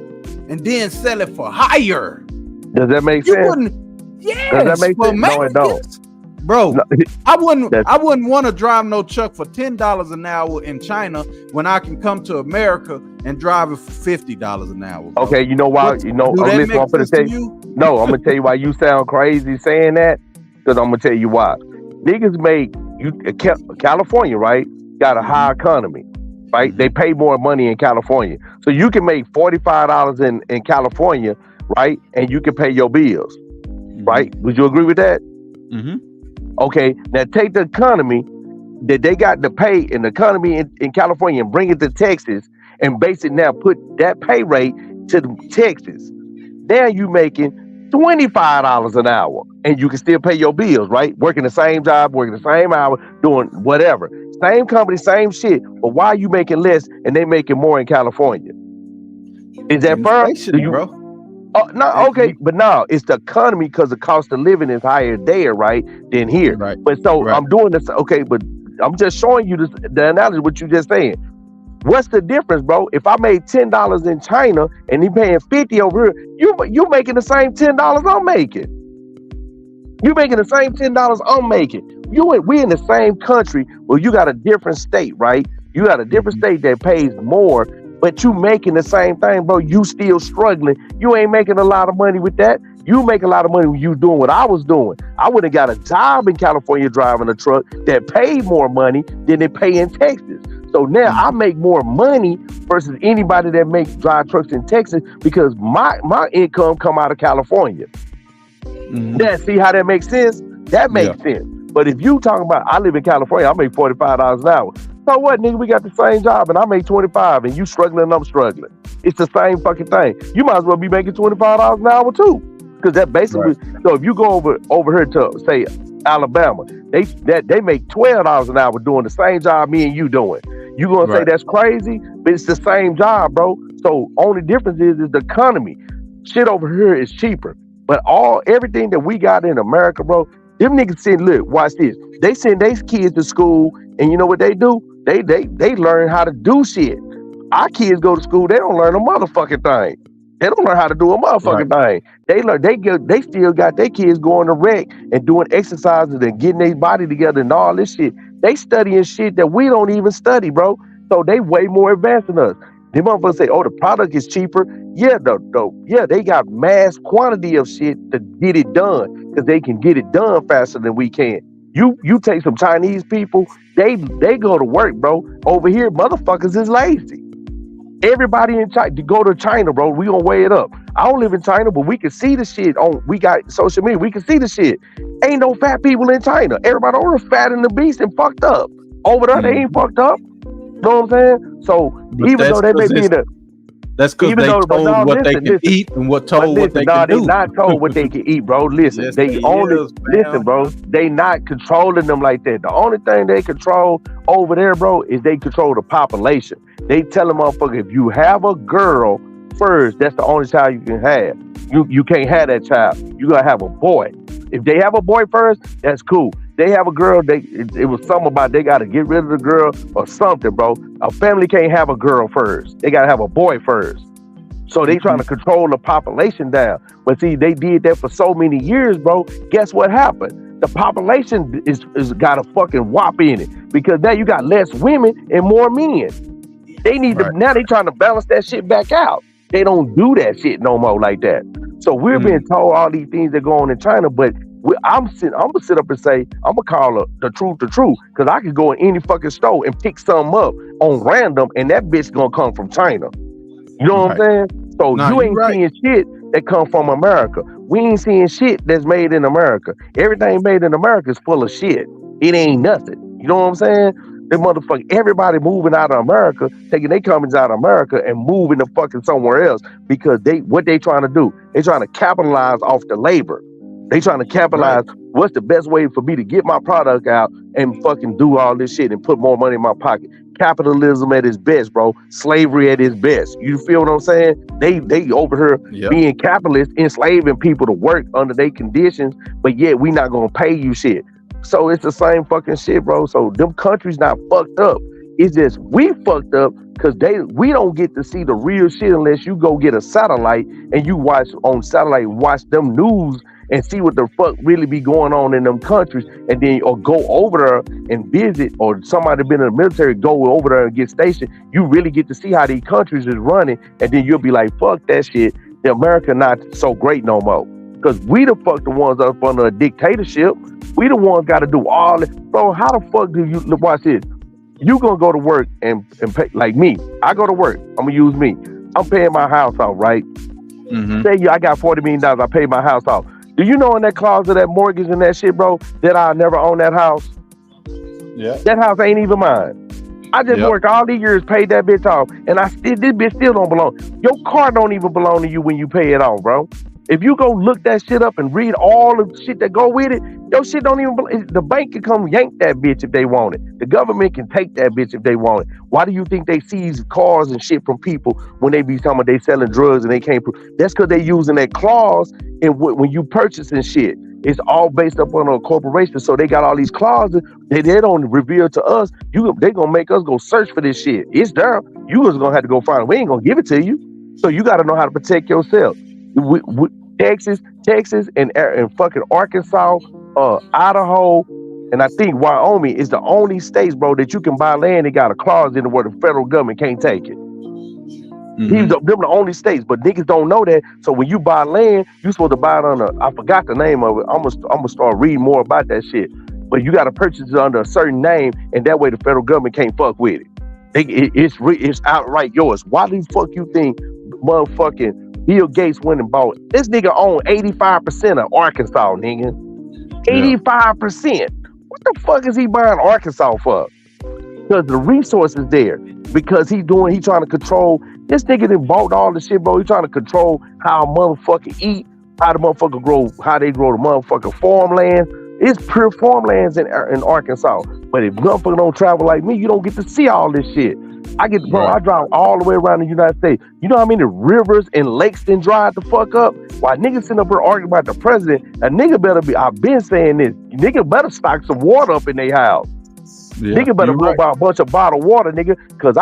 and then sell it for higher. Does that make sense? Yes, does that make sense? No, it don't. Bro, no. I wouldn't want to drive no truck for $10 an hour in China when I can come to America and drive it for $50 an hour. Bro. Okay, you know why? I'm gonna tell you. No, I'm gonna tell you why you sound crazy saying that. Because I'm gonna tell you why. Niggas California, right? Got a high economy, right? They pay more money in California, so you can make $45 in California, right? And you can pay your bills, right? Would you agree with that? Mm-hmm. Okay, now take the economy that they got to pay in the economy in California and bring it to Texas and basically now put that pay rate to Texas. Now you making $25 an hour and you can still pay your bills, right? Working the same job, working the same hour, doing whatever. Same company, same shit. But why are you making less and they making more in California? Is that fair? Bro? Oh, no, okay, but no, it's the economy because the cost of living is higher there, right, than here. Right. But so I'm doing this, okay, but I'm just showing you the analogy, what you just saying. What's the difference, bro? If I made $10 in China and he paying $50 over here, you making the same $10 I'm making. You making the same $10 I'm making. We in the same country, well, you got a different state, right? You got a different state that pays more. But you making the same thing, bro. You still struggling. You ain't making a lot of money with that. You make a lot of money when you doing what I was doing. I would have got a job in California driving a truck that paid more money than they pay in Texas. So now I make more money versus anybody that drive trucks in Texas because my income come out of California. Mm-hmm. Now, see how that makes sense? That makes sense. But if you talking about, I live in California, I make $45 an hour. So what, nigga? We got the same job and I make 25 and you struggling and I'm struggling. It's the same fucking thing. You might as well be making $25 an hour too. Because that basically, so if you go over here to say Alabama, they make $12 an hour doing the same job me and you doing. You gonna say that's crazy? But it's the same job, bro. So only difference is the economy. Shit over here is cheaper. But everything that we got in America, bro, them niggas send, look, watch this. They send their kids to school, and you know what they do? They learn how to do shit. Our kids go to school, they don't learn a motherfucking thing. They don't learn how to do a motherfucking thing. They still got their kids going to rec and doing exercises and getting their body together and all this shit. They studying shit that we don't even study, bro. So they way more advanced than us. Them motherfuckers say, oh, the product is cheaper. Yeah, they got mass quantity of shit to get it done because they can get it done faster than we can. You take some Chinese people, they go to work, bro. Over here, motherfuckers is lazy. Everybody in China, to go to China, bro, we gonna weigh it up. I don't live in China, but we can see the shit we got social media. We can see the shit. Ain't no fat people in China. Everybody over there fat in the beast and fucked up. Over there, they ain't fucked up. You know what I'm saying? So but even though they may be in the... That's because they told what they can eat and what told what they can do. They not told what they can eat, bro. Listen, Yes, they only... Listen, bro. They not controlling them like that. The only thing they control over there, bro, is they control the population. They tell them, motherfucker, if you have a girl first, that's the only child you can have. You can't have that child. You gotta have a boy. If they have a boy first, that's cool. They have a girl, it was something about they gotta get rid of the girl or something, bro. A family can't have a girl first. They gotta have a boy first. So they trying to control the population down. But see, they did that for so many years, bro. Guess what happened? The population is got a fucking whop in it because now you got less women and more men. They need to, now they trying to balance that shit back out. They don't do that shit no more like that. So we're being told all these things that go on in China, but I'm gonna sit up and say, I'm gonna call the truth, because I could go in any fucking store and pick something up on random, and that bitch gonna come from China. You know what I'm saying? So you ain't seeing shit that come from America. We ain't seeing shit that's made in America. Everything made in America is full of shit. It ain't nothing. You know what I'm saying? They motherfucker, everybody moving out of America, taking their companies out of America and moving to fucking somewhere else because what they trying to do? They trying to capitalize off the labor. They trying to capitalize. What's the best way for me to get my product out and fucking do all this shit and put more money in my pocket? Capitalism at its best, bro. Slavery at its best. You feel what I'm saying? They over here being capitalists, enslaving people to work under their conditions, but yet we not gonna pay you shit. So it's the same fucking shit, bro. So them countries not fucked up. It's just we fucked up because we don't get to see the real shit unless you go get a satellite and you watch on satellite, watch them news and see what the fuck really be going on in them countries, and then or go over there and visit, or somebody been in the military, go over there and get stationed. You really get to see how these countries is running, and then you'll be like, fuck that shit. The America not so great no more. Because we the fuck the ones up under a dictatorship. We the ones got to do all this. Bro, how the fuck do you, watch this. You gonna go to work and pay, like me. I go to work. I'm gonna use me. I'm paying my house off, right? Say I got $40 million. I pay my house off. Do you know in that clause of that mortgage and that shit, bro, that I'll never own that house? Yeah. That house ain't even mine. I just worked all these years, paid that bitch off, and this bitch still don't belong. Your car don't even belong to you when you pay it off, bro. If you go look that shit up and read all the shit that go with it, your shit don't even belong. The bank can come yank that bitch if they want it. The government can take that bitch if they want it. Why do you think they seize cars and shit from people when they be talking about they selling drugs and they can't prove? That's because they using that clause and when you purchasing shit. It's all based up on a corporation, so they got all these clauses that they don't reveal to us. They gonna make us go search for this shit. It's there. You just gonna have to go find it. We ain't gonna give it to you. So you got to know how to protect yourself. Texas, and fucking Arkansas, Idaho, and I think Wyoming is the only states, bro, that you can buy land. They got a clause in it where the federal government can't take it. Them the only states, but niggas don't know that. So when you buy land, you supposed to buy it under, I forgot the name of it. I'm gonna start reading more about that shit. But you got to purchase it under a certain name, and that way the federal government can't fuck with it. It's outright yours. Why the fuck you think motherfucking Bill Gates went and bought it? This nigga owned 85% of Arkansas, nigga. 85%. What the fuck is he buying Arkansas for? Because the resources there. Because he trying to control. This nigga done bought all the shit, bro. He trying to control how a motherfucker eat, how the motherfucker grow, how they grow the motherfucking farmland. It's pure farmlands in Arkansas. But if motherfucker don't travel like me, you don't get to see all this shit. I drive all the way around the United States. You know how many rivers and lakes then dried the fuck up? While niggas sitting up here arguing about the president, a nigga better be, I've been saying this, nigga better stock some water up in their house. Yeah, nigga better go buy a bunch of bottled water, nigga, because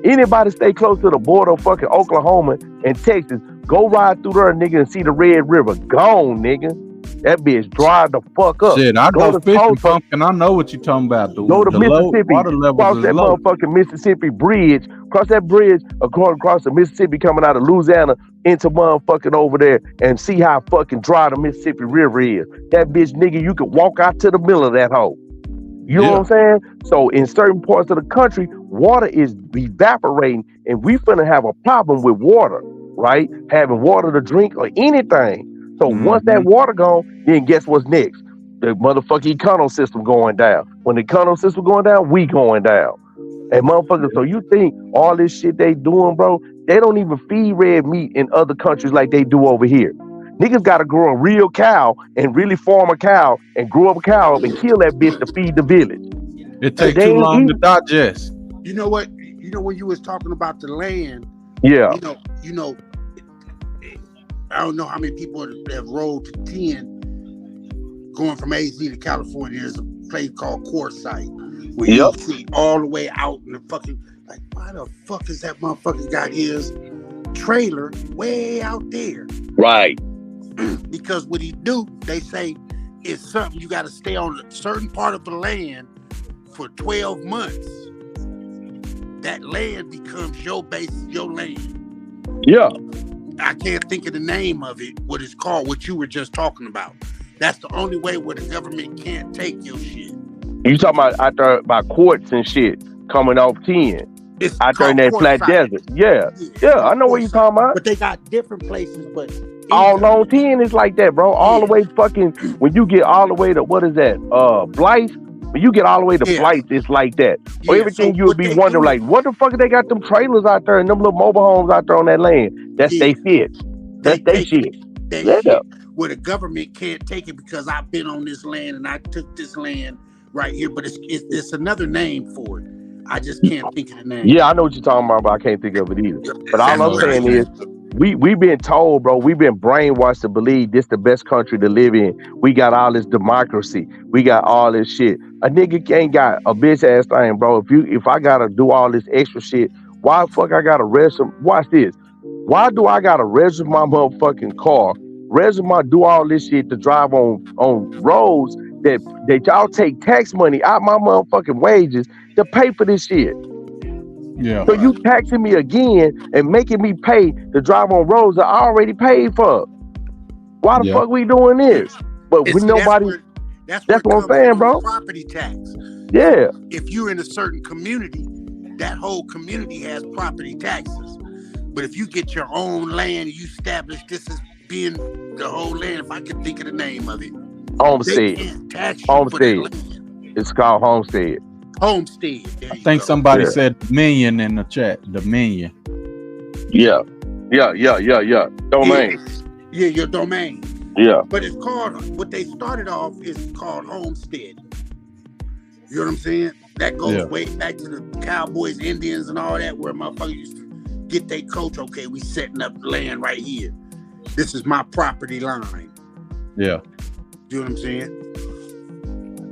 anybody stay close to the border of fucking Oklahoma and Texas, go ride through there, nigga, and see the Red River. Gone, nigga. That bitch dried the fuck up. Shit, I go fishing, Pumpkin. I know what you're talking about. Go to Mississippi, cross that motherfucking Mississippi bridge, cross that bridge, across the Mississippi coming out of Louisiana into motherfucking over there and see how fucking dry the Mississippi River is. That bitch, nigga, you could walk out to the middle of that hole. You know what I'm saying? So in certain parts of the country, water is evaporating and we finna have a problem with water, right? Having water to drink or anything. So once that water gone, then guess what's next? The motherfucking econo system going down. When the econo system going down, we going down. And motherfuckers, so you think all this shit they doing, bro, they don't even feed red meat in other countries like they do over here. Niggas gotta grow a real cow and really farm a cow and grow up a cow up and kill that bitch to feed the village. It takes too long to digest. You know what? You know when you was talking about the land. Yeah. You know. I don't know how many people have rode to 10 going from AZ to California. There's a place called Quartzsite where you see all the way out in the fucking, like, why the fuck is that motherfucker got his trailer way out there? Right. Because what he do, they say, is something you got to stay on a certain part of the land for 12 months. That land becomes your base, your land. Yeah. I can't think of the name of it, what it's called, what you were just talking about. That's the only way where the government can't take your shit. You talking about out there by quartz and shit coming off 10. It's out there in that flat desert. Yeah, I know what you're talking about. But they got different places, but all on 10 is like that, bro. All the way fucking, when you get all the way to, what is that? Blythe? When you get all the way to Blythe, it's like that. Or everything, so you would be wondering, like, what the fuck they got them trailers out there and them little mobile homes out there on that land? That's they fit. That's they shit. Where the government can't take it because I've been on this land and I took this land right here, but it's another name for it. I just can't think of the name. Yeah, I know what you're talking about, but I can't think of it either. But all I'm saying is, we've been told, bro, we've been brainwashed to believe this the best country to live in. We got all this democracy. We got all this shit. A nigga ain't got a bitch ass thing, bro. If I gotta do all this extra shit, why the fuck I gotta register? Watch this. Why do I gotta register my motherfucking car? Do all this shit to drive on roads that y'all take tax money out my motherfucking wages to pay for this shit. Yeah. So you taxing me again and making me pay to drive on roads that I already paid for. Why the fuck we doing this? But with nobody. That's what I'm saying, bro. Property tax. Yeah. If you're in a certain community, that whole community has property taxes. But if you get your own land, you establish this as being the whole land. If I can think of the name of it, homestead. Homestead. It's called homestead. Homestead. I think somebody said Dominion in the chat. Dominion. Yeah. Domain. Yeah, your domain. Yeah. But it's called, what they started off is called homestead. You know what I'm saying? That goes way back to the Cowboys, Indians, and all that, where motherfuckers used to get their coach. Okay, we setting up land right here. This is my property line. Yeah. You know what I'm saying?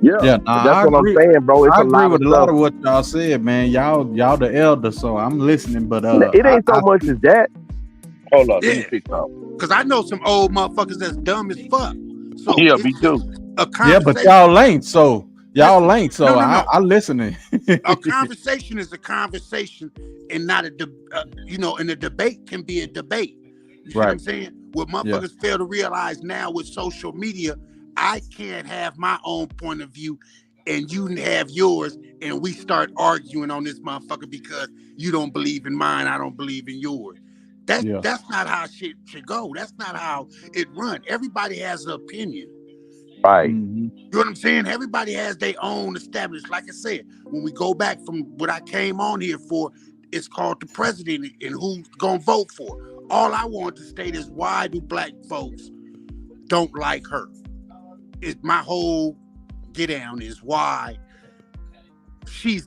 Yeah, that's what I'm saying, bro. It's I agree with a lot of what y'all said, man. Y'all the elder, so I'm listening. But it ain't so much as that. Hold on, let me pick up. Because I know some old motherfuckers that's dumb as fuck. So yeah, me too. Yeah, but y'all ain't. So no. I listening. A conversation is a conversation, and not a and a debate can be a debate. You see what I'm saying? What motherfuckers fail to realize now with social media, I can't have my own point of view and you have yours, and we start arguing on this motherfucker because you don't believe in mine, I don't believe in yours. That's not how shit should go. That's not how it run. Everybody has an opinion. Right. You know what I'm saying? Everybody has their own established. Like I said, when we go back from what I came on here for, it's called the president and who's gonna vote for. All I want to state is why do black folks don't like her? My whole get down is why she's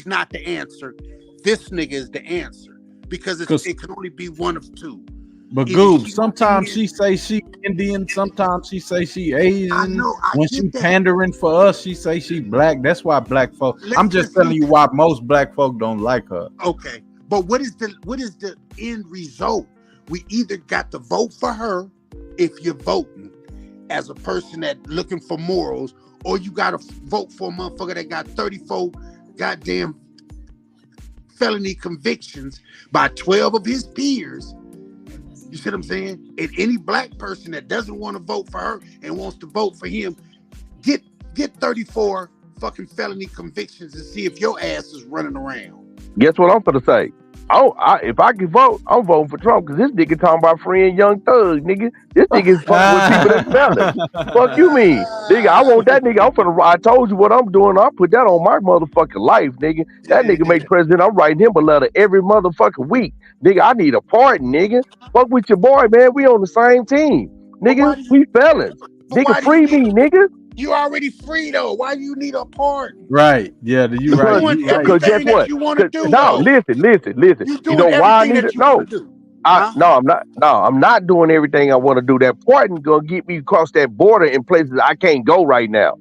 not the answer. This nigga is the answer because it can only be one of two. But Goob, sometimes she say she Indian, sometimes she say she Asian. I know. When she pandering for us, she say she black. That's why black folk. I'm just telling you why most black folk don't like her. Okay, but what is the end result? We either got to vote for her if you're voting as a person that looking for morals, or you got to vote for a motherfucker that got 34 goddamn felony convictions by 12 of his peers. You see what I'm saying? And any black person that doesn't want to vote for her and wants to vote for him, get 34 fucking felony convictions and see if your ass is running around. Guess what I'm gonna say? If I can vote, I'm voting for Trump because this nigga talking about freeing young thugs, nigga. This nigga is fucking with people that's felons. Fuck you mean? Nigga, I want that nigga. I told you what I'm doing. I'll put that on my motherfucking life, nigga. That nigga make president. I'm writing him a letter every motherfucking week. Nigga, I need a pardon, nigga. Fuck with your boy, man. We on the same team. Nigga, we felons. Nigga, free me, nigga. You already free though. Why do you need a pardon? Right. Yeah, you right. Because guess what? You want to do? No, listen. You know why I need it? No. I'm not doing everything I want to do. That pardon gonna get me across that border in places I can't go right now.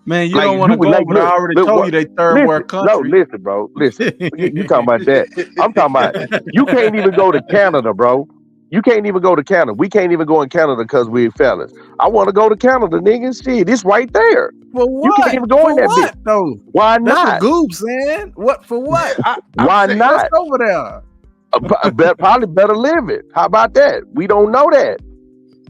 Man, you don't want to go, but I already told you they third world country. No, listen, bro. Listen. You talking about that. I'm talking about you can't even go to Canada, bro. You can't even go to Canada. We can't even go in Canada because we're fellas. I want to go to Canada, nigga. Shit, it's right there. For what? You can't even go in that bitch. Though? Why not? That's what Goob saying. What for what? Why not? What's over there? Probably better live it. How about that? We don't know that.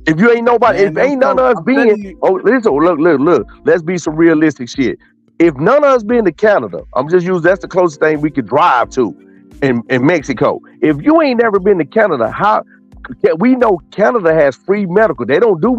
If you ain't nobody, if ain't none of us being, look, let's be some realistic shit. If none of us been to Canada, that's the closest thing we could drive to in Mexico. If you ain't never been to Canada, we know Canada has free medical. They don't do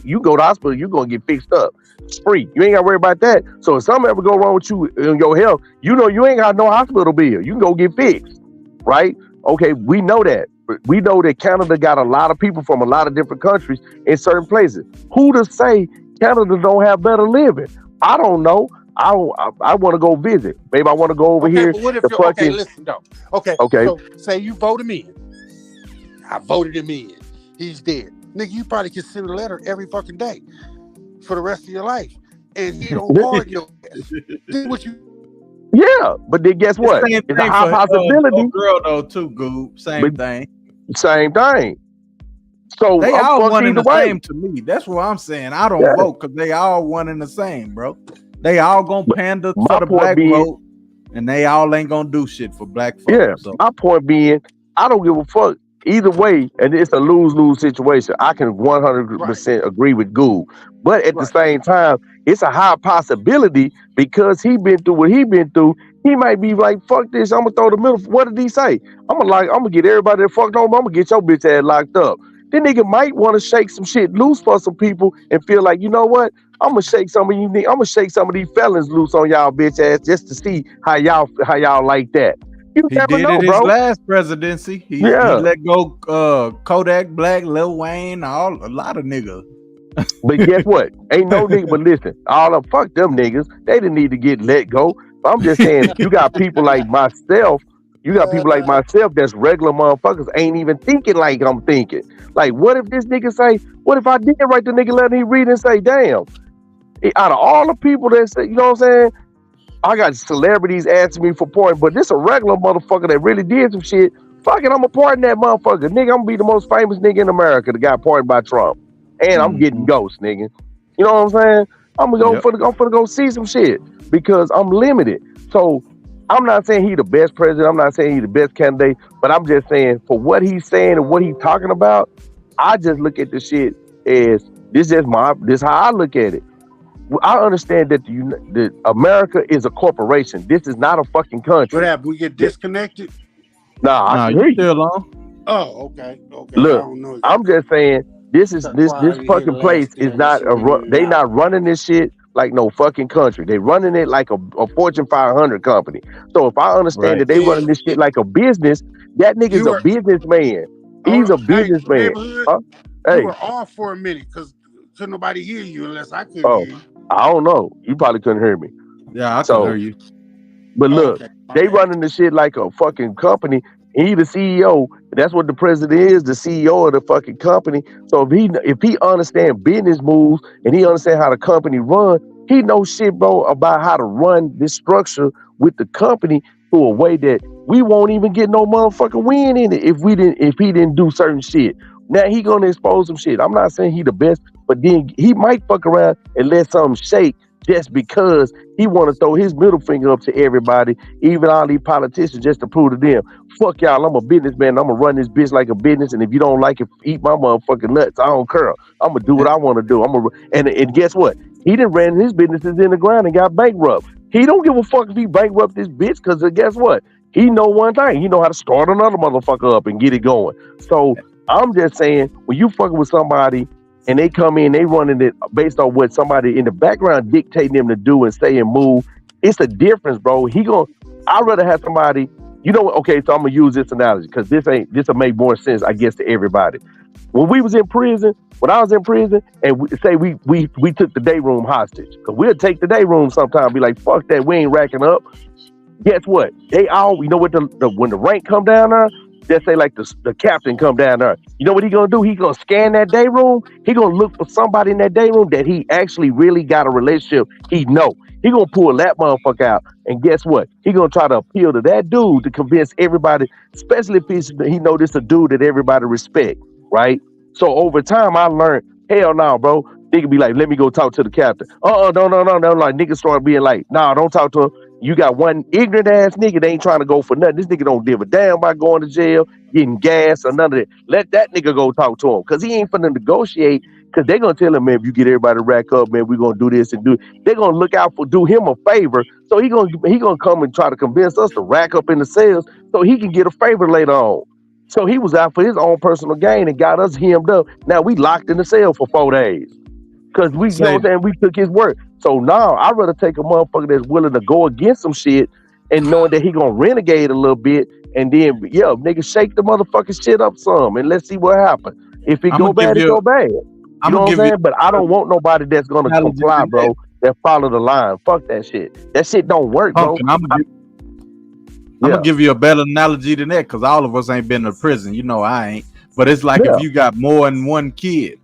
you go to the hospital, you're gonna get fixed up. It's free. You ain't gotta worry about that. So if something ever go wrong with you in your health, you know you ain't got no hospital bill. You can go get fixed, right? Okay, we know that. We know that Canada got a lot of people from a lot of different countries in certain places. Who to say Canada don't have better living? I don't know. I want to go visit. Maybe I want to go over here. But what if okay, listen though. Okay. So say you vote him in. I voted him in. He's dead. Nigga, you probably can send a letter every fucking day for the rest of your life. And he don't pardon your ass. Do what you. Yeah, but then guess what? It's a high possibility. Girl though too, Goob. Same thing. So they all one in the same to me. That's what I'm saying. I don't vote because they all one in the same, bro. They all gonna pander for the black vote, and they all ain't gonna do shit for black folks. Yeah, so. My point being, I don't give a fuck either way, and it's a lose-lose situation. I can 100% agree with Goob, but at the same time, it's a high possibility because he been through what he been through. He might be like, "Fuck this! I'm gonna throw the middle." What did he say? I'm gonna get everybody that fucked over. I'm gonna get your bitch ass locked up. Then nigga might want to shake some shit loose for some people and feel like, you know what? I'm gonna shake some of you. I'm gonna shake some of these felons loose on y'all bitch ass just to see how y'all like that. You never know, bro. His last presidency, he let go Kodak Black, Lil Wayne, a lot of niggas. But guess what? Ain't no nigga. But listen, fuck them niggas. They didn't need to get let go. I'm just saying, you got people like myself. You got people like myself that's regular motherfuckers ain't even thinking like I'm thinking. Like, what if this nigga say, what if I did write the nigga letter, he read and say, damn, out of all the people that say, you know what I'm saying? I got celebrities asking me for pardon, but this a regular motherfucker that really did some shit. Fuck it, I'm gonna pardon that motherfucker. Nigga, I'm gonna be the most famous nigga in America that got pardoned by Trump. And I'm getting ghosts, nigga. You know what I'm saying? I'm gonna go see some shit because I'm limited. So I'm not saying he the best president. I'm not saying he the best candidate, but I'm just saying for what he's saying and what he's talking about, I just look at the shit as this how I look at it. I understand that that America is a corporation. This is not a fucking country. What happened? We get disconnected? Nah, you still on. Oh, okay. Look, I'm just saying this fucking place is not they not running this shit. like no fucking country. They running it like a Fortune 500 company. So if I understand that Right. they running this shit like a business, that nigga's You a were businessman. hold He's a on, hey, businessman. neighborhood. Huh? You Hey, were off for a minute because couldn't nobody hear you unless I couldn't oh, hear you. I don't know. You probably couldn't hear me. Yeah, I can hear So, you. but Oh, look, okay, my they bad. running the shit like a fucking company. He the CEO. That's what the president is, the CEO of the fucking company. So if he understand business moves and he understand how the company run, he knows shit, bro, about how to run this structure with the company to a way that we won't even get no motherfucking win in it if he didn't do certain shit. Now he gonna expose some shit. I'm not saying he the best, but then he might fuck around and let something shake just because he want to throw his middle finger up to everybody, even all these politicians, just to prove to them, fuck y'all, I'm a businessman. I'm gonna run this bitch like a business, and if you don't like it, eat my motherfucking nuts. I don't care. I'm gonna do what I want to do. And guess what? He done ran his businesses in the ground and got bankrupt. He don't give a fuck if he bankrupt this bitch, because guess what? He know one thing. He know how to start another motherfucker up and get it going. So I'm just saying, when you fucking with somebody and they come in, they running it based on what somebody in the background dictating them to do and say and move. It's a difference, bro. I'd rather have somebody, you know what? Okay, so I'm gonna use this analogy because this will make more sense, I guess, to everybody. When I was in prison, and we took the day room hostage, because we'll take the day room sometime, be like, fuck that, we ain't racking up. Guess what? You know what, when the rank come down there, let's say like the captain come down there. You know what he gonna do? He gonna scan that day room. He gonna look for somebody in that day room that he actually really got a relationship. He gonna pull that motherfucker out. And guess what? He gonna try to appeal to that dude to convince everybody, especially if he know this a dude that everybody respect, right? So over time, I learned, hell no, bro. Nigga be like, let me go talk to the captain. No. Like niggas start being like, nah, don't talk to him. You got one ignorant ass nigga that ain't trying to go for nothing. This nigga don't give a damn about going to jail, getting gas, or none of that. Let that nigga go talk to him, because he ain't finna negotiate. Because they gonna tell him, man, if you get everybody to rack up, man, we gonna do this and do. They're gonna look out for do him a favor. So he gonna come and try to convince us to rack up in the sales so he can get a favor later on. So he was out for his own personal gain and got us hemmed up. Now we locked in the cell for 4 days. Because you know Say, what I'm saying, we took his word. So now I'd rather take a motherfucker that's willing to go against some shit and knowing that he gonna renegade a little bit, and then nigga, shake the motherfucking shit up some and let's see what happens. If it I'm go gonna give bad, it you. go bad. You I'm know gonna what I'm give you saying? But I don't want nobody that's gonna analogy comply, to that. bro, that follow the line. Fuck that shit. That shit don't work, bro. Pumpkin, I'm gonna give you a better analogy than that, because all of us ain't been to prison. You know I ain't. But it's like Yeah. if you got more than one kid,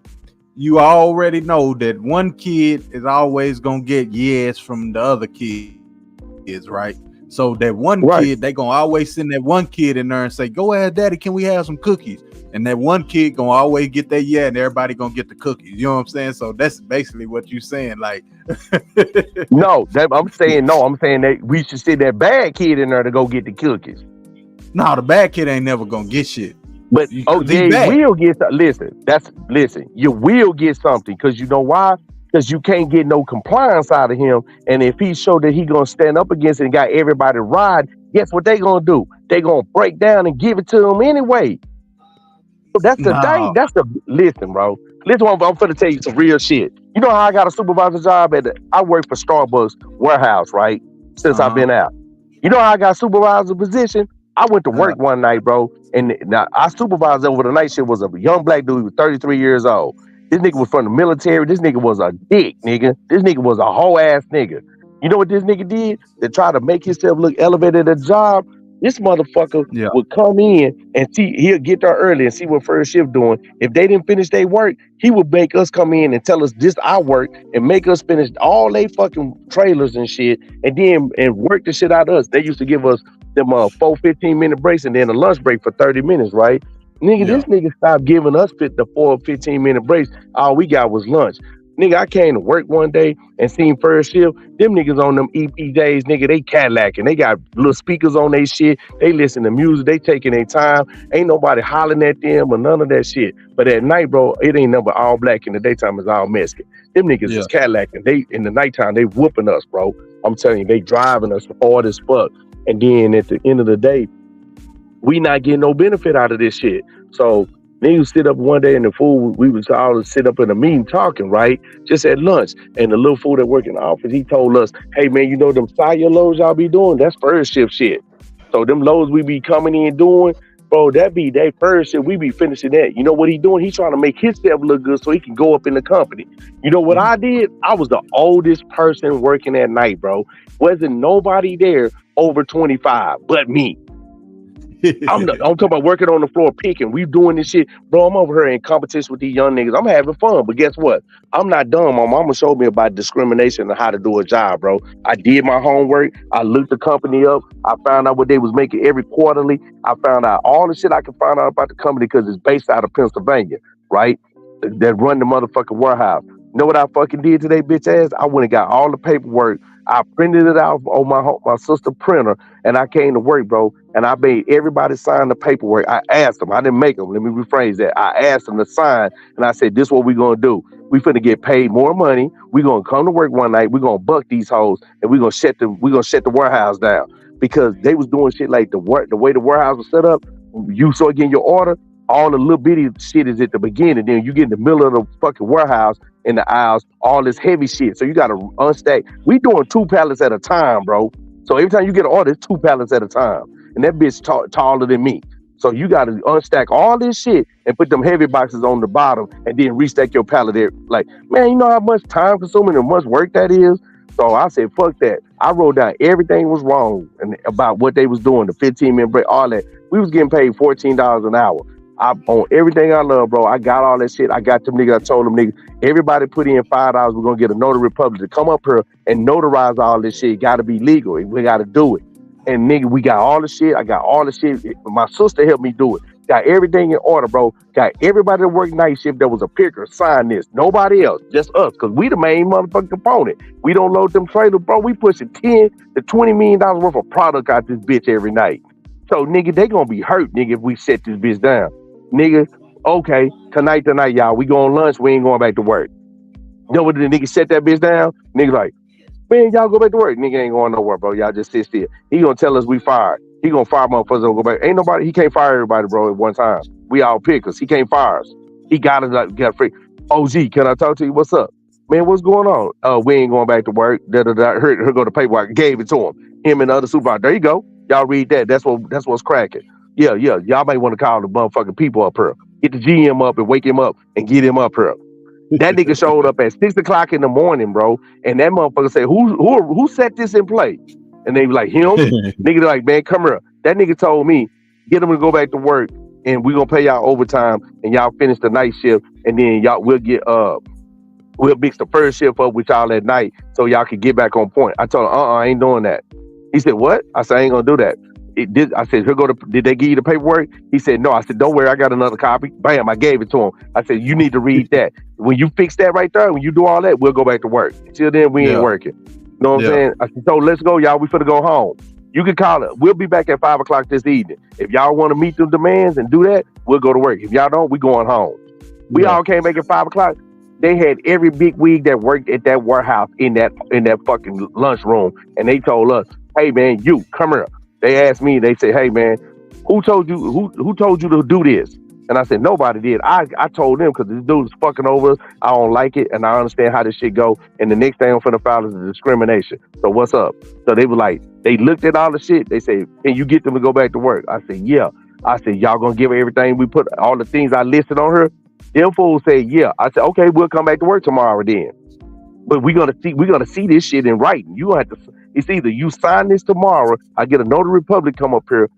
you already know that one kid is always gonna get yes from the other kids, right? So that one Right. kid, they gonna always send that one kid in there and say, "Go ahead, daddy, can we have some cookies?" And that one kid gonna always get that yeah, and everybody gonna get the cookies. You know what I'm saying? So that's basically what you saying, like. No, I'm saying that we should send that bad kid in there to go get the cookies. No, the bad kid ain't never gonna get shit. But Because he they bad. will get listen, you will get something, because you know why? Because you can't get no compliance out of him. And if he showed that he gonna stand up against it and got everybody ride, guess what they gonna do? They gonna break down and give it to him anyway. So that's the thing. No. Listen, bro. Listen, I'm finna tell you some real shit. You know how I got a supervisor job I work for Starbucks warehouse, right? Since I've been out. You know how I got supervisor position? I went to work one night, bro, and now our supervisor over the night shift was a young black dude. He was 33 years old. This nigga was from the military. This nigga was a dick, nigga. This nigga was a whole ass nigga. You know what this nigga did? To try to make himself look elevated at a job, this motherfucker would come in and see, he'll get there early and see what first shift doing. If they didn't finish their work, he would make us come in and tell us this our work and make us finish all they fucking trailers and shit, and work the shit out of us. They used to give us them 4 15-minute breaks and then a lunch break for 30 minutes, right? Nigga, this nigga stopped giving us the 4 15-minute breaks. All we got was lunch. Nigga, I came to work one day and seen first shift. Them niggas on them EPJs, nigga, they Cadillacing. They got little speakers on they shit. They listen to music. They taking their time. Ain't nobody hollering at them or none of that shit. But at night, bro, it ain't number all black. In the daytime, it's all Mexican. Them niggas is Cadillacing. They in the nighttime, they whooping us, bro. I'm telling you, they driving us hard as fuck. And then at the end of the day, we not getting no benefit out of this shit. So Then you sit up one day and the fool, we was all sit up in a meeting talking, right? Just at lunch. And the little fool that worked in the office, he told us, hey man, you know them fire loads y'all be doing? That's first shift shit. So them loads we be coming in doing, bro, that be that first shift, we be finishing that. You know what he doing? He trying to make himself look good so he can go up in the company. You know what I did? I was the oldest person working at night, bro. Wasn't nobody there over 25 but me. I'm talking about working on the floor picking. We doing this shit, bro. I'm over here in competition with these young niggas. I'm having fun, but guess what? I'm not dumb. My mama showed me about discrimination and how to do a job, bro. I did my homework. I looked the company up. I found out what they was making every quarterly. I found out all the shit I could find out about the company because it's based out of Pennsylvania, right? That run the motherfucking warehouse. You know what I fucking did today, bitch ass? I went and got all the paperwork. I printed it out on my sister printer, and I came to work, bro. And I made everybody sign the paperwork. I asked them. I didn't make them. Let me rephrase that. I asked them to sign, and I said, this is what we're going to do. We finna get paid more money. We're going to come to work one night. We're going to buck these hoes, and we're going to shut the warehouse down. Because they was doing shit like the way the warehouse was set up. You start getting your order, all the little bitty shit is at the beginning. Then you get in the middle of the fucking warehouse in the aisles, all this heavy shit. So you got to unstack. We doing 2 pallets at a time, bro. So every time you get an order, it's 2 pallets at a time. And that bitch taller than me. So you got to unstack all this shit and put them heavy boxes on the bottom and then restack your pallet there. Like, man, you know how much time consuming and much work that is? So I said, fuck that. I wrote down everything was wrong and about what they was doing, the 15-minute break, all that. We was getting paid $14 an hour. On everything I love, bro. I got all that shit. I got them niggas. I told them niggas, everybody put in $5. We're going to get a notary public to come up here and notarize all this shit. Got to be legal. We got to do it. And nigga, we got all the shit. I got all the shit. My sister helped me do it. Got everything in order, bro. Got everybody that worked night shift that was a picker sign this. Nobody else, just us, because we the main motherfucking component. We don't load them trailers, bro. We pushing $10 to $20 million worth of product out this bitch every night. So, nigga, they gonna be hurt, nigga, if we set this bitch down. Nigga, okay, tonight, y'all, we going lunch, we ain't going back to work. You know what the nigga set that bitch down? Nigga like, man, y'all go back to work. Nigga ain't going nowhere, bro. Y'all just sit still. He gonna tell us we fired. He gonna fire motherfuckers and go back. Ain't nobody, he can't fire everybody, bro, at one time. We all pickers. He can't fire us. He got us like, got free. OG, can I talk to you? What's up? Man, what's going on? We ain't going back to work. Here go the paperwork. Gave it to him and the other supervisor. There you go. Y'all read that. That's what's cracking. Yeah. Y'all might want to call the motherfucking people up here. Get the GM up and wake him up and get him up here. That nigga showed up at 6 o'clock in the morning, bro. And that motherfucker said, who set this in place? And they be like, him? Nigga like, man, come here. That nigga told me, get him to go back to work and we gonna pay y'all overtime and y'all finish the night shift and then we'll mix the first shift up with y'all at night so y'all can get back on point. I told him, I ain't doing that. He said, what? I said, I ain't gonna do that. I said, did they give you the paperwork? He said, no. I said, don't worry, I got another copy. Bam, I gave it to him. I said, you need to read that. When you fix that right there, when you do all that, we'll go back to work. Until then, we ain't working. You know what I'm saying? I said, so let's go, y'all. We finna go home. You can call it. We'll be back at 5 o'clock this evening. If y'all want to meet the demands and do that, we'll go to work. If y'all don't, we going home. We all came back at 5 o'clock. They had every big wig that worked at that warehouse in that fucking lunchroom, and they told us, hey man, you come here. They asked me, they said, hey man, who told you to do this? And I said, nobody did. I told them because this dude's fucking over us. I don't like it, and I understand how this shit go. And the next thing I'm finna file is a discrimination. So what's up? So they were like, they looked at all the shit. They said, can you get them to go back to work? I said, yeah. I said, y'all gonna give everything we put, all the things I listed on her? Them fools said, yeah. I said, okay, we'll come back to work tomorrow then. But we're gonna see this shit in writing. You have to. It's either you sign this tomorrow, I get a notary public come up here,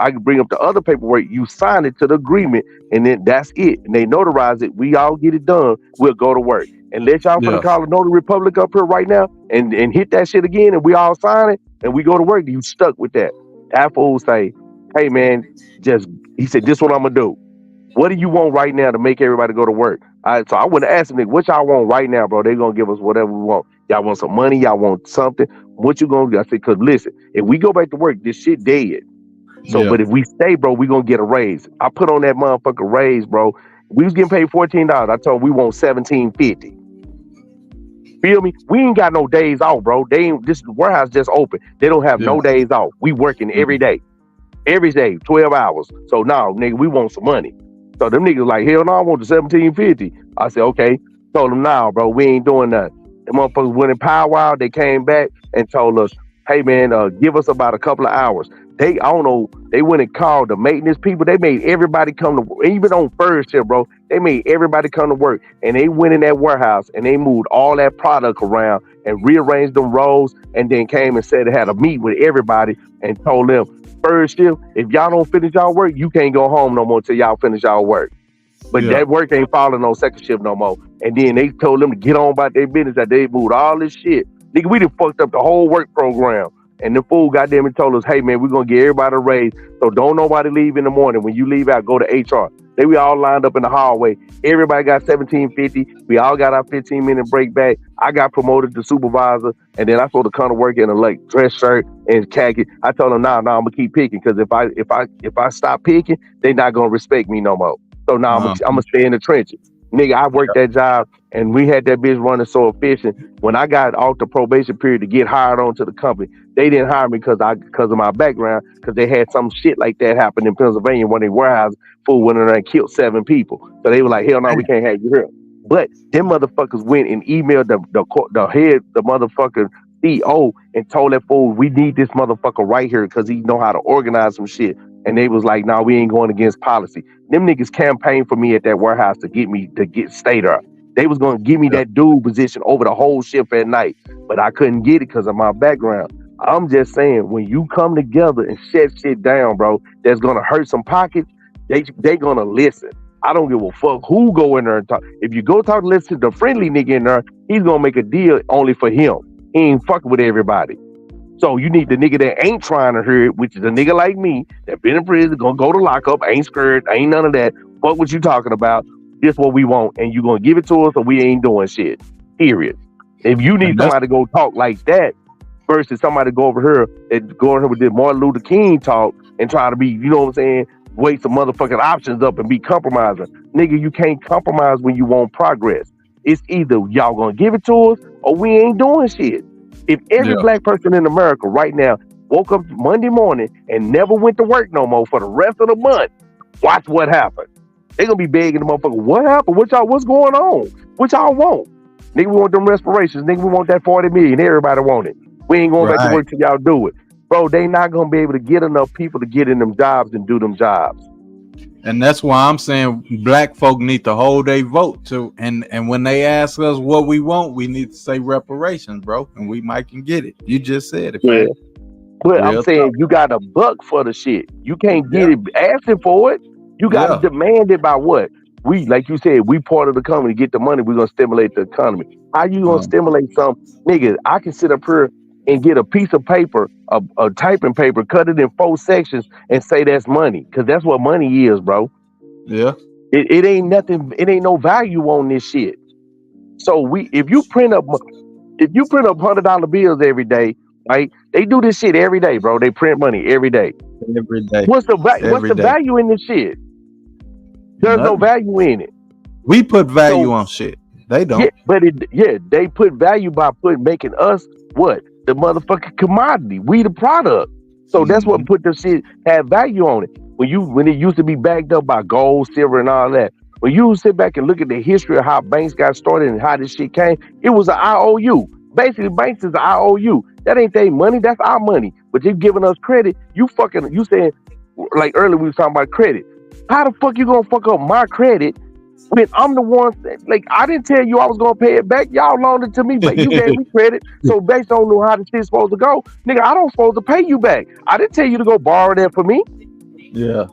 I can bring up the other paperwork, you sign it to the agreement, and then that's it. And they notarize it, we all get it done, we'll go to work. And let y'all finna call a notary public up here right now and hit that shit again, and we all sign it, and we go to work. You stuck with that. That fool say, hey man, he said, this is what I'm gonna do. What do you want right now to make everybody go to work? So I wouldn't ask them, what y'all want right now, bro? They gonna give us whatever we want. Y'all want some money? Y'all want something? What you gonna do? I said, because listen, if we go back to work, this shit dead. So, but if we stay, bro, we gonna get a raise. I put on that motherfucker raise, bro. We was getting paid $14. I told them we want $17.50. Feel me? We ain't got no days off, bro. This warehouse just open. They don't have no days off. We working every day. Every day, 12 hours. So now, nigga, we want some money. So them niggas like, hell no, I want the 1750. I said, okay. Told them, nah, bro, we ain't doing nothing. The motherfuckers went in powwow. They came back and told us, hey man, give us about a couple of hours. I don't know, they went and called the maintenance people. They made everybody come to work. Even on first shift, bro, they made everybody come to work. And they went in that warehouse and they moved all that product around and rearranged them rows, and then came and said they had a meet with everybody and told them, first shift, if y'all don't finish y'all work, you can't go home no more until y'all finish y'all work. But that work ain't following on second shift no more. And then they told them to get on about their business, that they moved all this shit. Nigga, we done fucked up the whole work program. And the fool goddamn it told us, hey man, we're gonna get everybody a raise. So don't nobody leave in the morning. When you leave out, go to HR. Then we all lined up in the hallway. Everybody got $17.50. We all got our 15-minute break back. I got promoted to supervisor, and then I supposed to come to work in a like dress shirt and khaki. I told them, nah, I'm gonna keep picking, because if I stop picking, they not gonna respect me no more. So now I'm gonna stay in the trenches. Nigga, I worked that job, and we had that bitch running so efficient. When I got off the probation period to get hired onto the company, they didn't hire me because of my background, because they had some shit like that happen in Pennsylvania when they warehouse fool went in there and killed 7 people. So they were like, hell no, we can't have you here. But them motherfuckers went and emailed the head, the motherfucking CEO, and told that fool, we need this motherfucker right here because he know how to organize some shit. And they was like, nah, we ain't going against policy. Them niggas campaigned for me at that warehouse to stay there. They was going to give me that dual position over the whole shift at night, but I couldn't get it because of my background. I'm just saying, when you come together and shut shit down, bro, that's going to hurt some pockets, they going to listen. I don't give a fuck who go in there and talk. If you go talk to listen to the friendly nigga in there, he's going to make a deal only for him. He ain't fucking with everybody. So you need the nigga that ain't trying to hear it, which is a nigga like me that been in prison, gonna go to lockup, ain't scared, ain't none of that. Fuck what you talking about. This what we want, and you gonna give it to us, or we ain't doing shit. Period. If you need somebody to go talk like that versus somebody go over here and go over here with this Martin Luther King talk and try to be, you know what I'm saying, wait some motherfucking options up and be compromising. Nigga, you can't compromise when you want progress. It's either y'all gonna give it to us or we ain't doing shit. If every black person in America right now woke up Monday morning and never went to work no more for the rest of the month, watch what happened. They gonna be begging the motherfucker, what happened? What's going on? What y'all want? Nigga, we want them respirations. Nigga, we want that 40 million. Everybody want it. We ain't going back to work till y'all do it. Bro, they not gonna be able to get enough people to get in them jobs and do them jobs. And that's why I'm saying black folk need to hold their vote too. And when they ask us what we want, we need to say reparations, bro. And we might can get it. You just said it. Yeah. But I'm saying you got a buck for the shit. You can't get it asking for it. You got to demand it by what? We, like you said, we part of the company, get the money, we're going to stimulate the economy. How you going to stimulate some? Nigga, I can sit up here and get a piece of paper, a typing paper, cut it in 4 sections and say that's money. Because that's what money is, bro. Yeah. It ain't nothing, it ain't no value on this shit. So if you print up $100 bills every day, right? They do this shit every day, bro. They print money every day. Every day. What's the value in this shit? There's no value in it. We put value on shit. They don't. Yeah, but they put value by making us what? The motherfucking commodity. We the product. So that's what put the shit have value on it. When it used to be backed up by gold, silver, and all that. When you sit back and look at the history of how banks got started and how this shit came, it was an IOU. Basically, banks is an IOU. That ain't their money. That's our money. But you giving us credit. You saying, like earlier we was talking about credit. How the fuck you gonna fuck up my credit when I'm the one, like, I didn't tell you I was gonna pay it back. Y'all loaned it to me, but you gave me credit. So based on how the shit's supposed to go, nigga, I don't supposed to pay you back. I didn't tell you to go borrow that for me. Yeah.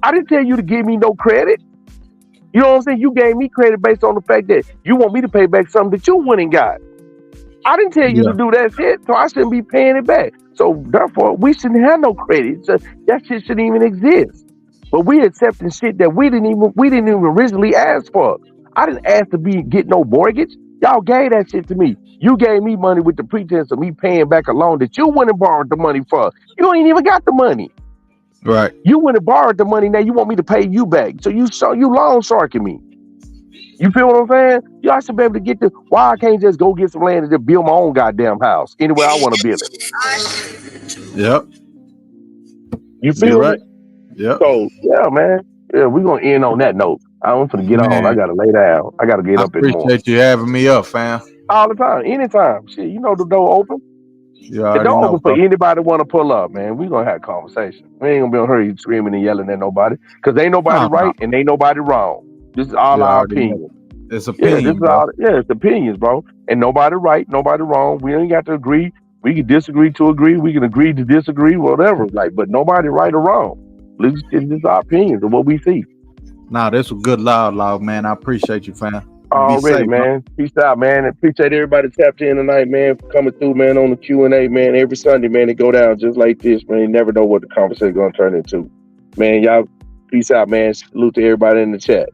I didn't tell you to give me no credit. You know what I'm saying? You gave me credit based on the fact that you want me to pay back something that you went and got. I didn't tell you to do that shit, so I shouldn't be paying it back. So therefore, we shouldn't have no credit. So that shit shouldn't even exist. But we accepting shit that we didn't even originally ask for. I didn't ask to get no mortgage. Y'all gave that shit to me. You gave me money with the pretense of me paying back a loan that you went and borrowed the money for. You ain't even got the money. Right. You went and borrowed the money. Now you want me to pay you back. So you loan sharking me. You feel what I'm saying? Y'all should be able to get this. Why I can't just go get some land and just build my own goddamn house anywhere I want to build it? Yep. You feel right? me? Yeah. So yeah, man. Yeah, we're gonna end on that note. I'm gonna get on. I gotta lay down. I gotta get I up in the morning. appreciate you having me up, fam. All the time, anytime. Shit, you know the door open. You The already door know, open for bro. anybody want to pull up, man. We gonna have a conversation. We ain't gonna be on here screaming and yelling at nobody, cause ain't nobody No. right and ain't nobody wrong. This is all You our already know. opinion. It's Yeah, opinion, this is bro. all. Yeah, it's opinions, bro. And nobody right, nobody wrong. We ain't got to agree. We can disagree to agree. We can agree to disagree, whatever. Like, but nobody right or wrong. This is our opinions of what we see. Nah, this was good log, man. I appreciate you, fam. Already, safe, man. Peace out, man. Appreciate everybody tapped in tonight, man, for coming through, man, on the Q&A, man. Every Sunday, man, it go down just like this, man. You never know what the conversation gonna turn into. Man, y'all, peace out, man. Salute to everybody in the chat.